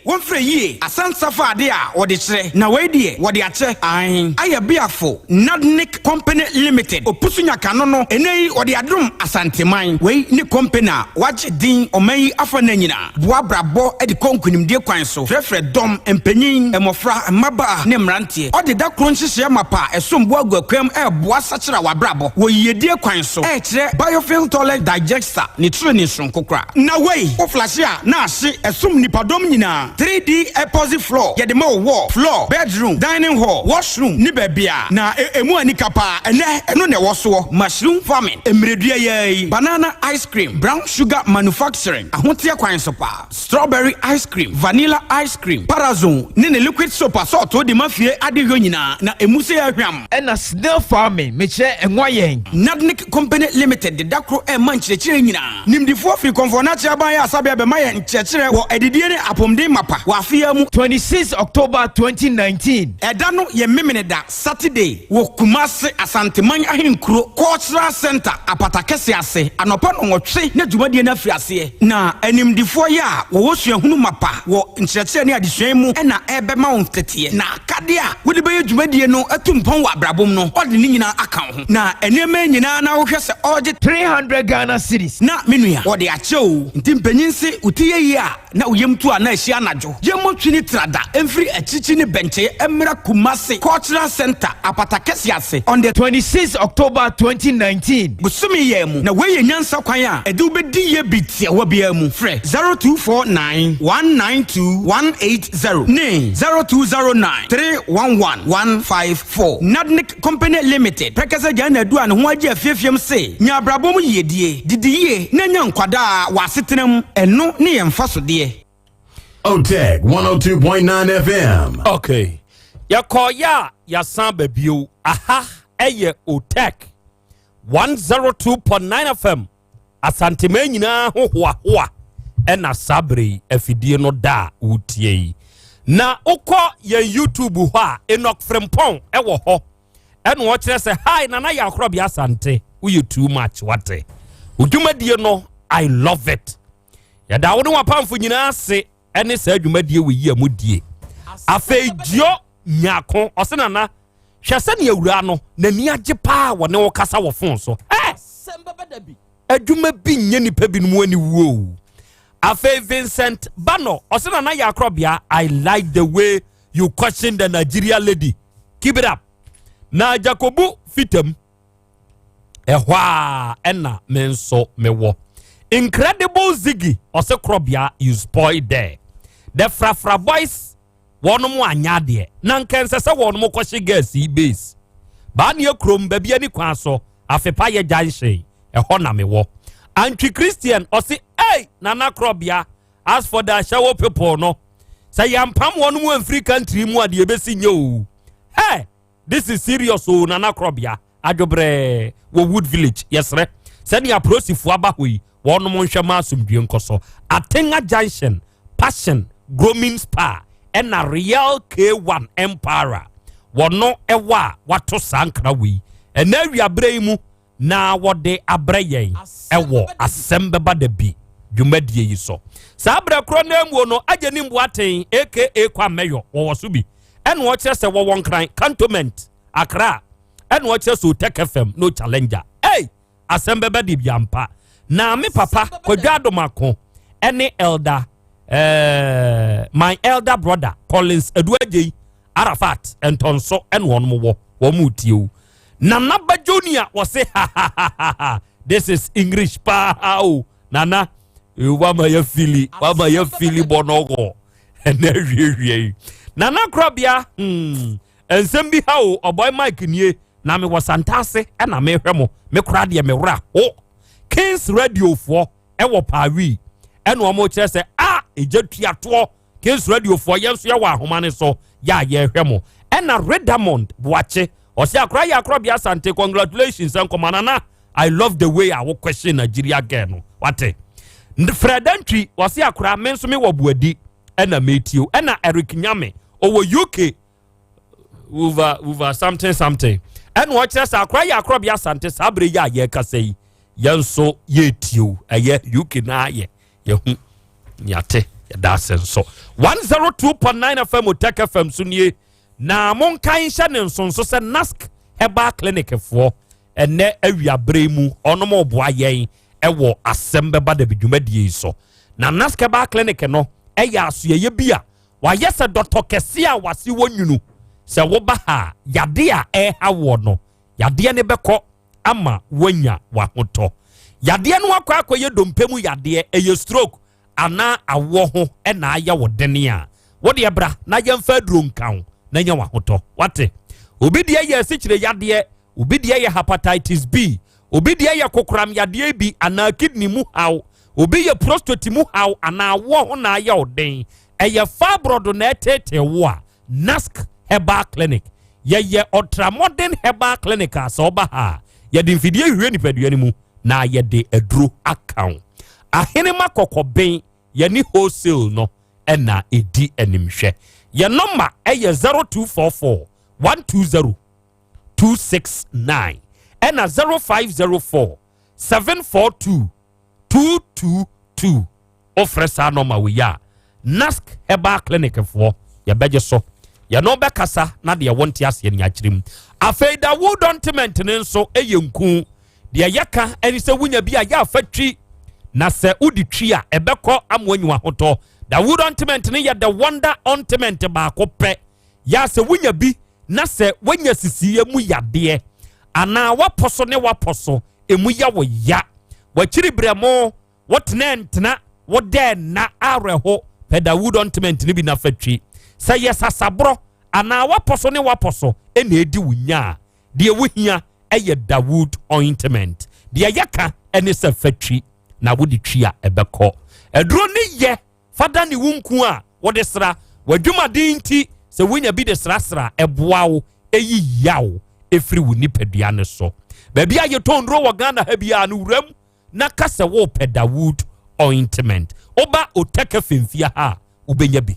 won frɛ yie asansafa ade a wɔde kyerɛ na wei die wɔde akyɛ an ayɛ biafo Nadnic Company Limited opusunya kano no enei wɔde adom Asante man wei ne company a wagye din ɔman yi afa na nyina boa brabɔ de konkunimdie kwan so frɛfrɛ dom empanyin emofra mmaba ne mrantie ɔde da kron hyehyɛ mapa ɛsombo aguakwam ɛboa sakyera wabrabɔ wɔ yiedie kwan so ɛkyerɛ biofuel toilet digester ne tro ne sonkokra na wei wo flash a na ahye nipadom nyina 3D epoxy floor yede ma wall floor bedroom dining hall washroom ni bebia na emu ani kapa eno ne woso mushroom farming emredua yai banana ice cream brown sugar manufacturing ahotia kwan so pa strawberry ice cream vanilla ice cream parazone ne liquid soap asort odi mafie adehwo nyina na emuse ahwam ena snail farming meche enwayen Nadnic Company Limited de dakro e manchire nyina nimdifo fi konfona chia ban ya sabe be mayen chechere wo edidie ne apomde mapa wa afia mu 26 October 2019 eda no ye memene da Saturday wo Kumase Asante man ahenkuro cultural center apatakese ase anopa no nwotwe na dwumadie na afiase na animdifo ya wo suahunu mapa wo nkyerɛkyerɛ ne adesuan mu na ebe ma won tete na akade a wo de be dwumadie no atumpon wa brabom no ɔde ne nyina aka ho na enema nyina na wo hwɛ sɛ ɔgye 300 Ghana cedis na menua ɔde akyɛw ntimpanyin se utiye yi a na uyem tu ana ehia anajo yemo twini trada emfiri achichi ne benche emra kumase cultural center apatakesi ase on the 26th October 2019 busumi yemu na we yenyansa kwan a ede ubedi ye bitia wo bia mu frɛ 0249192180 ne 0209311154 Nadnik Company Limited prekasa jana du an ho agye afiefiem se nya brabom yedie didiye na nya nkwada wasetenam eno ne yemfa so de OTEC 102.9 FM. Okay. Yakoya yasan babio. Aha. Eye OTEC 102.9 FM. Asante me nyina ho. Ena sabre afidie no da utie. Na ukọ ye YouTube ho a Enoch Frempong ewo ho. Eno wo kire se hi nana ya Krobea Asante. Uye too much wate. Udwumadie no I love it. Ya da wo ne wapamfo nyina se ene sa adwumadie we yi amudie. Afejo nyako osenana hwese ne awura no nani agye pa wo ne wo kasa wo fon so. Asem Beba Dabi. Adwuma bi nye nipa bi no ani wo. Afe Vincent Bano osenana ya Krobea, I like the way you question the Nigeria lady. Keep it up. Na Jacobu fitem ehwa ena menso mewo. Incredible Ziggy ose Krobea you spoil there. The Frafra boys wono mu anya de na nkense se wono mu kwhye gas base. Ba ne krom ba bia ni kwan so afepa ye janhye eho na mewo. Antwi Christian ose hey nana Krobea, as for the shower people no say yampam wono mu African country mu ade ebesi nye o. Hey, this is serious o nana Krobea. Adwobre wo Wood Village yesre sani aprosifu aba hoyi wono mo nhwema asomdwe nkoso Atenga Junction Passion Grooming Spa and a real K1 Empire wono ewa wato sankra wi and now we are mu na wode abreye ewo Asem Beba Dabi dwumadie yi so sabra kro na mu no ageni mbo aten aka kwa meyo wo so bi en wo kire se wo won kran cantonment Accra en wo kire so OTEC FM no challenger hey Asem Beba Dabi ampa na me papa kwadado mako ene elder my elder brother Collins Eduaje Arafat and Tonso and one more womutiu Nana Bajonia was say ha this is English pa how Nana you wama ya fili bonogo and every Nana Krobea and sembi how a boy Mike nye na me was antase and a me remo me kradia me ra oh Kings Radio 4 ewo pawi and one more say ejetuato Kings Radio 4 yenso ya wa ahomane so ya ye hwemo and a Red Diamond boache o se akra ya Krobea Asante congratulations and komanana I love the way I will question Nigeria again wate Fredentry o se akra menso me wo buadi and a metio and a Eric Nyame over UK over something and watch us akra ya Krobea Asante sabre ya ye kasei yenso yetio eye UK na ye yate that's so 102.9 FM OTEC FM sunie na mon kan hye ne nsonso se NASC Herbal Clinic for ene awia bremu onomo boa yen ewo Asem Beba Dabi dwumadie so na NASC Herbal Clinic no eya asoye bia wa yese doctor kese a wase wonwunu se wo ba ha yade a hawo no yade ne beko ama wanya wa hoto yade no akwa dompemu yade eye stroke ana awo ho na aya wodene a wode ebra na yemfa drum kan na nya wahoto wate obi de ye sikire yade obi de ye hepatitis B obi de ye kokoram yade bi ana kidney mu haw obi ye prostate mu haw ana awo ho na aya oden eye fibroid na etete wo a NASC Herbal Clinic ye ultramodern Herbal Clinic asa oba ha ye de mfidie hwie nipadua ni mu na ye de aduro account ahene makokoben yani wholesale no ena edi animhwe ye number eye 0244 120 269 ena 0504 742 222 ofresa number we ya NASC Herbal Clinic for ye beje so ye no be kasa na de wonte ase ni akyerem afeida wood ointment ne nso eye nku de yaka eni se wunya bi a ya fatwi na se udi twi a ebekọ amwanyu ahoto Dawood ointment ne yɛ the wonder ointment baako pɛ ya sɛ wonya bi na sɛ wonya sisiye mu yadeɛ ana waposo ne waposo emu ya wo ya wakyiri brɛmo wotena ntena wodɛ na areho pɛ Dawood ointment ne bi na fatwi sɛ yɛ sasabro ana waposo ne waposo ɛna edi wonya deɛ wohia ɛyɛ Dawood ointment deɛ yɛka ɛne sɛ fatwi na wodi twia ɛbɛkɔ ɛduro ne yɛ fada ne wunku a wode sra wadwumaden nti sɛ wonya bi de srasra ɛboa wo ɛyi yaw ɛfiri wo nipadua ne so baabi a yɛtɔn duro wɔ Ghana ha bia no wuram na ka sɛ wo pɛ Dawood ointment oba OTEC femfia ha wobɛnya bi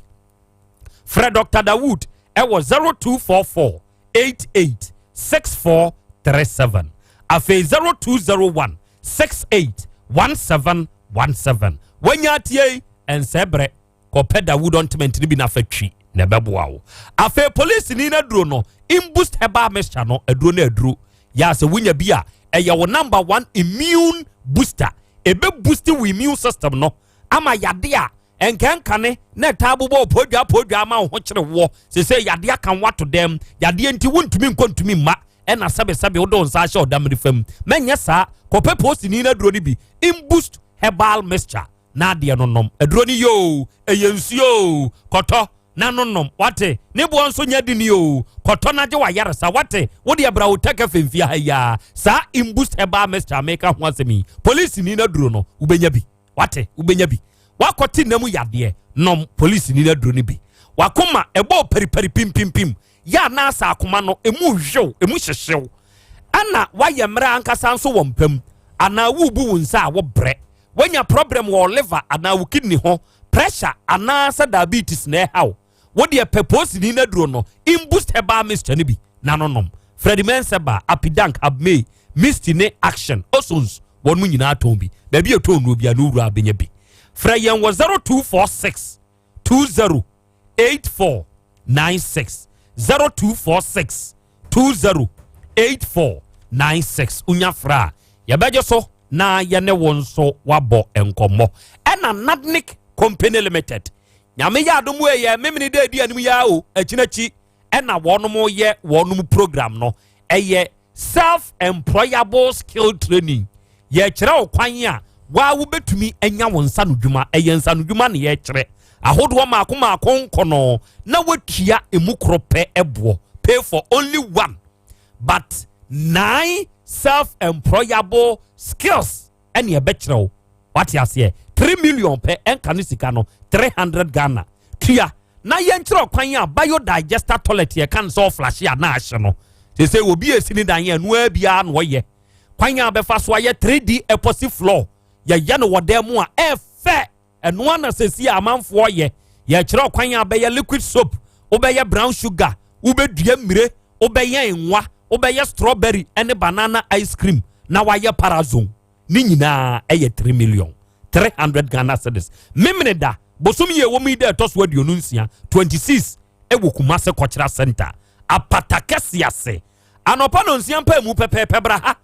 frɛ Dr. Dawood ɛwɔ 0244 88 6437 afei 0201 68 1717 wanya tie ensebre kopɛ Dawood ointment ni bi na fatwi na bɛboa wo afei police ni na duro no in boost herbal mixture no aduro na aduro ya sɛ wonya bi a ɛyɛ wo number 1 immune booster ebe boost wo immune system no ama yade a enkankane na tabobo podwa ama ho kyere wo sɛ yade aka wato dem yade enti wontumi nkontumi ma ɛna sɛbe wo don sa hye odamre fam manyɛ saa kopɛ post ni na duro ni bi in boost herbal mixture na de no nom aduro ni yo eyensuo kɔtɔ na no nom wate ne bo nso nya di ni yo kɔtɔ na je wa yaresa wate wo de abra OTEC femfia ha ya sa in boost herbal mixture make ho asemi police ni na duro no ubenya bi wate ubenya bi wakɔti namu yadeɛ nom police ni na duro ni bi wakoma ɛbɔ periperi pim ya na sa akoma no emu hwew emu hyehyew ana wayɛ mra ankasa nso wɔ mpam ana wubu wunsa a wo brɛ wanya problem wɔ liver ana wo kidney ho pressure ana sa diabetes na how wo de purpose ni na duro no in boost herbal mixture ni bi na no nom Freddy Menseba Apidank Abme Misty ne action osons won mu nyina ton bi da bi eton no bia no wura abenya bi fra yen wo 0246 20 8496 0246 20 8496 unya fra ya beje so na ye ne won so wabo enkomo ena Nadnic Company Limited nyame ya adom ye memini da di anum ya o akinachi ena wonom ye wonom program no eye self employable skill training ye kire okwan a wa wo betumi enya wonsa no dwuma eye nsa no dwuma ne ye kire ahodo maako nkono na watua emu krope ebo pay for only one but 9 self employable skills ene be kire o what you say 3 million per enkane sika no 300 Ghana tua na yenkire okwan a biodigester toilet ye kan so flash ya na ahye no se obi esini dan ye no abia no ye kwan a be fa so ye 3D epoxy floor ye no wodam a efe eno na sesi amanfo ye kire okwan a be ye liquid soap obeye brown sugar ubedua mire obeye enwa obeye strawberry ene banana ice cream na waye parazone ni nyina eye 3 million 300 Ghana cedis memene da bosom ye wo mi da toso aduonu nsia 26 ewo Kumase Cultural Center apata kesiase anopa no nsia pa mu pepe bra ha